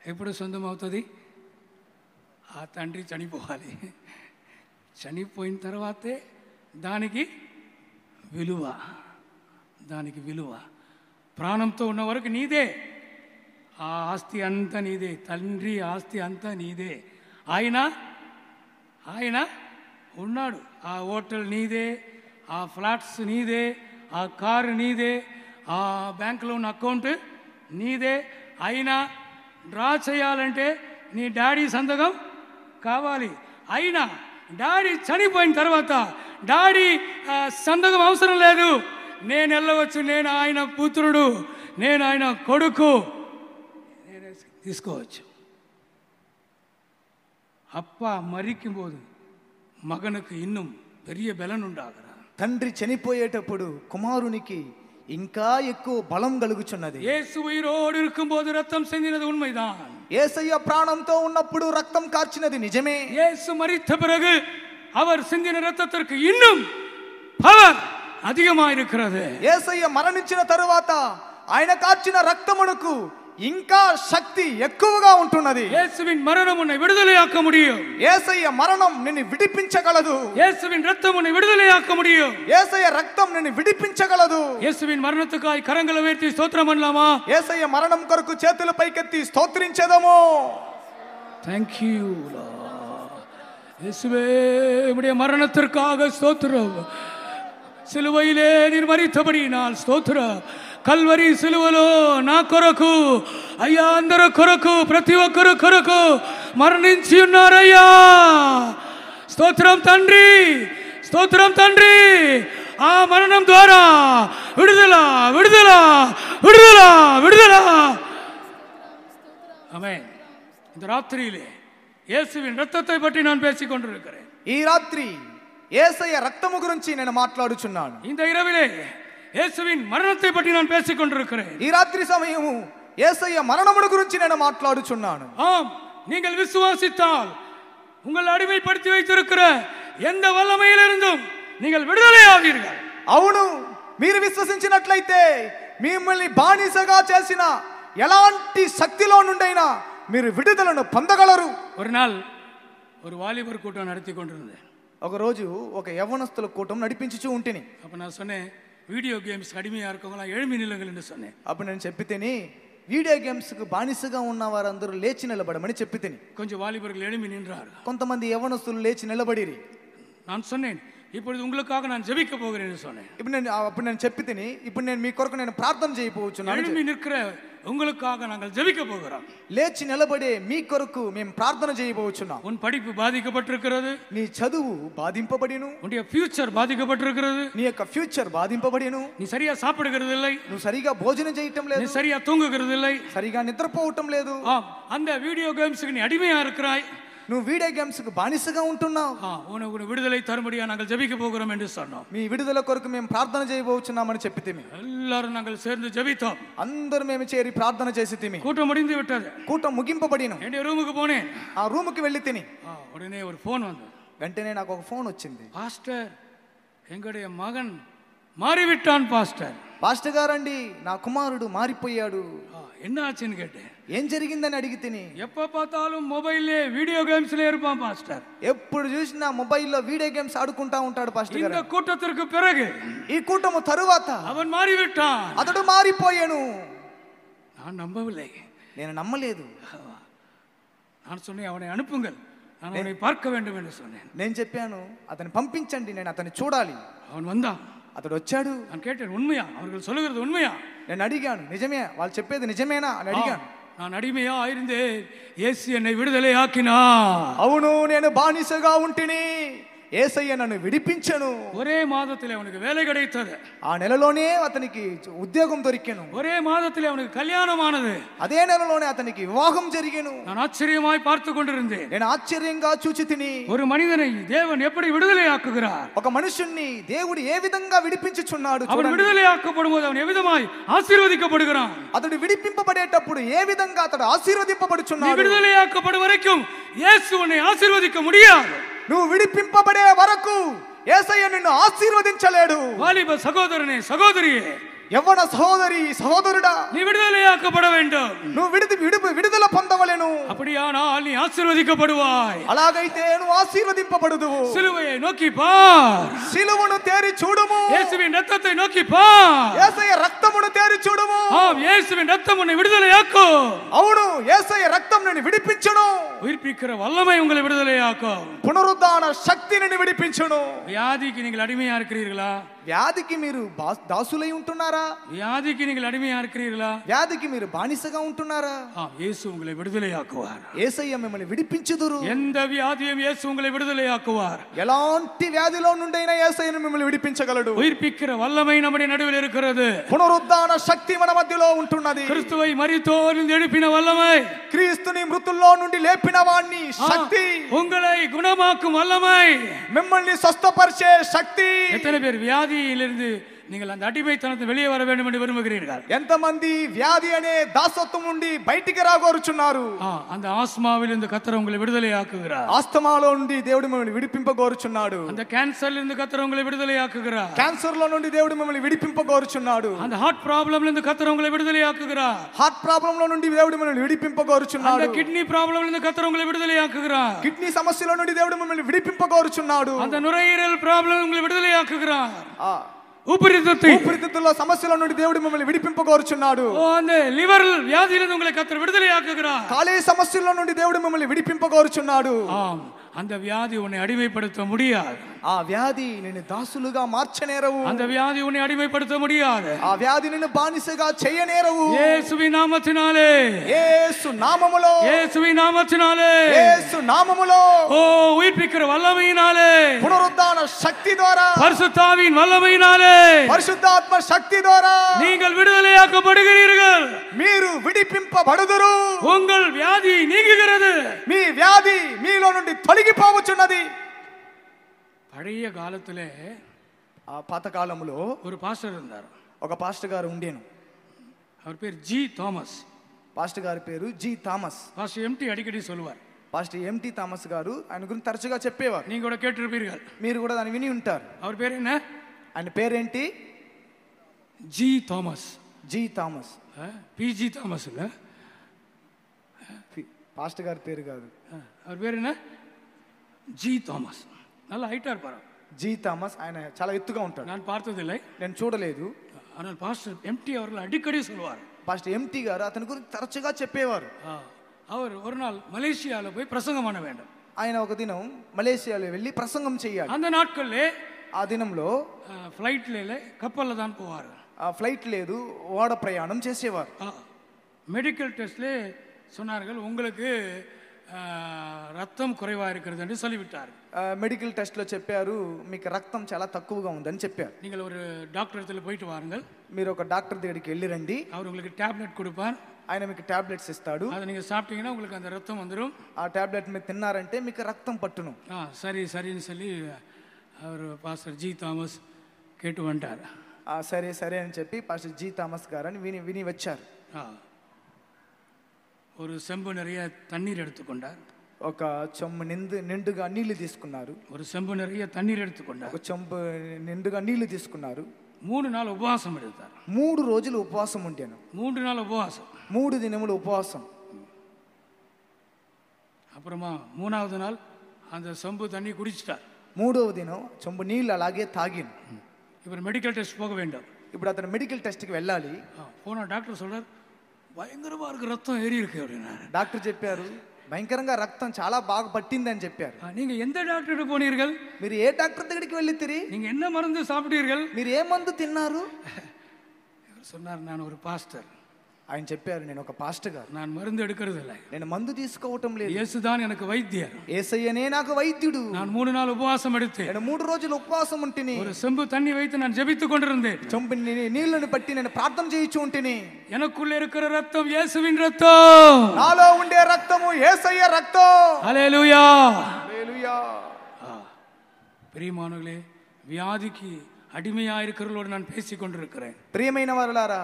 ఎప్పుడు సొంతమవుతుంది? ఆ తండ్రి చనిపోవాలి. చనిపోయిన తర్వాతే దానికి విలువ, దానికి విలువ. ప్రాణంతో ఉన్న వరకు నీదే, ఆ ఆస్తి అంతా నీదే, తండ్రి ఆస్తి అంతా నీదే. ఆయన ఉన్నాడు, ఆ హోటల్ నీదే, ఆ ఫ్లాట్స్ నీదే, ఆ కారు నీదే, ఆ బ్యాంకులో ఉన్న అకౌంట్ నీదే. అయినా డ్రా చేయాలంటే నీ డాడీ సంతకం కావాలి. అయినా డాడీ చనిపోయిన తర్వాత డాడీ సంతకం అవసరం లేదు. నేను వెళ్ళవచ్చు, నేను ఆయన పుత్రుడు, నేను ఆయన కొడుకు, నేనే తీసుకోవచ్చు. அப்பா மரிக்கும் போது మగనుకు ఇన్నం పెరియ బలం ఉండాగరా. తండ్రి చనిపోయేటప్పుడు కుమారునికి ఇంకా ఎక్కువ బలం కలుగుచున్నది. యేసు ఉయిరోడు இருக்கும்போது రక్తం సిందినది ఉண்மைதான். యేసయ్య ప్రాణంతో ఉన్నప్పుడు రక్తం కార్చినది నిజమే. యేసు మరిத்த பிறகு அவர் சிந்தின ரத்தத்திற்கு இன்னும் பவர் அதிகமாக இருக்கிறது. యేసయ్య మరణించిన తరువాత ఆయన కార్చిన రక్తమునకు ఇంకా శక్తి ఎక్కువగా ఉంటున్నది. యేసుவின் மரணம் உன்னை விடுதலையாக்க முடியும். యేసయ్య మరణం నిన్ను విడిపించగలదు. యేసుவின் ரத்தம் உன்னை விடுதலையாக்க முடியும். యేసయ్య రక్తం నిన్ను విడిపించగలదు. యేసుவின் మరణத்துக்காய் కరంగళ ఉయర్తి స్తోత్రం பண்ணலாமா? యేసయ్య మరణం కొరకు చేతులు పైకెత్తి స్తోత్రించెదము. Thank you Lord. యేసుவே, உம்முடைய மரணத்திற்காக ஸ்தோத்திரம். సిలువైలే நீர் మరితబడినాల్ స్తోత్రం. కల్వరి సిలువలో నా కొరకు, అయ్యా అందరి కొరకు, ప్రతి ఒక్కరు కొరకు మరణించి ఉన్నారయ్యా. స్తోత్రం తండ్రి, స్తోత్రం తండ్రి. ఆ మరణం ద్వారా విడుదల, విడుదల, విడుదల, విడుదల. ఆమేన్. இந்த ராத்திரியிலே இயேசுவின் இரத்தத்தை பற்றி நான் பேசிக் கொண்டிருக்கிறேன். ఈ రాత్రి యేసయ్య రక్తము గురించి నేను మాట్లాడుచున్నాను. இந்த இரவிலே இயேசுவின் மரணத்தை பற்றி நான் பேசிக் கொண்டிருக்கிறேன். ఈ రాత్రి సమయము యేసయ్య మరణమును గురించి నేను మాట్లాడుచున్నాను. ஆம், நீங்கள் விசுவாசித்தால் உங்கள் அடிமைப்படுத்தி வைத்திருக்கிற எந்த வல்லமையிலிருந்தும் நீங்கள் விடுதலை ஆவீர்கள். అవును, మీరు విశ్వసించినట్లయితే మిమ్మల్ని బానిసగా చేసిన ఎలాంటి శక్తిలో నుండైనా మీరు విడుదలను పొందగలరు. ஒரு நாள் ஒரு வாலிபர் கூட்டம் நடத்தி கொண்டிருந்தேன். ఒకరోజు ఒక యవ్వనస్తుల కూటం నడిపించుచూ ఉంటిని. அப்போ நான் சொன்னேன், வீடியோ கேம்ஸ் அடிமையாக இருக்கவங்களாம் எழும்பி நில்லுங்கள் என்று சொன்னேன். అప్పుడు నేను చెప్పితేని వీడియో గేమ్స్కు బానిసగా ఉన్న వారందరూ లేచి నిలబడమని చెప్పితేని. கொஞ்சம் வாலிபர்கள் எழும்பி நின்றார்கள். కొంతమంది యవ్వనస్తులు లేచి నిలబడిరి. நான் சொன்னேன், இப்பொழுது உங்களுக்காக நான் ஜெபிக்க போகிறேன் என்று சொன்னேன். అప్పుడు నేను చెప్పితేని, ఇప్పుడు నేను మీ కొరకు నేను ప్రార్థన చేయబోచున్నాను. எழும்பி நிற்கிற உங்களுக்காக நாங்கள் ஜெபிக்க போகிறோம். లేచి నిలబడే మీ కొరకు మేము ప్రార్థన చేయబోచున్నాం. உன் படிப்பு பாதிக்கப்பட்டிருக்கிறது, నీ చదువు బాధింపబడిను. உன்னுடைய ஃபியூச்சர் பாதிக்கப்பட்டிருக்கிறது, నీ యొక్క ఫ్యూచర్ బాధింపబడిను. நீ சரியா சாப்பிடுகிறது இல்லை, నువ్వు సరిగా భోజనం చేయటం நீ లేదు, சரியா தூங்குகிறது இல்லை, సరిగా నిద్రపోవటం లేదు. அந்த வீடியோ கேம்ஸ்க்கு நீ அடிமையா இருக்கிறாய், నువ్వు వీడియో గేమ్స్ కు బానిసగా ఉంటున్నావు. உனக்கு விடுதலை தரும்படியா நாங்கள் ஜெபிக்க போகிறோம் என்று சொன்னோம். మీ విడుదల కొరకు మేము ప్రార్థన చేయబోచున్నామని చెప్పితిమి. எல்லாரும் நாங்கள் சேர்ந்து ஜெபித்தோம். అందరూ మేము చేరి ప్రార్థన చేసితిమి. கூட்டம் முடிந்து விட்டது. కూటం ముగింపబడిన என்னுடைய ரூமுக்கு போனேன். ఆ రూమ్ కి వెళ్ళి తిని உடனே ஒரு ஃபோன் வந்தது. వెంటనే నాకు ఒక ఫోన్ వచ్చింది. பாஸ்டர், எங்களுடைய மகன் மாறிவிட்டான் பாஸ்டர். పాస్టర్ గారండి, నా కుమారుడు మారిపోయాడు. என்ன ஆச்சுன்னு கேட்டேன். ఏం జరిగిందని అడిగి తిని, எப்ப பார்த்தாலும் மொபைல்ல வீடியோ கேம்ஸ்ல இருப்பான் பாஸ்டர். ఎప్పుడు చూసినా మొబైల్లో వీడియో గేమ్స్ ఆడుకుంటా ఉంటాడు పాస్టర్ గారు. இந்த கூட்டத்திற்கு பிறகு, ఈ కూటము తరువాత அவன் மாறிவிட்டான். అతడు మారిపోయాను. நான் நம்பவில்லை, నేను నమ్మలేదు. நான் சொன்னேன், அவனை அனுப்புங்கள், நான் அவனை பார்க்க வேண்டும் என்று சொன்னேன். నేను చెప్పాను, అతన్ని పంపించండి, నేను అతన్ని చూడాలి. அவன் வந்தான். అతడు వచ్చాడు. நான் கேட்டேன், உண்மையா அவர்கள் சொல்லுகிறது உண்மையா? నేను అడిగాను, నిజమే వాళ్ళు చెప్పేది నిజమేనా అని అడిగాను. நான் అడిமையா இருந்தேன், இயேசு என்னை விடுதலை ஆக்கினா. అవును, నేను బానిసగా ఉంటిని, యేసయ్య నన్ను విడిపించెను. ஒரே மாதத்திலே அவனுக்கு வேலை கிடைத்தது. ఆ నెలలోనే అతనికి ఉద్యోగం దొరికెను. ஒரே மாதத்திலே அவனுக்கு கல்யாணமானது. అదే నెలలోనే అతనికి వివాహం జరిగెను. நான் ஆச்சரியமாய் பார்த்து கொண்டிருந்தேன். నేను ఆశ్చర్యంగా చూచి తిని, ஒரு మనిషిని தேவன் எப்படி விடுதலை ஆக்குகிறார், ఒక మనుషుణ్ణి దేవుడు ఏ విధంగా విడిపించుచున్నాడు. அவன் விடுதலை ஆக்கப்படும்போது அவன் எவ்விதமாய் ஆசీర్వదిக்கப்படுகிறான். అతడు విడిపింపబడేటప్పుడు ఏ విధంగా అతడు ఆశీర్వదింపబడుచున్నాడు. விடுதலை ஆக்கப்படும் வரைக்கும் இயேசு உன்னை ஆசீர்வதிக்க முடியாது. నువ్వు విడిపింపబడే వరకు యేసయ్య నిన్ను ఆశీర్వదించలేడు. வாலிப సహోదరనే, సహోదరియే, యవ్వన సహోదరి సహోదరుడా, நீ விடுதலை ஆக்கப்பட வேண்டும். నువ్వు విడుదల పొందవలెను. அப்படியானால் நீ ஆசீர்வதிக்கப்படுவாய். అలాగైతే నువ్వు ఆశీర్వదింపబడుదువు. சிலுவையை நோக்கி பார், సిలువను తేరి చూడుము. இயேசுவின் ரத்தத்தை நோக்கி பார். యేసయ్య రక్తమును తేరి చూడుము. இயேசுவின் ரத்தம் உன்னை விடுதலையாக்கும். అవును, యేసయ్య రక్తం నిన్ను విడిపించును. உயிர்ப்பிக்கிற வல்லமை உங்களை விடுதலையாக்கும். పునరుద్ధాన శక్తి నిన్ను విడిపించును. வியாதிக்கு நீங்கள் அடிமையா இருக்கிறீர்களா? వ్యాధికి మీరు దాసులై ఉంటున్నారా? வியாதிக்கு நீங்கள் அடிமையா இருக்கிறீர்களா? వ్యాధికి మీరు బానిసగా ఉంటున్నారా? இயேசு உங்களை விடுதலையாக்குவார். యేసయ్య మిమ్మల్ని విడిపించుదురు. எந்த வியாதியும் இயேசு உங்களை விடுதலையாக்குவார். ఎలాంటి వ్యాధిలో నుండైనా యేసయ్యను మిమ్మల్ని విడిపించగలడు. உயிர்ப்பிக்கிற வல்லமை நம்முடைய நடுவில் இருக்கிறது. పునరుద్ధాన శక్తి మన మధ్యలో ఉంటున్నది. கிறிஸ்துவை மரித்தோரில் எழுப்பின வல்லமை, క్రీస్తుని మృతుల్లో నుండి లేపిన వాణ్ణి శక్తి, உங்களை குணமாக்கும் வல்லமை, మిమ్మల్ని స్వస్థపరిచే శక్తి. எத்தனை பேர் வியாதியிலிருந்து நீங்கள் அந்த அடிமைத்தனத்தை வெளியே வர வேண்டும் என்று விரும்புகிறீர்கள்? ఎంతమంది వ్యాధి అనే దాసత్వం నుండి బయటికి రాగోరుచున్నారు? அந்த ஆஸ்மாவிலிருந்து கர்த்தர் உங்களை விடுதலையாக்குகிறார். ఆస్తమాలో నుండి దేవుడు మిమ్మల్ని విడిపింపగోరుచున్నాడు. அந்த கேன்சர்லிருந்து கர்த்தர் உங்களை விடுதலையாக்குகிறார். క్యాన్సర్ లో నుండి దేవుడు మిమ్మల్ని విడిపింపగోరుచున్నాడు. அந்த ஹார்ட் ப்ராப்ளம்லிருந்து கர்த்தர் உங்களை விடுதலையாக்குகிறார். హార్ట్ ప్రాబ్లం లో నుండి దేవుడు మిమ్మల్ని విడిపింపగోరుచున్నాడు. அந்த கிட்னி ப்ராப்ளம்லிருந்து கர்த்தர் உங்களை விடுதலையாக்குகிறார். కిడ్నీ సమస్యలో నుండి దేవుడు మిమ్మల్ని విడిపింపగోరుచున్నాడు. அந்த நுரையீரல் ப்ராப்ளம் உங்களை விடுதலையாக்குகிறார். ఊపిరితిత్తుల సమస్యల నుండి దేవుడు మిమ్మల్ని విడిపింపగోరుచున్నాడు. அந்த లివర్ వ్యాధిயிலிருந்து உங்களை கர்த்தர் விடுதலையாக்குகிறார். కాలేయ సమస్యల నుండి దేవుడు మిమ్మల్ని విడిపింపగోరుచున్నాడు. அந்த வியாதி உன்னை அடிமைப்படுத்த முடியாது. ఆ వ్యాధి నిన్ను దాసులుగా మార్చనేరవు. அந்த வியாதி உன்னை அடிமைப்படுத்த முடியாது. ఆ వ్యాధి నిన్ను బానిసగా చేయనేరవు. இயேசுவின் நாமத்தினாலே, యేసు నామములో, இயேசுவின் நாமத்தினாலே, యేసు నామములో, உயிர்ப்பிக்கிற வல்லமையினாலே, పునరుద్ధాన శక్తి ద్వారా, பரிசுத்தாவின் வல்லமையினாலே, పరిశుద్ధాత్మ శక్తి ద్వారా நீங்கள் விடுதலையாக்கப்படுகிறீர்கள். మీరు విడిపింపబడుదురు. உங்கள் வியாதி நீங்குகிறது. మీ వ్యాధి మీలో నుండి తొలగిపోవచ్చున్నది. பழைய காலத்திலே, ఆ పాతకాలంలో ஒரு பாஸ்டர் இருந்தார். ఒక పాస్టర్ గారు ఉండేను. அவர் பேர் ஜி தாமஸ். పాస్టర్ గారి పేరు జి థామస్. பாஸ்டர் எம்டி அடிக்கடி சொல்லுவார். పాస్టర్ ఎంటి థామస్ గారు ఆయన గురించి తరచుగా చెప్పేవారు. நீங்க கூட கேட்டிருப்பீர்கள். మీరు కూడా దాన్ని విని ఉంటారు. அவர் பேர் என்ன? ఆయన పేరేంటి? G Thomas. G Thomas. PG Thomas இல்ல, పాస్టర్ గారి పేరు కాదు. அவர் பேர் என்ன? G Thomas. நல்ல ஹைட்டா இருப்பார். G Thomas. ఆయన చాలా ఎత్తుగా ఉంటాడు. நான் பார்த்ததில்லை, నేను చూడలేదు. ஆனால் பாஸ்டர் எம்டி அவர்கள் அடிக்கடி சொல்வார். పాస్టర్ ఎంటీ గారు అతని గురించి తరచుగా చెప్పేవారు. அவர் ஒரு நாள் மலேசியாவில் போய் பிரசங்கம் பண்ண வேண்டும். ఆయన ఒక దినం మలేషియాలో వెళ్ళి ప్రసంగం చేయాలి. அந்த நாட்களிலே ఆ దినంలో ஃப்ளைட்ல கப்பல்ல தான் போவார். ఆ ఫ్లైట్ లేదు, ఓడ ప్రయాణం చేసేవారు. மெடிக்கல் டெஸ்ட்லே சொன்னார்கள், உங்களுக்கு ரத்தம் குறைவா இருக்கிறது என்று சொல்லிவிட்டார். మెడికల్ టెస్ట్ లో చెప్పారు, మీకు రక్తం చాలా తక్కువగా ఉందని చెప్పారు. நீங்கள் ஒரு டாக்டர் இடத்துல போயிட்டு வாருங்கள், మీరు ఒక డాక్టర్ దగ్గరికి వెళ్ళి రండి, அவர் உங்களுக்கு டேப்லெட் கொடுப்பார். ఆయన మీకు టాబ్లెట్స్ ఇస్తాడు. அதை நீங்க சாப்பிட்டீங்கன்னா உங்களுக்கு அந்த ரத்தம் வந்துடும். ఆ టాబ్లెట్ మీరు తిన్నారంటే మీకు రక్తం పట్టును. சரி சரின்னு சொல்லி அவர் பாஸ்டர் ஜி தாமஸ் கேட்டு வந்துட்டார். సరే సరే అని చెప్పి పాస్టర్ జి థామస్ గారు అని విని వచ్చారు. ஒரு செம்பு நிறைய தண்ணீர் எடுத்துக்கொண்டார். ఒక చెంబు నిండుగా నీళ్లు తీసుకున్నారు. ஒரு செம்பு நிறைய தண்ணீர் எடுத்துக்கொண்டார். ఒక చెంబు నిండుగా నీళ్లు తీసుకున్నారు. 3 நாள் உபவாசம் எடுத்தார். 3 రోజులు ఉపవాసం ఉండాను. 3 நாள் உபவாசம், 3 దినములు ఉపవాసం. அப்புறமா 3வது நாள் அந்த செம்பு தண்ணி குடிச்சிட்டார். 3వ దినం చెంబు నీళ్ళు అలాగే తాగిను. இப்போ மெடிக்கல் டெஸ்ட் போக வேண்டும். ఇప్పుడు అతను మెడికల్ టెస్ట్కి వెళ్ళాలి. போன டாக்டர் சொல்றார், பயங்கரமா இருக்கு, ரத்தம் ஏறி இருக்கு அப்படின்னாரு. డాక్టర్ చెప్పారు, భయంకరంగా రక్తం చాలా బాగా పట్టిందని చెప్పారు. நீங்க எந்த டாக்டர் போனீர்கள்? మీరు ఏ డాక్టర్ దగ్గరికి వెళ్ళితిరి? நீங்க என்ன மருந்து சாப்பிட்டீர்கள்? మీరు ఏ మందు తిన్నారు? சொன்னார், நான் ஒரு பாஸ்டர். ఆయన చెప్పారు, నేను ఒక పాస్టర్ గారు, நான் மருந்து எடுக்கிறது இல்லை, నేను మందు తీసుకోవటం లేదు, இயேசுதான் எனக்கு வைத்தியர், యేసయ్యనే నాకు వైద్యుడు. நான் 3 நாள் உபவாசம் எடுத்தேன். నేను 3 రోజులు ఉపవాసం ఉంటిని. ஒரு செம்பு தண்ணி வைத்து நான் ஜெபித்துக் கொண்டிருந்தேன். చెంబు నీళ్లను పట్టి నేను ప్రార్థన చేయించు ఉంటిని. எனக்குள்ள இருக்கிற ரத்தம் இயேசுவின் ரத்தம், నాలో ఉండే రక్తము యేసయ్య రక్తం. ஹல்லேலூயா, హల్లెలూయా. பிரியமானவர்களே, வியாதிக்கு அடிமையா இருக்கிறவர்களோடு நான் பேசிக் கொண்டிருக்கிறேன். ప్రియమైన వారలారా,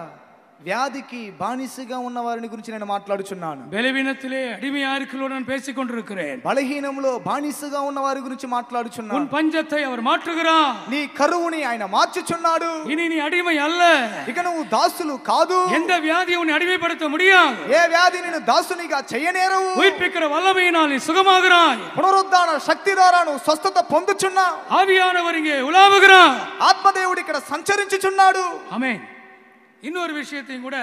వ్యాధికి బానిసగా ఉన్న వారిని గురించి నేను మాట్లాడుచున్నాను. బలహీనத்திலே அடிமையா இருக்கிறவர்களோடு நான் பேசிக் கொண்டிருக்கிறேன். బలహీనంలో బానిసగా ఉన్న వారి గురించి మాట్లాడుచున్నాను. உன் பஞ்சத்தை அவர் மாற்றுகிறார். నీ కరువుని ఆయన మార్చుచున్నాడు. இனி நீ அடிமை அல்ல. ఇక నువ్వు దాసులు కాదు. எந்த வியாதியை உன்னை அடிமைப்படுத்த முடியாது. ఏ వ్యాధి నిన్ను దాసునిగా చేయనేరవు. உயிர்ப்பிக்கிற வல்லமையினால் நீ சுகமாகிறாய். పునరుద్ధాన శక్తి ద్వారా నువ్వు స్వస్థత పొందుచున్నావు. ஆவியானவர் இங்கே உலாவுகிறார். ఆత్మదేవుడు ఇక్కడ సంచరించుచున్నాడు. ஆமென். இன்னொரு விஷயத்தையும் கூட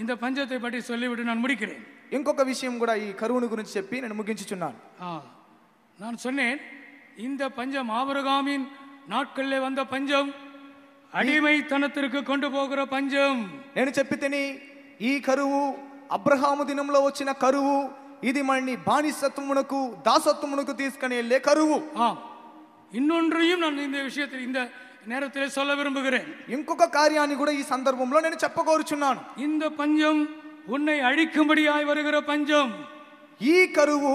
இந்த பஞ்சத்தை பற்றி சொல்லிவிட்டு நான் முடிக்கிறேன். ఇంకొక విషయం కూడా ఈ కరువును గురించి చెప్పి నేను ముగించుచున్నాను. நான் சொன்னேன், இந்த பஞ்சம் ஆபிரகாமின் நாட்களிலே வந்த பஞ்சம், அடிமைத்தனத்திற்கு கொண்டு போகிற பஞ்சம். నేను చెప్పితేని ఈ కరువు అబ్రహాము దినంలో వచ్చిన కరువు, ఇది మనని బానిసత్వమునకు దాసత్వమునకు తీసుకుని వెళ్ళే కరువు. இன்னொன்றையும் நான் இந்த விஷயத்தில் இந்த நேரத்திலே சொல்ல விரும்புகிறேன். ఇంకొక కార్యాన్ని కూడా ఈ సందర్భంలో నేను చెప్పకోరుచున్నాను. இந்த பஞ்சம் உன்னை அழிக்கும்படியாய் வருகிற பஞ்சம். ఈ కరువు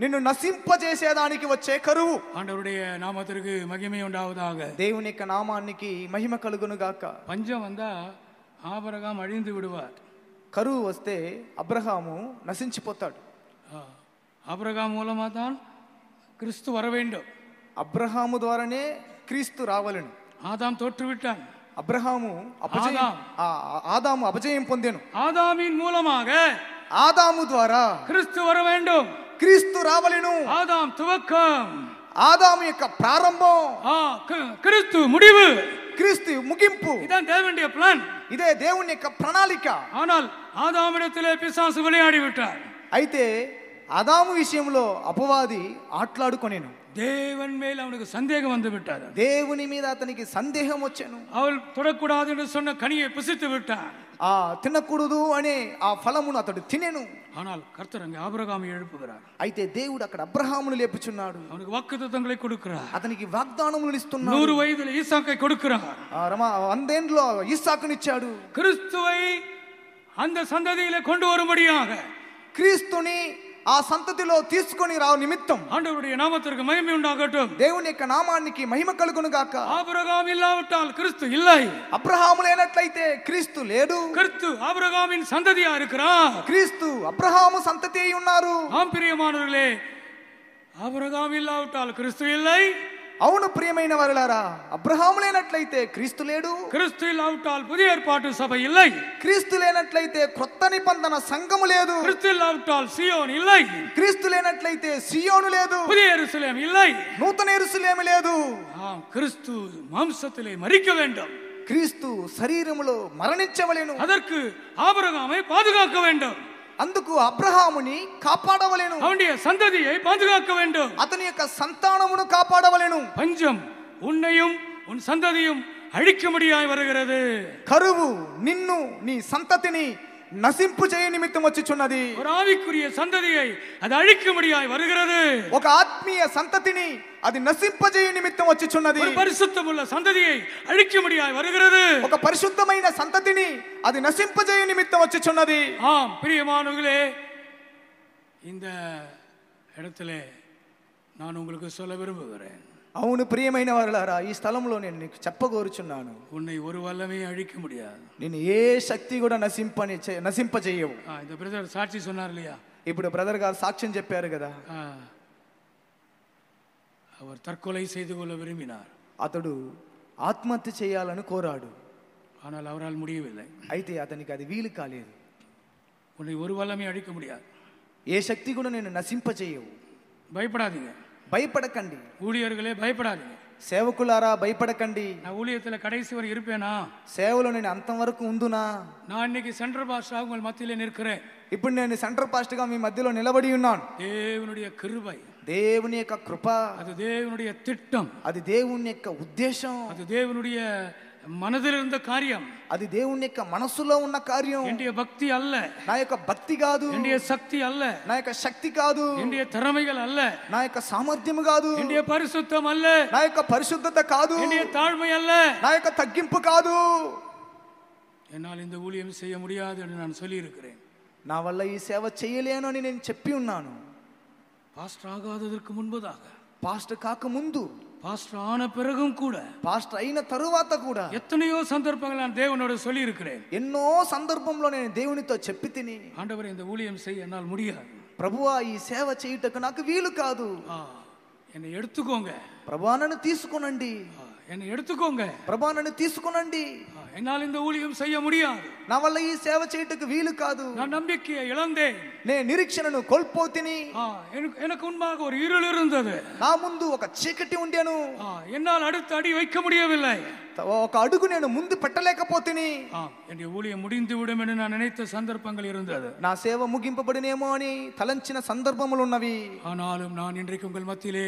నిన్ను నశింపజేసేదానికి వచ్చే కరువు. ஆண்டவருடைய நாமத்திற்கு மகிமை உண்டாவதாக. దేవుని యొక్క నామానికి మహిమ కలుగును గాక. பஞ்சம் வந்தா ஆபிரகாம் அழிந்து விடுவார். కరువు వస్తే అబ్రహాము నశించిపోతాడు. ஆபிரகாம் மூலமா தான் கிறிஸ்து வர வேண்டும். అబ్రహాము ద్వారానే క్రీస్తు రావాలని. ஆதாம் தோற்றுவிட்டான். ఆదాము అపజయం పొందెను. ஆதாமின் மூலமாக ఆదాము ద్వారా கிறிஸ்து வர வேண்டும். క్రీస్తు రావలెను. ஆதாம் துவக்கம், ఆదాము యొక్క ప్రారంభం, கிறிஸ்து முடிவு, క్రీస్తు ముగింపు. இதான் தேவனுடைய பிளான். ఇదే దేవుని యొక్క ప్రణాళిక. ஆனால் ஆதாமிடத்திலே பிசாசு விளையாடி விட்டார். అయితే ఆదాము విషయంలో అపవాది ఆట్లాడుకొనేను. தேவன் மேல் அவனுக்கு சந்தேகம் வந்து விட்டார். దేవుని మీద అతనికి సందేహం వచ్చెను. அவள் தொடக்கூடாது என்று சொன்ன கனியை புசித்து விட்டார். తినకూడదు అనే ఆ ఫలమును అతడు తినెను. ஆனால் கர்த்தர் అங்கே ఆబ్రహాము எழுப்புகிறார். అయితే దేవుడు అక్కడ అబ్రహామును లేపుచున్నాడు. அவனுக்கு வாக்குத்தத்தங்களை கொடுக்கிறார். అతనికి వాగ్దానములు ఇస్తున్నాడు. 100 వయసులో ఈసాకై கொடுக்கிறார். 100 ఏండ్లో ఇస్సాకునిచ్చాడు. கிறிஸ்துவை அந்த சந்ததியிலே கொண்டு வரும்படியாக, క్రీస్తుని ఆ సంతతిలో తీసుకొని రావు నిమిత్తం ஆண்டவருடைய நாமத்திற்கு மகிமை உண்டாகட்டும். దేవుని యొక్క నామానికి మహిమ కలుగును గాక. ஆபிரகாம் இல்லாவிட்டால் கிறிஸ்து இல்லை. అబ్రహాము లేనట్లయితే క్రీస్తు లేడు. கிறிஸ்து ஆபிரகாமின் சந்ததியா இருக்கிறார். క్రీస్తు అబ్రహాము సంతతి అయి ఉన్నారు. ஆம் பிரியமானவர்களே, ஆபிரகாம் இல்லாவிட்டால் கிறிஸ்து இல்லை. అవును ప్రియమైన వారలారా, అబ్రహాము లేనట్లయితే క్రీస్తు లేడు. கிறிஸ்து இல்லாவிட்டால் புதிய ஏற்பாட்டு சபை இல்லை. క్రీస్తు లేనట్లయితే క్రొత్త నిబంధన సంఘము లేదు. கிறிஸ்து இல்லாவிட்டால் சியோன் இல்லை. క్రీస్తు లేనట్లయితే సియోను లేదు. புதிய எருசலேம் இல்லை. నూతన యెరూషలేము లేదు. கிறிஸ்து மாம்சத்திலே மரிக்க வேண்டும். క్రీస్తు శరీరములో మరణించవలెను. அதற்கு ஆபிரகாமை பாதுகாக்க வேண்டும். అందుకు అబ్రహాముని కాపాడవలెను. அவனுடைய சந்ததியை பாதுகாக்க வேண்டும். అతని యొక్క సంతానమును కాపాడవలెను. பஞ்சம் உன்னையும் உன் சந்ததியும் அழிக்கும்படியாய் வருகிறது. కరువు నిన్ను నీ సంతతిని నశింపు చేయ నిమిత్తం వచ్చుచున్నది. ஒரு ஆவிக்குரிய சந்ததியை அது அழிக்கும்படியாய் வருகிறது. ఒక ఆత్మీయ సంతతిని అది నశింపజేయ నిమిత్తం వచ్చుచున్నది. ஒரு பரிசுத்தமுள்ள சந்ததியை அழிக்கும்படியாய் வருகிறது. ఒక పరిశుద్ధమైన సంతతిని అది నశింపజేయ నిమిత్తం వచ్చుచున్నది. ஆம் பிரியமானவர்களே, இந்த இடத்துல நான் உங்களுக்கு சொல்ல விரும்புகிறேன். అవును ప్రియమైన వారలారా, ఈ స్థలంలో నేను నీకు చెప్పగోరుచున్నాను, உன்னை ஒரு வல்லமே அழிக்க முடியாது. నేను ఏ శక్తి కూడా నశింపజేయవు. இந்த பிரதர் சாட்சி சொன்னார் இல்லையா? ఇప్పుడు బ్రదర్ గారు సాక్ష్యం చెప్పారు కదా. அவர் தற்கொலை செய்து கொள்ள விரும்பினார். అతడు ఆత్మహత్య చేయాలని కోరాడు. ஆனால் அவரால் முடியவில்லை. అయితే అతనికి అది వీలు కాలేదు. உன்னை ஒரு வல்லமே அழிக்க முடியாது. ఏ శక్తి కూడా నేను నశింపజేయవు. பயப்படாதீங்க, భయపడకండి. ஊழியர்களே பயப்படாதீங்க. సేవకులారా భయపడకండి. நான் ஊழியத்துல கடைசி வரை இருப்பேனா? సేవలో నేను అంతం వరకు ఉందునా? நான் இன்னைக்கு சென்ட்ரல் பாஸ்டராக உங்கள் மத்தியிலே நிற்கிறேன். ఇప్పుడు నేను సెంట్రల్ పాస్టర్ గా మీ మధ్యలో నిలబడి ఉన్నాను. தேவனுடைய கிருபை, దేవుని యొక్క కృప, அது தேவனுடைய திட்டம், అది దేవుని యొక్క ఉద్దేశం, அது தேவனுடைய మనదిలో ఉన్న కార్యం, అది దేవుని యొక్క మనసులో ఉన్న కార్యం. என்னுடைய பக்தி அல்ல, నా యొక్క భక్తి కాదు, என்னுடைய சக்தி அல்ல, నా యొక్క శక్తి కాదు, என்னுடைய திறமைகள் அல்ல, నా యొక్క సామర్థ్యం కాదు, என்னுடைய பரிசுத்தம் அல்ல, నా యొక్క పరిశుద్ధత కాదు, என்னுடைய தாழ்மை அல்ல, నా యొక్క తగ్గింపు కాదు. என்னால் இந்த ஊழியம் செய்ய முடியாது என்று நான் சொல்லி இருக்கிறேன். నా వల్ల ఈ సేవ చేయలేను అని నేను చెప్పి ఉన్నాను. பாஸ்டர் ஆகாததற்கு முன்பதாக, పాస్టర్ కాక ముందు, பாஸ்டர் ஆன பிறகும் கூட, పాస్టర్ అయిన తరువాత కూడా எத்தனையோ சந்தர்ப்பங்கள் நான் தேவனோட சொல்லி இருக்கிறேன். ఎన్నో సందర్భంలో నేను దేవునితో చెప్పి తిని, ஆண்டவரே இந்த ஊழியம் செய்ய என்னால் முடியாது, ప్రభువా ఈ సేవ చేయుటకు నాకు వీలు కాదు, என்னை எடுத்துக்கோங்க, ప్రభువా నన్ను తీసుకొనండి, என்னை எடுத்துக்கோங்க, ప్రభువా నన్ను తీసుకొనండి, என்னால் இந்த ஊழியம் செய்ய முடியாது, నా వల్ల ఈ సేవ చేయుటకు వీలు కాదు, நான் நம்பிக்கையை இழந்தேன், నేను నిరీక్షణను కోల్పోతిని, எனக்கு முன்பாக ஒரு இருள் இருந்தது, నా ముందు ఒక చీకటి ఉండెను, என்னால் அடுத்த அடி வைக்க முடியவில்லை, ఒక అడుగు నేను ముందు పెట్టలేకపోతిని, என்னுடைய ஊழியம் முடிந்து விடும் என்று நான் நினைத்த சந்தர்ப்பங்கள் இருந்தது, నా సేవ ముగింపబడినేమో అని తలంచిన సందర్భములు ఉన్నవి. ஆனாலும் நான் இன்றைக்கு உங்கள் மத்தியிலே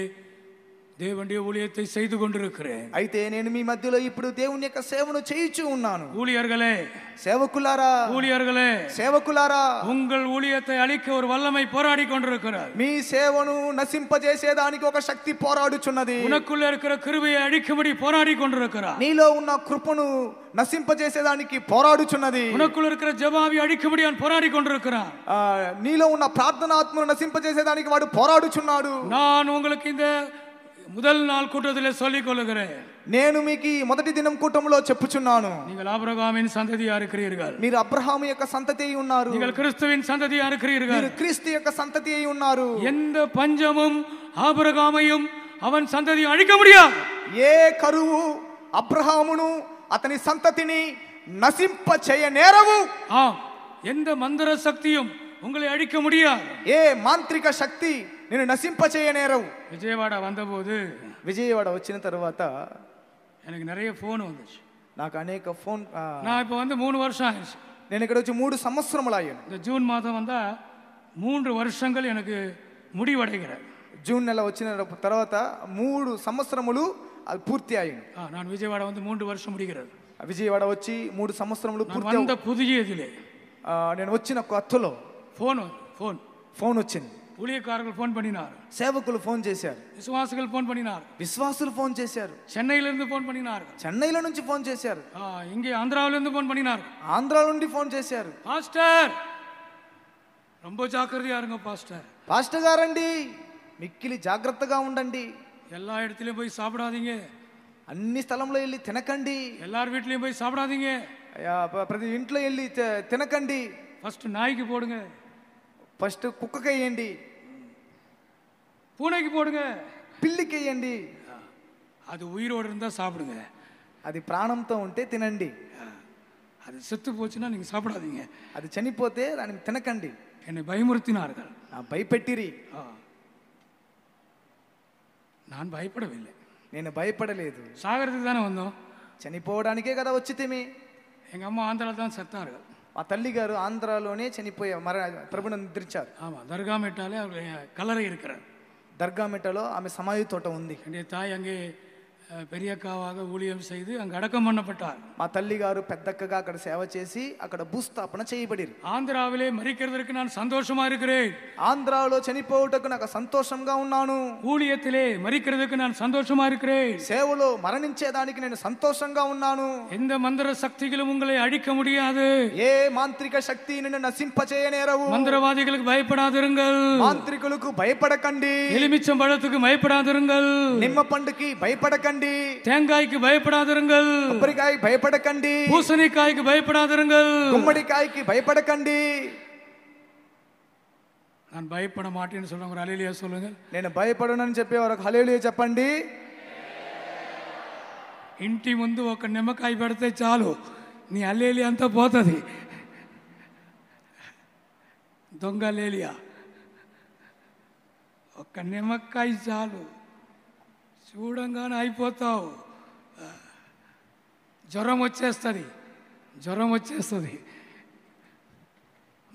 దేవుని ஊழியத்தை செய்து கொண்டிருக்கிறேன். అయితే నేను మీ మధ్యలో ఇప్పుడు దేవుని యొక్క సేవను చేయుచూ ఉన్నాను. ஊழியர்களே, సేవకులారా, ஊழியர்களே, సేవకులారా, உங்கள் ஊழியத்தை அழிக்க ஒரு வல்லமை போராடி கொண்டிருக்கிறார். మీ సేవను నశింపజేసేదానికి ఒక శక్తి పోరాడుచున్నది. உனக்குள்ள இருக்கிற கிருபையை அழிக்கும்படி போராடி கொண்டிருக்கிறார். నీలో ఉన్న కృపను నశింపజేసేదానికి పోరాడుచున్నది. உனக்குள்ள இருக்கிற ஜெபாவி அழிக்கும்படி அவன் போராடி கொண்டிருக்கிறான். నీలో ఉన్న ప్రార్థనాత్మను నశింపజేసేదానికి వాడు పోరాడుచున్నాడు. நான் உங்களுக்கு இந்த முதல் நாள் கூட்டத்திலே சொல்லிக் கொள்கிறேன், నేను మీకు మొదటి దినం కూటంలో చెప్పుచున్నాను, நீங்கள் ஆபிரகாமின் சந்ததியா இருக்கிறீர்கள், మీరు అబ్రహాము యొక్క సంతతి అయి ఉన్నారు, நீங்கள் கிறிஸ்துவின் சந்ததியா இருக்கிறீர்கள், మీరు క్రీస్తు యొక్క సంతతి అయి ఉన్నారు. எந்த பஞ்சமும் ஆபிரகாமையும் அவன் சந்ததியை அழிக்க முடியாது. ఏ కరువు అబ్రహామును అతని సంతతిని నశింప చేయనేరవు. எந்த மந்திர சக்தியும் உங்களை அழிக்க முடியாது. ఏ మాంత్రిక శక్తి నేను నశింప చేయనేరవు. విజయవాడ வந்தபோது, విజయవాడ వచ్చిన తర్వాత எனக்கு நிறைய ஃபோன் வந்துச்சு. నాకు అనేక ఫోన్, நான் இப்போ வந்து 3 வருஷம் ஆயிடுச்சு. నేను ఇక్కడ వచ్చి 3 సంవత్సరములు అయ్యాను. இந்த ஜூன் மாதம் வந்தா 3 வருஷங்கள் எனக்கு முடிவடைகிறது. జూన్ నెల వచ్చిన తర్వాత 3 సంవత్సరములు అది పూర్తి అయ్యింది. நான் విజయవాడ வந்து 3 வருஷம் முடிகிறது. విజయవాడ వచ్చి 3 సంవత్సరములు పూర్తి. அந்த புதியதிலே నేను వచ్చిన కొత్తలో ఫోన్ వచ్చింది. ஊழியக்காரர்கள் ஃபோன் பண்ணினார், సేవకులు ఫోన్ చేశారు, விசுவாசிகள் ஃபோன் பண்ணினார், విశ్వాసులు ఫోన్ చేశారు, சென்னையிலிருந்து ஃபோன் பண்ணினார், చెన్నైలో నుంచి ఫోన్ చేశారు, இங்கே ఆంధ్రాவிலிருந்து ஃபோன் பண்ணினார், ఆంధ్ర నుండి ఫోన్ చేశారు. பாஸ்டர் ரொம்ப ஜாக்கிரதையா இருங்க பாஸ்டர், పాస్టర్ గారండి మిక్కిలి జాగ్రత్తగా ఉండండి, எல்லா இடத்துலயும் போய் சாப்பிடாதீங்க, అన్ని స్థలంలో వెళ్ళి తినకండి, எல்லார் வீட்லயும் போய் சாப்பிடாதீங்க, ప్రతి ఇంట్లో వెళ్ళి తినకండి, ఫస్ట్ நாய்க்கு போடுங்க, ఫస్ట్ కుక్కకి వేయండి, பூனைக்கு போடுங்க, పిల్లికి వేయండి, அது உயிரோடு இருந்தால் சாப்பிடுங்க. అది ప్రాణంతో ఉంటే తినండి. அது செத்து போச்சுன்னா நீங்கள் சாப்பிடாதீங்க. అది చనిపోతే దాన్ని తినకండి. என்னை பயமுறுத்தினார்கள். భయపెట్టిరి. நான் பயப்படவில்லை. నేను భయపడలేదు. சாகிறதுக்கு தானே வந்தோம். చనిపోవడానికే కదా వచ్చితిమి. எங்கள் అమ్மா ఆంధ్రాలో தான் செத்தார்கள். మా తల్లి గారు ఆంధ్రాలోనే చనిపోయే ప్రభుని నిద్రించారు. ஆமாம், தர்கா மெட்டாலே அவருடைய கல்லறை இருக்கிறார். దర్గా మెట్టలో ఆమె సమాధి తోట ఉంది. என்னுடைய தாய் அங்கே பெரியக்காவாக ஊழியம் செய்து அங்கு அடக்கம் பண்ணப்பட்டார். మా తల్లి గారు పెద్దక్కగా అక్కడ సేవ చేసి అక్కడ భూస్థాపన చేయబడిరు. ఆంధ్రాவிலே మరిக்கிறதுக்கு நான் சந்தோஷமா இருக்கிறேன். ఆంధ్రాలో చనిపోవుటకు నాకు సంతోషంగా ఉన్నాను. ஊழியத்திலே மரிக்கிறதுக்கு நான் சந்தோஷமா இருக்கிறேன். సేవలో మరణించేదానికి నేను సంతోషంగా ఉన్నాను. எந்த மந்திர சக்திகளும் உங்களை அழிக்க முடியாது. ఏ మాంత్రిక శక్తి నిన్ను నశింపచేయనేరవు. மந்திரவாதிகளுக்கு பயப்படாதிருங்கள். మాంత్రికులకు భయపడకండి. எலுமிச்சம் பழத்துக்கு பயப்படாதிருங்கள். నిమ్మ పండుకి భయపడకండి. தேங்காய்க்கு பயப்படாதிருங்கள். కొబ్బరికాయ భయపడకండి. பூசணிக்காய்க்கு பயப்படாதிருங்கள். గుమ్మడికాయకి భయపడకండి. நான் பயப்பட மாட்டேன்னு சொல்றவங்க ஒரு ஹல்லேலூயா சொல்லுங்க. నేను భయపడనని చెప్పేవారు హల్లెలూయా చెప్పండి. ఇంటి ముందు ఒక నిమ్మకాయ పెడితే చాలు నీ హల్లెలూయా అంతా పోతుంది. దొంగ హల్లెలూయా. ఒక నిమ్మకాయ చాలు, చూడంగానే అయిపోతావు. జ్వరం వచ్చేస్తుంది.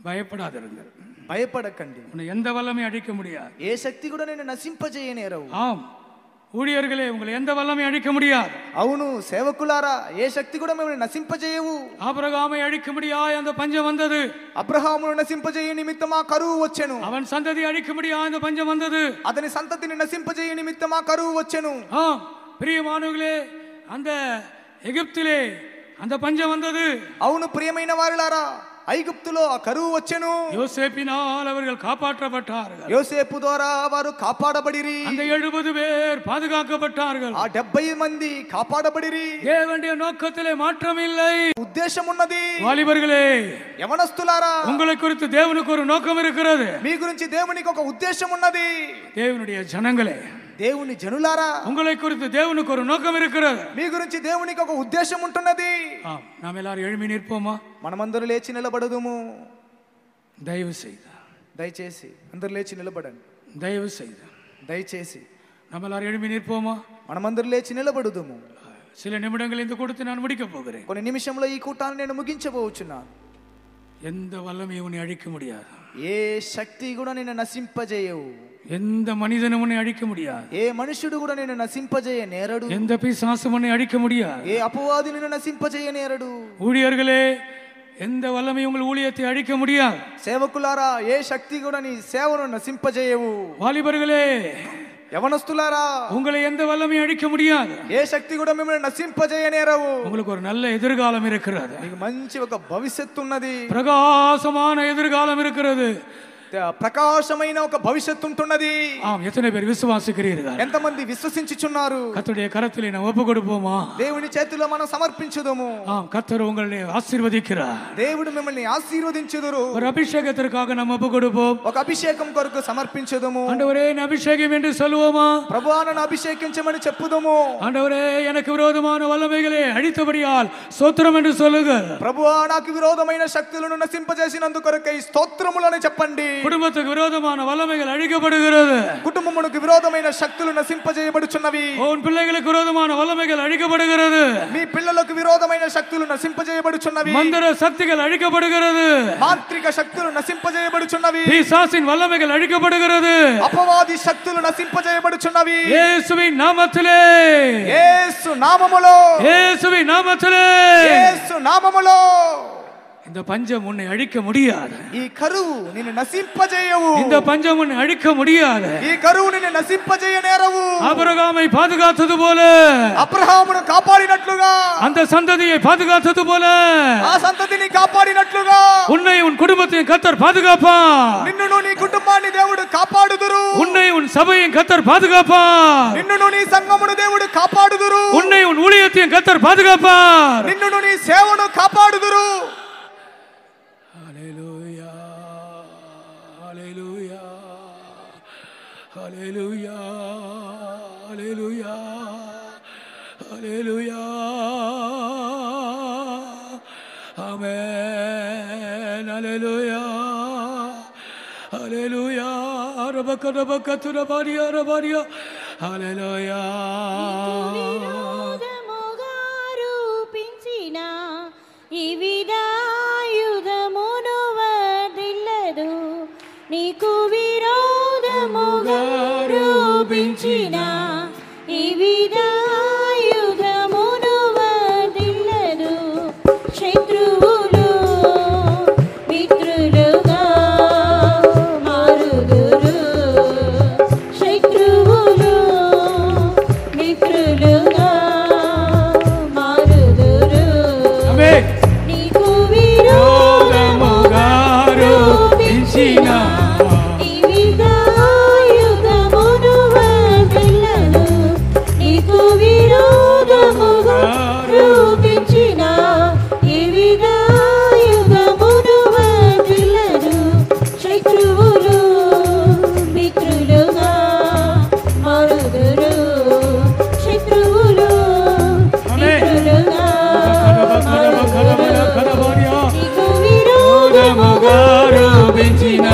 பயப்படாதிருங்கள். భయపడకండి. உன்னை எந்த வல்லமை அழிக்க முடியாது. ఏ శక్తి కూడా నేను నశింపజేయనేరవు. ஆம் ஊழியர்களே, உங்களை எந்த வல்லமை அழிக்க முடியாது. అవును సేవకులారా, ఏ శక్తి కూడా మిమ్మల్ని నశింపజేయవు. ஆபிரகாமை அழிக்க முடியாது அந்த பஞ்சம் வந்தது. అబ్రహామును నశింపజేయ నిమిత్తమా కరువు వచ్చెను. அவன் சந்ததி அழிக்க முடியாது அந்த பஞ்சம் வந்தது. అతని సంతతిని నశింపజేయ నిమిత్తమా కరువు వచ్చెను. ஆம் பிரியமானவர்களே, அந்த எகிப்திலே அந்த பஞ்சம் வந்தது. అవును ప్రియమైన వారులారా, ఐగుప్తులో ఆ కరువు వచ్చెను. யோசேப்பினால் அவர்கள் காப்பாற்றப்பட்டார்கள். యోసేపు ద్వారా వారు కాపాడబడిరి. அந்த 70 பேர் பாதுகாக்கப்பட்டார்கள். ఆ 70 మంది కాపాడబడిరి. தேவனுடைய நோக்கத்திலே மாற்றம் இல்லை. ఉద్దేశం ఉన్నది. வாலிபர்களே, యవనస్తులారా, உங்களை குறித்து தேவனுக்கு ஒரு நோக்கம் இருக்கிறது. మీ గురించి దేవునికి ఒక ఉద్దేశం ఉన్నది. தேவனுடைய ஜனங்களே, దేవుని జనులారా, உங்களை குறித்து தேவனுக்கு ஒரு நோக்கம் இருக்கிறது. మీ గురించి దేవునికి ఒక ఉద్దేశం ఉంటున్నది. நாம் எல்லாரும் எழும்பி நிற்போமா? మనమందరూ లేచి నిలబడదుము. దయచేసి అందరూ లేచి నిలబడండి. దయచేసి நம்ம எல்லாரும் எழும்பி நிற்போமா? మనమందరూ లేచి నిలబడదుము. சில நிமிடங்கள் இந்த கூட்டத்தை நான் முடிக்க போகிறேன். కొన్ని నిమిషంలో ఈ కూటాన్ని నేను ముగించబోచున్నాను. எந்த வல்லமையும் உன்னை அழிக்க முடியாது. ఏ శక్తి కూడా నిన్ను నశింపజేయవు. எந்த மனிதனும் உன்னை அழிக்க முடியாது. ఏ మనుషుడు కూడా నిన్ను నశింపజేయ నేరడు. எந்த பிசாசும் உன்னை அழிக்க முடியாது. ఏ అపవాది నిన్ను నశింపజేయ నేరడు. ஊழியர்களே, எந்த வல்லமையும் உங்கள் ஊழியத்தை அழிக்க முடியாது. సేవకులారా, ఏ శక్తి కూడా నీ సేవను నశింపజేయవు. வாலிபர்களே, యవనస్తులారా, உங்களை எந்த வல்லமையும் அழிக்க முடியாது. ఏ శక్తి కూడా మిమ్మల్ని నశింపజేయనేరవు. உங்களுக்கு ஒரு நல்ல எதிர்காலம் இருக்கிறது. మీకు మంచి ఒక భవిష్యత్తు ఉన్నది. பிரகாசமான எதிர்காலம் இருக்கிறது. ప్రకాశమైన ఒక భవిష్యత్తు ఉంటున్నది. ஆம், எத்தனை பேர் விசுவாசிக்கிறீர்கள்? ఎంతమంది విశ్వసించుచున్నారు? கர்த்தருடைய கரத்திலே நாம் ஒப்பு கொடுப்போமா? దేవుని చేతిలో మనం సమర్పించుదము. ஆம், கர்த்தர் உங்களை ஆசீர்வதிக்கிறார். దేవుడు మిమ్మల్ని ఆశీర్వదించుదురు. ஒரு அபிஷேகத்திற்காக நாம் ஒப்பு கொடுப்போம். ఒక అభిషేకం కొరకు సమర్పించుదము. ஆண்டவரே, அபிஷேகம் என்று சொல்லுவோமா? ప్రభువా, నన్ను అభిషేకించమని చెప్పుదము. ஆண்டவரே, எனக்கு விரோதமான வல்லமைகளை அழித்தபடியால் ஸ்தோத்திரம் என்று சொல்லுங்கள். ప్రభువా, నాకు విరోధమైన శక్తులను నశింపజేసినందుకు కొరకై స్తోత్రములని చెప్పండి. குடும்பத்துக்கு விரோதமான வல்லமைகள் அழிக்கப்படுகிறது. కుటుంబమునకు విరోధమైన శక్తులు నశింపజేయబడుచున్నవి. உன் பிள்ளைகளுக்கு விரோதமான வல்லமைகள் அழிக்கப்படுகிறது. మీ పిల్లలకు విరోధమైన శక్తులు నశింపజేయబడుచున్నవి. மந்திர சக்திகள் அழிக்கப்படுகிறது. మాంత్రిక శక్తులు నశింపజేయబడుచున్నవి. பிசாசின் வல்லமைகள் அழிக்கப்படுகிறது. అపవాది శక్తులు నశింపజేయబడుచున్నవి. இயேசுவின் நாமத்திலே, యేసు నామములో, இயேசுவின் நாமத்திலே, యేసు నామములో இந்த பஞ்சம் உன்னை அழிக்க முடியாது. ఈ కరువు నిన్ను నశింపజేయవు. இந்த பஞ்சம் உன்னை அழிக்க முடியாது. ఈ కరువు నిన్ను నశింపజేయనేరవు. ஆபிரகாமை பாதுகாத்தது போல, అబ్రహామును కాపాడినట్లుగా, அந்த சந்ததியை பாதுகாத்தது போல, ఆ సంతతిని కాపాడినట్లుగా உன்னை உன் குடும்பத்தையும் கர்த்தர் பாதுகாப்பார். నిన్నును నీ కుటుంబాన్ని దేవుడు కాపాడుదురు. உன்னை உன் சபையும் கர்த்தர் பாதுகாப்பார். నిన్నును నీ సంఘమును దేవుడు కాపాడుదురు. உன்னை உன் ஊழியத்தையும் கர்த்தர் பாதுகாப்பார். నిన్నును నీ సేవను కాపాడుదురు. ஹல்லேலூயா, ஹல்லேலூயா, ஹல்லேலூயா, ஹல்லேலூயா, హల్లెలూయా ఆమేన్ హల్లెలూయా హల్లెలూయా రబకరబకతురబారియా రబారియా హల్లెలూయా రూపించిన ఈ విదాయుధమును వర్ధిల్లదు నీకు విరోధముగా రూపించిన ఈ విదాయుధమును వర్ధిల్లదు శత్రువులు మిత్రులుగా మారుదురు శత్రువులు మిత్రులుగా మారుదురు నీకు విరోధముగా రూపించిన ఈ విదాయుధమును వర్ధిల్లదు నీకు విరోధముగా రూపించిన ఈ విదాయుధమును వర్ధిల్లదు శత్రువులు మిత్రులుగా మారుదురు శత్రువులు మిత్రులుగా నీకు విరోధముగా రూపించిన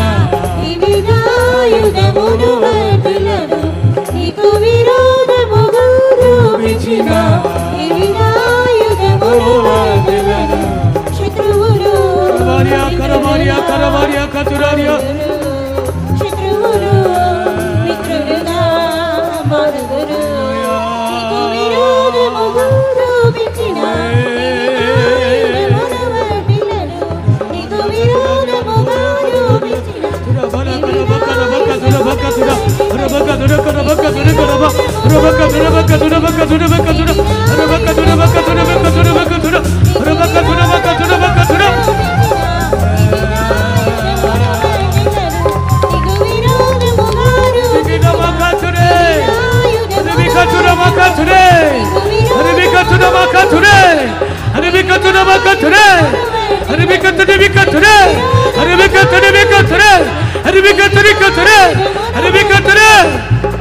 ఈ విదాయుధమును వర్ధిల్లదు నీకు విరోధముగా రూపించిన ఈ విదాయుధమును వర్ధిల్లదు శత్రువులు శత్రువులు మిత్రులుగా మారుదురు నీకు విరోధముగా రూపించిన ఈ విదాయుధమును వర్ధిల్లదు నీకు విరోధముగా రూపించిన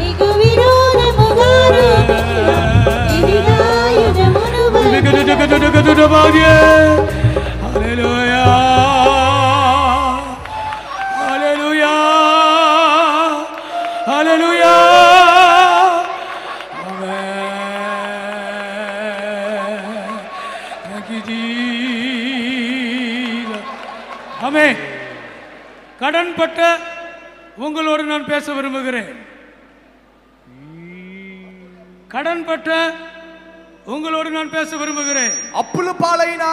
నీకు విరోధముగా రూపించిన ఈ విదాయుధమును వర్ధిల్లదు హల్లెలూయా హల్లెలూయా హల్లెలూయా ஆமென். கடன்பட்ட உங்களோடு நான் பேச விரும்புகிறேன். கடன்பட்ட உங்களோடு நான் பேச விரும்புகிறேன். అప్పుల పాలైన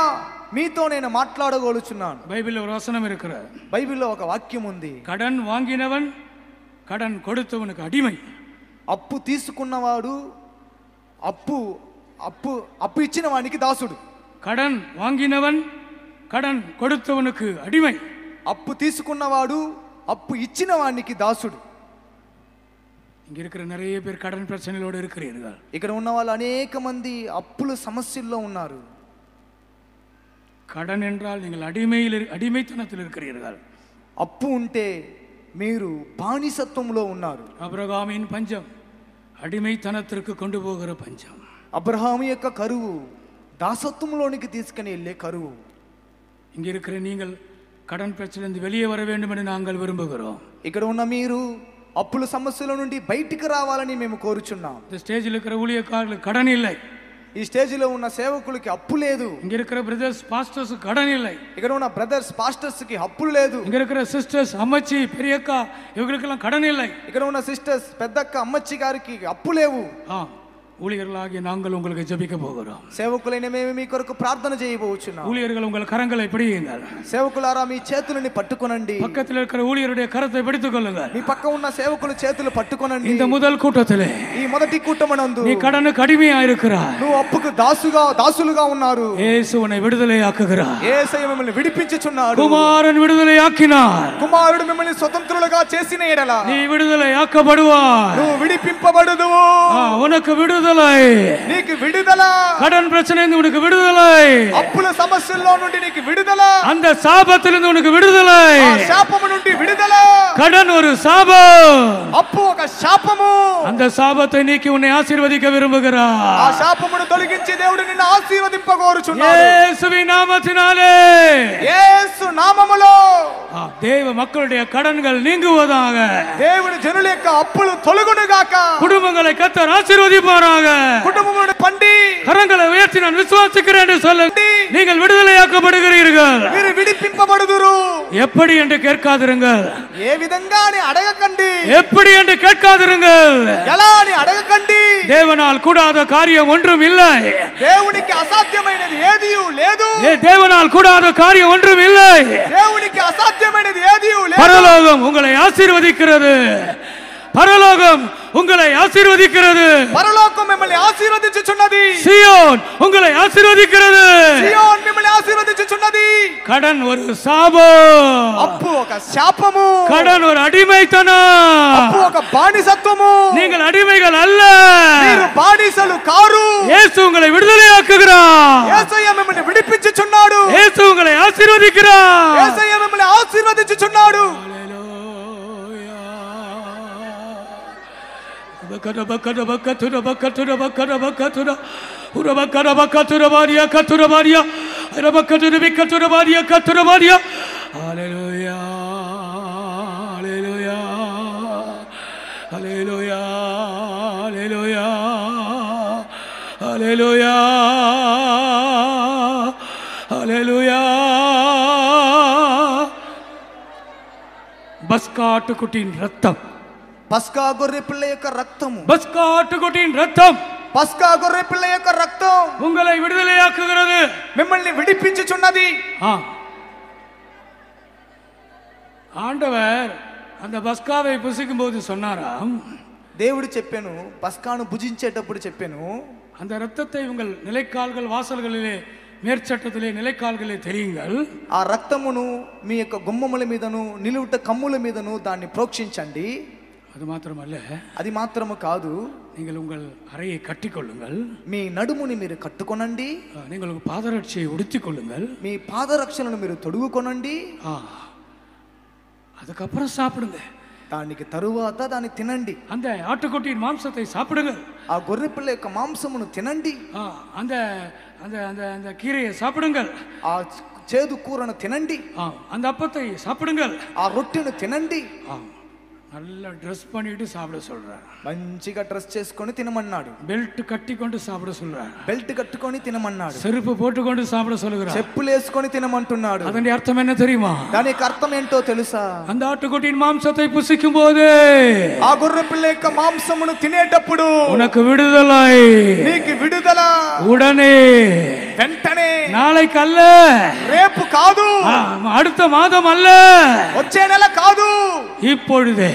మీతో నేను మాట్లాడగలుగుతున్నాను. బైబిల్లో ఒక వచనం இருக்கிறது. బైబిల్లో ఒక వాక్యం ఉంది. కடன் వాంగినవన్ కடன் కొడుతవనుకు అడిమై. అప్పు తీసుకున్నవాడు అప్పు అప్పు అప్పు ఇచ్చిన వానికి దాసుడు. కடன் వాంగినవన్ కடன் కొడుతవనుకు అడిమై. అప్పు తీసుకున్నవాడు అప్పు ఇచ్చిన వానికి దాసుడు. இங்க இருக்கிற நிறைய பேர் கடன் பிரச்சனையோடு இருக்கிறீர்கள். ఇక్కడ ఉన్న వాళ్ళు అనేక మంది అప్పుల సమస్యల్లో ఉన్నారు. கடன் என்றால் நீங்கள் அடிமைத்தனத்தில் இருக்கிறீர்கள். అప్పు ఉంటే మీరు బానిసత్వంలో ఉన్నారు. అబ్రహామిన్ పంచం అడిమైతనத்திற்கு கொண்டு போகிற పంచం. అబ్రహాము యొక్క కరువు దాసత్వంలోనికి తీసుకుని వెళ్ళే కరువు. இங்க இருக்கிற நீங்கள் கடன் பிரச்சனையிலிருந்து வெளியே வர வேண்டும் என்று நாங்கள் விரும்புகிறோம். ఇక్కడ ఉన్న మీరు అప్పుల సమస్యల నుండి బయటికి రావాలని మేము కోరుచున్నాం. இந்த ஸ்டேஜில் இருக்கிற ஊழியக்காரர்களுக்கு கடன் இல்லை. ఈ స్టేజిలో ఉన్న సేవకులకి అప్పు లేదు. இங்க இருக்கிற பிரதர்ஸ் பாஸ்டர்ஸ் கடன் இல்லை. ఇక్కడ ఉన్న బ్రదర్స్ పాస్టర్స్ కి అప్పులు లేదు. இங்க இருக்கிற சிஸ்டர்ஸ் அம்மச்சி பெரியக்கா இவங்களுக்கெல்லாம் கடன் இல்லை. ఇక్కడ ఉన్న సిస్టర్స్ పెద్దక్క అమ్మచ్చి గారికి అప్పు లేవు. ஊழியர்களாகிய நாங்கள் உங்களுக்கு ஜெபிக்க போகிறோம். సేవకులైన మేము మీ కొరకు ప్రార్థన చేయబోచున్నాం. ஊழியர்கள் உங்கள் கரங்களை பிடியுங்கள். సేవకులారా మీ చేతులని పట్టుకొనండి. பக்கத்தில் இருக்கிற ஊழியருடைய கரத்தை பிடித்துக் கொள்ளுங்கள். మీ పక్క ఉన్న సేవకుల చేతులు పట్టుకొనండి. இந்த முதல் கூட்டத்திலே ఈ మొదటి కూటమనందు நீ கடனுக்கு அடிமையா இருக்கிறாய். నువ్వు అప్పుకు దాసులుగా ఉన్నారు. యేసు உன்னை విడుదలయాக்குகிறார். యేసయ్య మిమ్మల్ని విడిపించుచున్నాడు. కుమారుని విడుదలయాకినార్. కుమారుడు మిమ్మల్ని స్వతంత్రులుగా చేసిన ఎడల நீ విడుదలయాக்கப்படுவாய். నువ్వు విడిపింపబడుదువు. உனக்கு విడుదల, నీకు విడుదల. கடன் பிரச்சனையிலிருந்து உனக்கு விடுதலை. అప్పుల సమస్యల్లో నుండి నీకు విడుదల. அந்த சாபத்திலிருந்து உனக்கு விடுதலை. ఆ శాపము నుండి విడుదల. கடன் ஒரு சாபம். అప్పు ఒక శాపము. அந்த அந்த சாபத்தை நீக்கி உன்னை ஆசீர்வதிக்க விரும்புகிறார். ఆ శాపమును తొలగించి దేవుడు నిన్ను ఆశీర్వదింపగోరుచున్నాడు. இயேசுவின் நாமத்தினாலே యేసు నామములో தேவ மக்களுடைய கடன்கள் நீங்குவதாக. దేవుని జనుల యొక్క అప్పులు తొలగునుగాక. குடும்பங்களை கர்த்தர் ஆசீர்வதிப்பாராக. కుటుంబమును పండి கரங்களை உயர்த்தி நான் விசுவாசிக்கிறேன் என்று சொல்ல நீங்கள் விடுதலையாக்கப்படுகிறீர்கள். మీరు విడిపింపబడుదురు. எப்படி என்று கேட்காதிருங்கள். ఏ విధంగా అని అడగకండి. எப்படி என்று கேட்காதிருங்கள். ఎలా అని అడగకండి. தேவனால் கூடாத காரியம் ஒன்றும் இல்லை. దేవునికి అసాధ్యమైనది ఏదీ లేదు. தேவனால் கூடாத காரியம் ஒன்றும் இல்லை. దేవునికి అసాధ్యమైనది ఏదీ లేదు. பரலோகம் உங்களை ஆசீர்வதிக்கிறது. பரலோகம் உங்களை ஆசீர்வதிக்கிறது. పరలోకం మిమ్మల్ని ఆశీర్వదించుచున్నది. சீயோன் உங்களை ஆசீர்வதிக்கிறது. సీయోన్ మిమ్మల్ని ఆశీర్వదించుచున్నది. கடன் ஒரு சாபம். అప్పు ఒక శాపము. கடன் ஒரு அடிமைத்தனம். అప్పు ఒక బానిసత్వము. நீங்கள் అడిமைகள் அல்ல. మీరు బానిసలు కారు. இயேசு உங்களை விடுதலையாக்குகிறார். యేసయ్య మిమ్మల్ని విడిపించుచున్నాడు. இயேசு உங்களை ஆசீர்வதிக்கிறார். యేసయ్య మిమ్మల్ని ఆశీర్వదించుచున్నాడు. பஸ்கா ஆட்டுக்குட்டியின் ரத்தம். పస్కా గొర్రె పిల్ల యొక్క రక్తము. பஸ்கா ஆட்டுக்குட்டியின் ரத்தம் పస్కా గొర్రె పిల్ల యొక్క రక్తం உங்களை விடுதலையாக்குகிறது. మిమ్మల్ని విడిపించుచున్నది. ஆண்டவர் அந்த பஸ்காவை புசிக்கும் போது சொன்னாராம், దేవుడు చెప్పాను, పస్కాను భుజించేటప్పుడు చెప్పాను, அந்த ரத்தத்தை உங்கள் நிலைக்கால்கள் வாசல்களிலே மேற்சட்டத்திலே நிலைக்கால்களே தெரியுங்கள். ఆ రక్తమును మీ యొక్క గుమ్మముల మీదను నిలువుట కమ్ముల మీదను దాన్ని ప్రోక్షించండి. அது மாத்திரமல்ல, అది మాత్రము కాదు, நீங்கள் உங்கள் அறையை கட்டிக்கொள்ளுங்கள். మీ నడుముని మీరు కట్టుకొనండి. நீங்கள் உங்கள் பாதரட்சியை உடுத்திக் கொள்ளுங்கள். మీ పాదరక్షలను మీరు తొడుగుకొనండి. அதுக்கப்புறம் சாப்பிடுங்க. దానికి తరువాత దాన్ని తినండి. அந்த ஆட்டுக்குட்டியின் மாம்சத்தை சாப்பிடுங்க. ఆ గొర్రె పిల్ల యొక్క మాంసమును తినండి. அந்த அந்த அந்த அந்த கீரையை சாப்பிடுங்கள். ఆ చేదు కూరను తినండి. அந்த அப்பத்தை சாப்பிடுங்கள். ఆ రొట్టెను తినండి. நல்ல ட்ரெஸ் பண்ணிட்டு சாப்பிட சொல்றார். మంచిగా డ్రెస్ చేసుకొని తినమన్నాడు. பெல்ட் கட்டிக்கொண்டு சாப்பிட சொல்றார். బెల్ట్ కట్టుకొని తినమన్నాడు. செருப்பு போட்டுக்கொண்டு சாப்பிட சொல்கிறார். చెప్పులు వేసుకొని తినమంటున్నాడు. அதன் அர்த்தம் என்ன தெரியுமா? దానికి అర్థం ఏంటో తెలుసా? அந்த ஆட்டுக்குட்டியின் மாம்சத்தை புசிக்கும் போது, ఆ గొర్రె పిల్ల యొక్క మాంసమును తినేటప్పుడు உனக்கு விடுதலை. నీకు విడుదల உடனே, వెంటనే. நாளைக்கு அல்ல, రేపు కాదు, அடுத்த மாதம் அல்ல, వచ్చే నెల కాదు, இப்பொழுதே.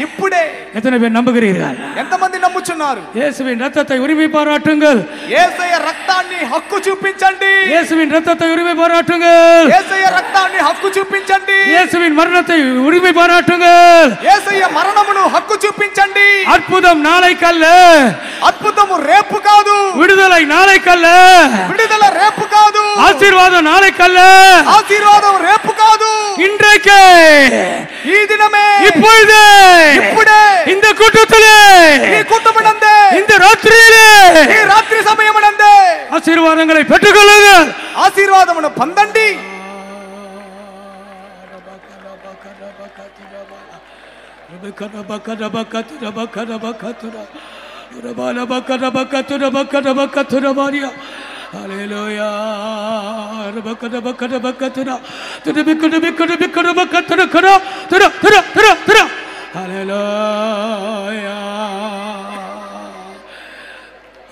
ఇప్పుడే. எத்தனை பேர் நம்புகிறீர்கள்? ఎంతమంది నమ్ముచున్నారు? இயேசுவின் ரத்தத்தை உரிமை பாராட்டுங்கள். యేసయ్య రక్తాన్ని హక్కు చూపించండి. இயேசுவின் ரத்தத்தை உரிமை பாராட்டுங்கள். యేసయ్య రక్తాన్ని హక్కు చూపించండి. இயேசுவின் மரணத்தை உரிமை பாராட்டுங்கள். యేసయ్య మరణమును హక్కు చూపించండి. அற்புதம் நாளைக்கல்ல, అద్భుతము రేపు కాదు, விடுதலை நாளைக்கல்ல, విడుదల రేపు కాదు, ஆசீர்வாதம் நாளைக்கல்ல, ఆశీర్వాదం రేపు కాదు, இன்றைக்கு, ఈ దినమే, இப்பொழுது, ఇప్పుడే, இந்த கூட்டத்திலே, ఈ కుటుంబనందే, இந்த ராத்திரியிலே, ఈ రాత్రి సమయమునందే ஆசீர்வாதங்களை பெற்றுக்கொள்ளுங்கள். ఆశీర్వాదమును పొందండి.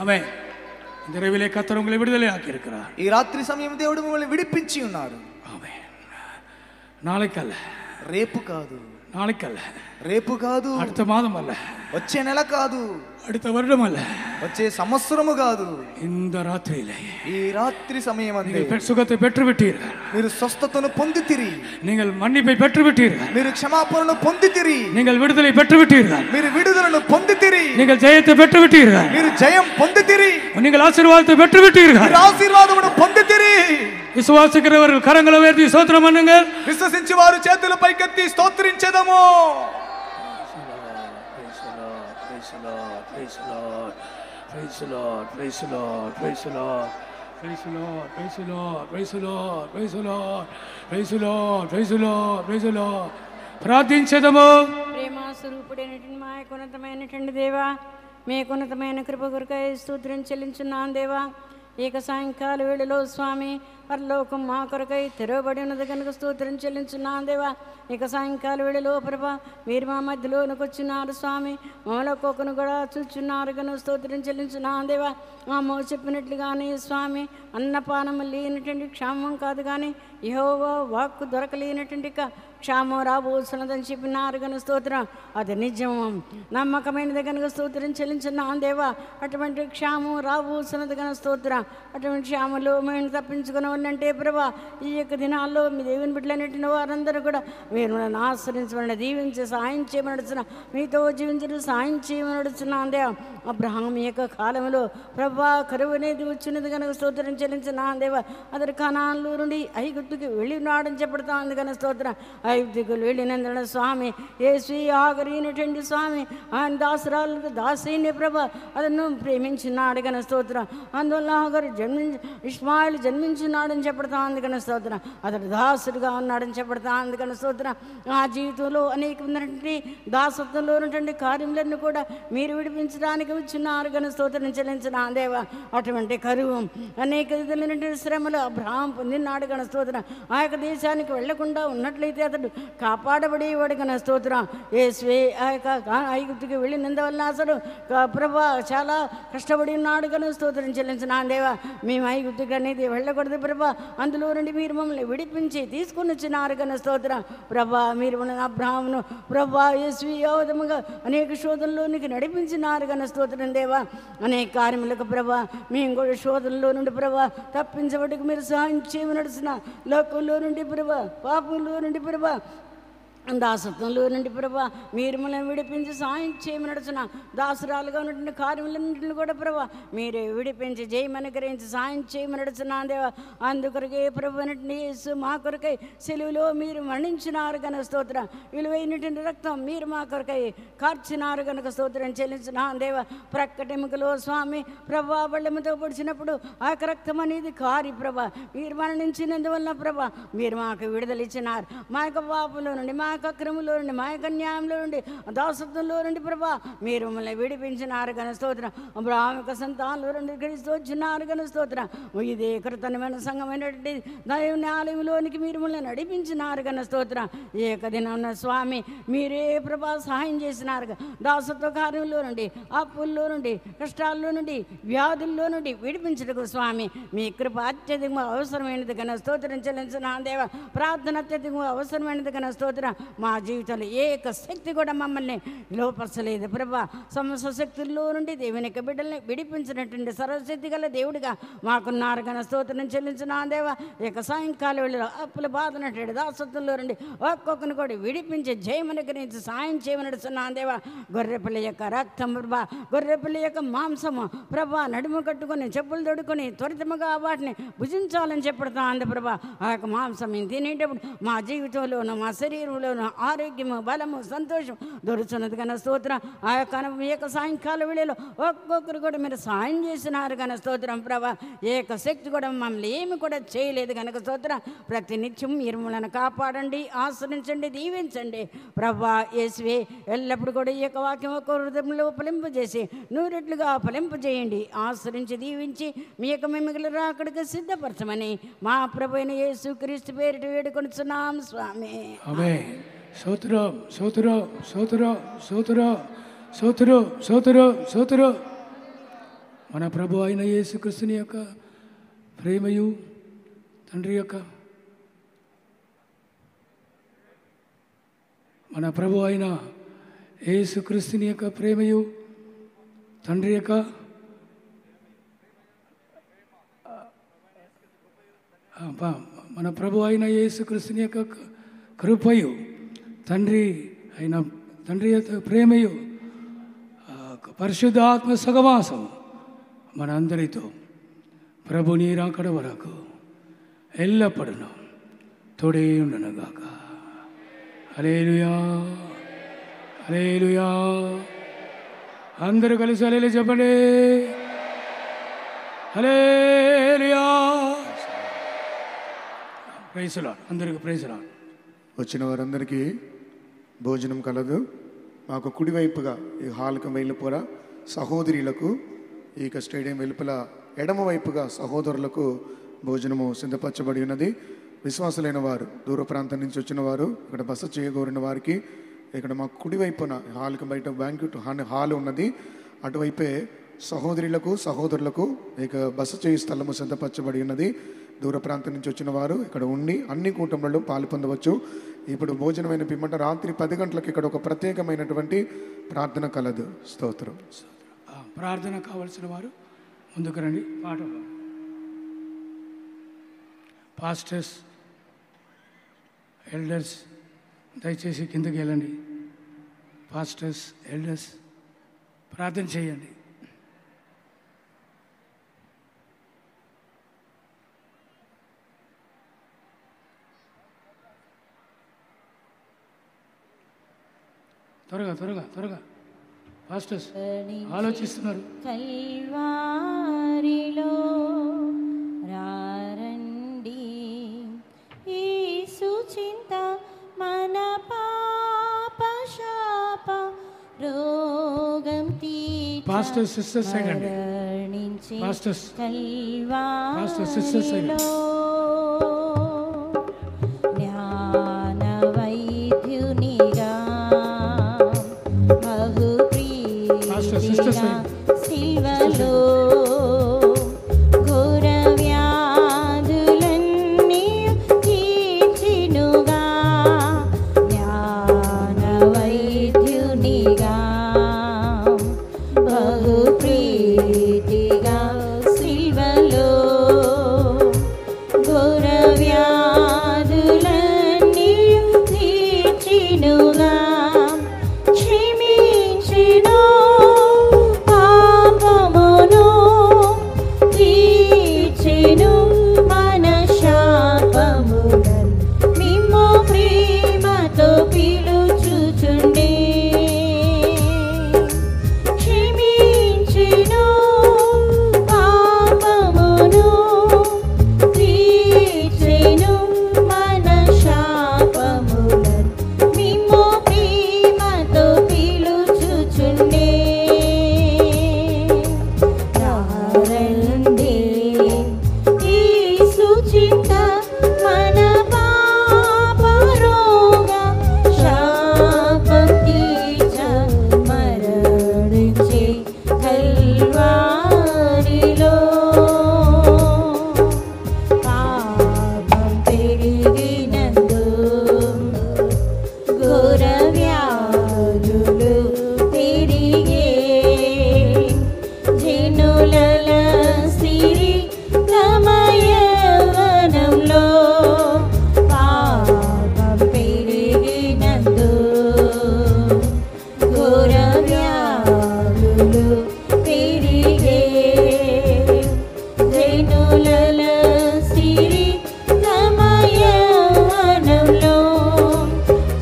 ஆமென். இந்த இரவிலே கர்த்தர் உங்களை விடுதலை ஆக்கி இருக்கிறார். ఈ రాత్రి సమయం దేవుడు మిమ్మల్ని విడిపించి ఉన్నారు. ஆமென். நாளைக்கல்ல, రేపు కాదు, நாளைக்கல்ல, రేపు కాదు, அடுத்த மாதம் அல்ல, వచ్చే నెల కాదు, அடுத்த வருடம் அல்ல, వచ్చే సంవత్సరము కాదు, இந்த ராத்திரியிலே ఈ రాత్రి సమయమందే நீங்கள் சுகத்தை பெற்று விட்டீர்கள். మీరు స్వస్థతను పొందితిరి, நீங்கள் மன்னிப்பை பெற்று விட்டீர்கள். మీరు క్షమాపణను పొందితిరి, நீங்கள் விடுதலை பெற்று விட்டீர்கள். మీరు విడుదలను పొందితిరి, நீங்கள் ஜெயத்தை பெற்று விட்டீர்கள். మీరు జయం పొందితిరి, நீங்கள் ஆசீர்வாதத்தை பெற்று விட்டீர்கள். మీరు ఆశీర్వాదమును పొందితిరి. விசுவாசிக்கிறவர்கள் கரங்களை உயர்த்தி ஸ்தோத்திரம் பண்ணுங்கள். విశ్వసించి వారు చేతుల పైకెత్తి స్తోత్రించెదము. Praise the Lord. Praise the Lord. Praise the Lord. Praise the Lord. Praise the Lord. Praise the Lord. Praise the Lord. Praise the Lord. Praise the Lord. Praise the Lord. Praise the Lord. Praise the Lord. ప్రార్థించదము. ప్రేమ స్వరూపుడైనటువంటి మా ఉన్నతమైనటువంటి దేవా, మీ ఉన్నతమైన కృప కొరకై స్తోత్రం చెల్లించున్నాను దేవా. ఏక సాయంకాల వేళలో స్వామి పరలోకం మా కొరకై తెరవబడి ఉన్నది కనుక స్తోత్రం చెల్లించున్నాను దేవా. ఇక సాయంకాల వేళలో ప్రభా మీరు మా మధ్యలోనికి వచ్చినారు స్వామి, మమ్మల్ని ఒక్కొక్కను కూడా చూచున్నారు కనుక స్తోత్రం చెల్లించున్నాను దేవా. మా మో చెప్పినట్లుగానే స్వామి అన్నపానం లేనటువంటి క్షామం కాదు కానీ యెహోవా వాక్కు దొరకలేనటువంటి క్షామం రాబోతున్నదని చెప్పినారు కనుక స్తోత్రం. అది నిజం, నమ్మకమైనది కనుక స్తోత్రం చెల్లించున్నాను దేవా. అటువంటి క్షామం రాబోతున్నది కనుక స్తోత్రం. అటువంటి క్షామంలో మేము తప్పించుకుని ఉన్నంటే ప్రభా ఈ యొక్క దినాల్లో మీ దేవుని బిడ్డలన్నింటిన వారందరూ కూడా మీరు నన్ను ఆశ్రయించమని దీవించి సాయం చేయమని నడుచున్నా, మీతో జీవించడం సాయం చేయమని నడుచున్నాను దేవా. అబ్రహాం యొక్క కాలంలో ప్రభా కరువు అనేది వచ్చినది కనుక స్తోత్రం చెల్లించున్నాను దేవా. అతడు కనాన్లో నుండి ఐగుప్తుకి వెళ్ళినాడని చెప్పడతా ఉంది కనుక స్తోత్రం. ఐగుప్తుకు వెళ్ళినందున స్వామి యేసు ఆగరినటువంటి స్వామి ఆయన దాసరాలకు దాసైన ప్రభా అతను ప్రేమించినాడు కనుక స్తోత్రం. అందువల్ల ఆగరు ఇష్మాయిల్ జన్మించున్నాడని చెప్పడతా ఉంది కనుక స్తోత్రం. అతడు దాసుడుగా ఉన్నాడని చెప్పడతా ఉంది కనుక స్తోత్రం. ఆ జీవితంలో అనేకమైనటువంటి దాసత్వంలో ఉన్నటువంటి కార్యములన్నీ కూడా మీరు విడిపించడానికి వచ్చినారు కనుక స్తోత్రం చెల్లించిన దేవా. అటువంటి కరువు అనేక విధమైనటువంటి శ్రమలు అబ్రహాం పొందినాడు కనుక స్తోత్రం. ఆ యొక్క దేశానికి వెళ్లకుండా ఉన్నట్లయితే అతడు కాపాడబడేవాడు కనుక స్తోత్రం. యేసువే ఆ యొక్క ఐగుప్తుకి వెళ్ళినందువల్ల అసలు ప్రభా చాలా కష్టపడి ఉన్నాడు కనుక స్తోత్రం చెల్లించిన దేవా. మేము ఐగుప్తుకి అనేది వెళ్ళకూడదు ప్రభా, అందులో నుండి మీరు మమ్మల్ని విడిపించి తీసుకుని వచ్చినారు కనుక స్తోత్రం. ప్రభా మీరు అబ్రహామును ప్రభా యేసు యోధముగా అనేక శోధనలోనికి నడిపించినారు కనుక స్తోత్రం దేవా. అనేక కార్యములకు ప్రభా మేము కూడా శోధనలో నుండి ప్రభా తప్పించబడికి మీరు సహాయం చేయమని నడుచిన లోకంలో నుండి ప్రభా పాపంలో నుండి ప్రభా దాసత్వంలో నుండి ప్రభా మీరు మనల్ని విడిపించి సాయం చేయమని నడుచున్న దాసురాలుగా ఉన్నటువంటి కార్యములన్నింటిని కూడా ప్రభా మీరే విడిపించి జయమని గ్రహించి సాయం చేయమని నడుచున్నా దేవా. అందుకొరకే ప్రభు అన్నింటినీ యేసు మా కొరకై సెలువులో మీరు మరణించినారు కనుక స్తోత్రం. విలువైనటువంటి రక్తం మీరు మా కొరకై కార్చినారు కనుక స్తోత్రం చెల్లించిన దేవా. ప్రక్కటెముకలో స్వామి ప్రభా బళ్ళెముతో పొడిచినప్పుడు ఆ రక్తం అనేది కారి ప్రభా మీరు మరణించినందువల్ల ప్రభా మీరు మాకు విడుదల ఇచ్చినారు. మా యొక్క పాపంలో నుండి మా యొక్క అక్రమంలో నుండి మా యొక్క న్యాయంలో నుండి దాసత్వంలో నుండి ప్రభా మీరు మమ్మల్ని విడిపించినారు కనుక స్తోత్రం. అబ్రహాము యొక్క సంతానంలో నుండి క్రీస్తు వచ్చినారు కనుక స్తోత్రం. ఇదే కృతమైన సంఘమైనటువంటి దైవ ఆలయంలోనికి మీరు మమ్మల్ని నడిపించినారు కనుక స్తోత్రం. ఏకదిన స్వామి మీరే ప్రభా సహాయం చేసినారు. దాసత్వ కార్యంలో నుండి అప్పుల్లో నుండి కష్టాల్లో నుండి వ్యాధుల్లో నుండి విడిపించటకు స్వామి మీ కృప అత్యధికంగా అవసరమైనది కనుక స్తోత్రం చెల్లించిన దేవ. ప్రార్థన అత్యధికంగా అవసరమైనది కనుక స్తోత్రం. మా జీవితంలో ఏక శక్తి కూడా మమ్మల్ని లోపరచలేదు ప్రభా. సమస్త శక్తుల్లో నుండి దేవుని యొక్క బిడ్డల్ని విడిపించినటువంటి సర్వశక్తి గల దేవుడిగా మాకున్నారు కనుక స్తోత్రం చెల్లించిన దేవ. ఇక సాయంకాలం వెళ్ళి అప్పుల బాధనటువంటి దాసత్వంలో నుండి ఒక్కొక్కరిని కూడా విడిపించి జయమని గ్రహించి సాయం చేయమని నడుస్తున్నా దేవ. గొర్రెపిల్ల యొక్క రక్తం ప్రభా గొర్రెపిల్ల యొక్క మాంసము ప్రభా నడుము కట్టుకొని చెప్పులు తొడుకొని త్వరితముగా వాటిని భుజించాలని చెప్పడుతా అంది ప్రభా. ఆ యొక్క మాంసం తినేటప్పుడు మా జీవితంలోనూ మా శరీరంలోనూ ఆరోగ్యము బలము సంతోషం దొరుకుతున్నది కనుక స్తోత్రం. ఆ యొక్క సాయంకాల వేళలో ఒక్కొక్కరు కూడా మీరు సాయం చేసినారు కనుక స్తోత్రం ప్రభా. ఏక శక్తి కూడా మమ్మల్ని ఏమి కూడా చేయలేదు కనుక స్తోత్రం. ప్రతి నిత్యం మీరు మనల్ని కాపాడండి, ఆశ్రయించండి, దీవించండి ప్రభా. యేసువే ఎల్లప్పుడు కూడా ఈ యొక్క వాక్యం ఒక్క హృదయంలో ఫలింపజేసి నూరెట్లుగా ఫలింపజేయండి, ఆశ్రయించి దీవించి మీ యొక్క మిమ్మల్ని రాకడికి సిద్ధపరచమని మా ప్రభు అయిన యేసు క్రీస్తు పేరిట వేడుకొనుచున్నాం స్వామి. స్తోత్రం స్తోత్రం స్తోత్రం స్తోత్రం స్తోత్రం స్తోత్రం స్తోత్రం. మన ప్రభు అయిన యేసుక్రీస్తుని యొక్క ప్రేమయు తండ్రి యొక్క మన ప్రభు అయిన యేసుక్రీస్తుని యొక్క ప్రేమయు తండ్రి యొక్క మన ప్రభు అయిన యేసుక్రీస్తుని యొక్క కృపయు తండ్రి యొక్క ప్రేమయు పరిశుద్ధాత్మ సహవాసం మనందరితో ప్రభు నీ రాకడ వరకు ఎల్లప్పుడూ తోడే ఉండనుగాక. హల్లెలూయా హల్లెలూయా అందరూ కలిసి హల్లెలూయా చెప్పండి. హల్లెలూయా. Praise Lord. అందరికీ ప్రైజ్ లార్డ్. వచ్చిన వారందరికీ భోజనం కలదు. మాకు కుడివైపుగా ఈ హాల్కు వెలుపల సహోదరులకు, ఈ స్టేడియం వెలుపల ఎడమ వైపుగా సహోదరులకు భోజనము సిద్ధపరచబడి ఉన్నది. విశ్వాసులైన వారు, దూర ప్రాంతం నుంచి వచ్చిన వారు, ఇక్కడ బస చేయగోరిన వారికి ఇక్కడ మా కుడివైపున హాల్కి బయట బ్యాంక్వెట్ హాల్ ఉన్నది. అటువైపే సహోదరులకు ఇక బస చేయి స్థలము సిద్ధపరచబడి ఉన్నది. దూర ప్రాంతం నుంచి వచ్చిన వారు ఇక్కడ ఉండి అన్ని కూటములలో పాలు పొందవచ్చు. ఇప్పుడు భోజనమైన పిమ్మట రాత్రి 10 గంటలకు ఇక్కడ ఒక ప్రత్యేకమైనటువంటి ప్రార్థన కలదు. స్తోత్రం. ప్రార్థన కావలసిన వారు ముందుకు రండి. పాట పాస్టర్స్, ఎల్డర్స్ దయచేసి కిందకి వెళ్ళండి. పాస్టర్స్, ఎల్డర్స్ ప్రార్థన చేయండి. త్వరగా త్వరగా త్వరగా పాస్టర్స్ ఆలోచిస్తున్నారు. కల్వారిలో రారండి, యేసు చింత మన పాప శాప రోగం తీర్చ పాస్టర్స్ సిస్టర్స్ సైడ్ అండి. Pastors pastors sisters side. జ్ఞాన వైద్యునిగా బహు ప్రీతిగా శిల్వలో ఘోర వ్యాధులన్నీ తీర్చినుగా. జ్ఞాన వైద్యునిగా బహు ప్రీతిగా శిల్వలో ఘోర వ్యాధులన్నీ తీర్చినుగా. క్షమించెను పాపమును, తీర్చెను మన శాపములను. మిమ్ము ప్రేమతో పిలుచుచుండే. క్షమించెను పాపమును, తీర్చెను మన శాపములను. మిమ్ము ప్రేమతో పిలుచుచుండే. రారండి, యేసు చింత మన పాప రోగ శాపం తీర్చ మరణించే కల్వారిలో. పాపం పెరిగినందు ఘోర వ్యాధులు పెరిగే. జనులల సిరి తమ యవ్వనంలో పాపం పెరిగినందు ఘోర వ్యాధులు పెరిగే. జనులల సిరి తమ యవ్వనంలో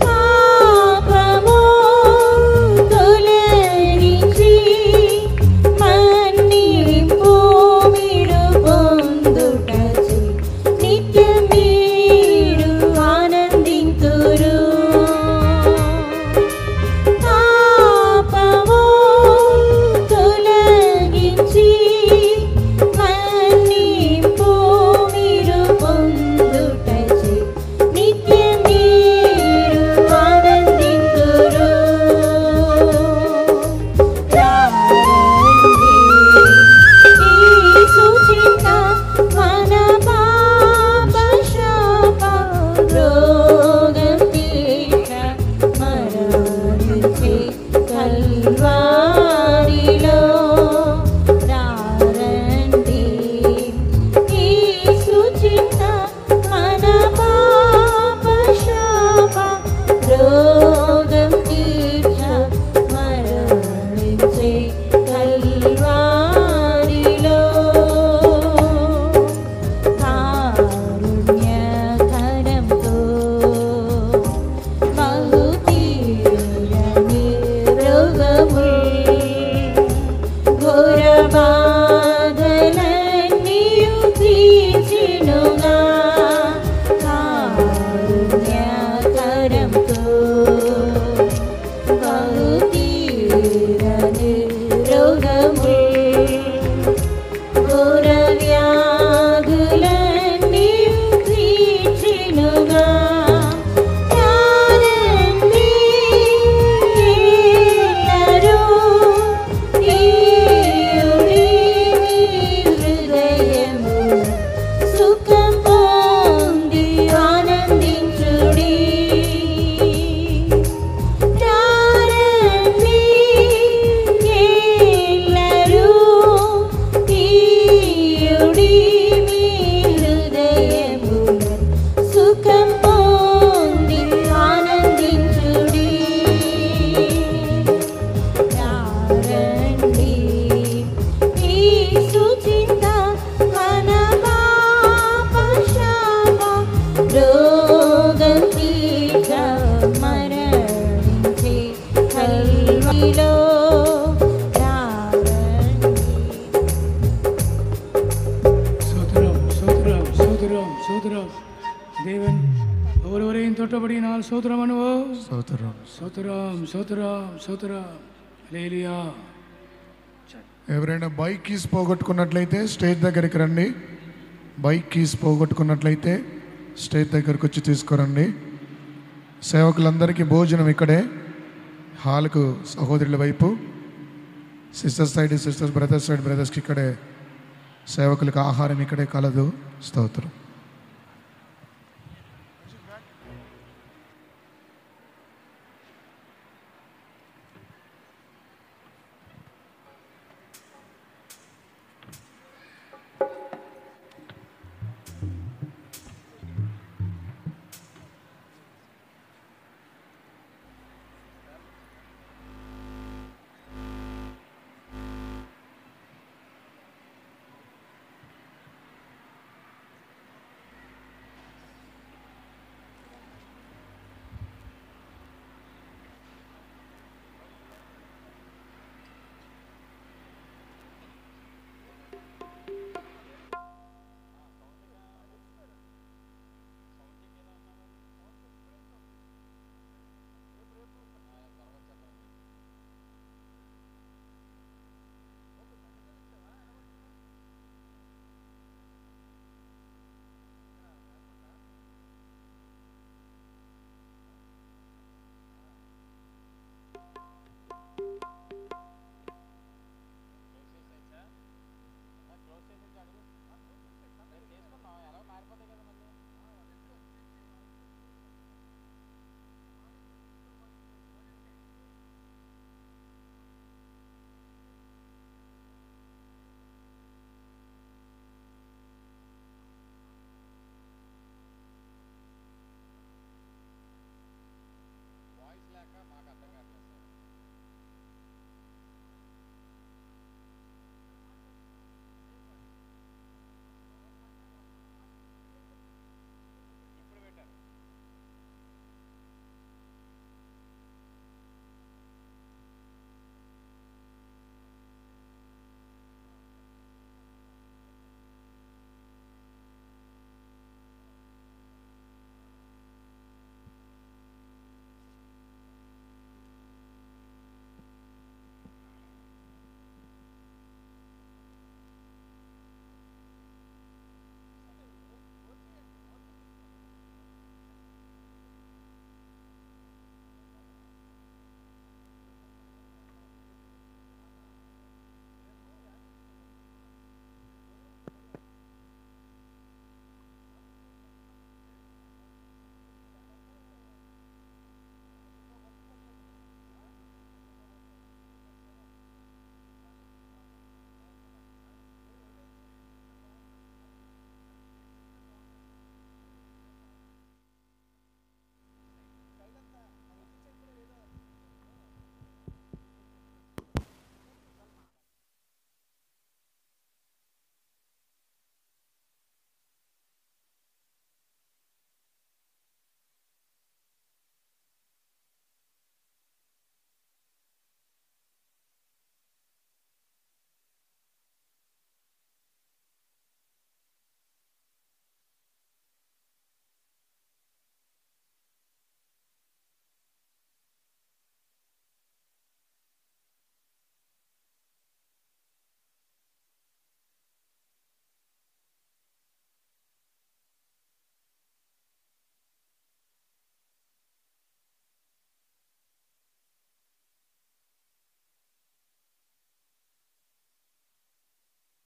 పాపము తొలగించి మన్నింపు మీరు పొందుటచే నిత్య మీరు ఆనందింతురు. పాపము తొలగించి మన్నింపు మీరు పొందుటచే నిత్య మీరు ఆనందింతురు. రారండి, యేసు చింత మన పాప శాప రోగం తీర్చ మరణించే కల్వారిలో. రారండి, యేసు చింత మన పాప శాప రోగం తీర్చ మరణించే కల్వారిలో. కారుణ్యకరంతో బహు తీరని రోగముల్ స్తోత్రం అనువు. స్తోత్రం. స్తోత్రం స్తోత్రం స్తోత్రం. హల్లెలూయా. ఎవరైనా బైక్ కీస్ పోగొట్టుకున్నట్లయితే స్టేజ్ దగ్గరికి రండి. బైక్ కీస్ పోగొట్టుకున్నట్లయితే స్టేజ్ దగ్గరకు వచ్చి తీసుకురండి. సేవకులందరికీ భోజనం ఇక్కడే హాల్కు సహోదరుల వైపు, sisters side sisters, brothers side బ్రదర్స్కి ఇక్కడే, సేవకులకు ఆహారం ఇక్కడే కలదు. స్తోత్రం.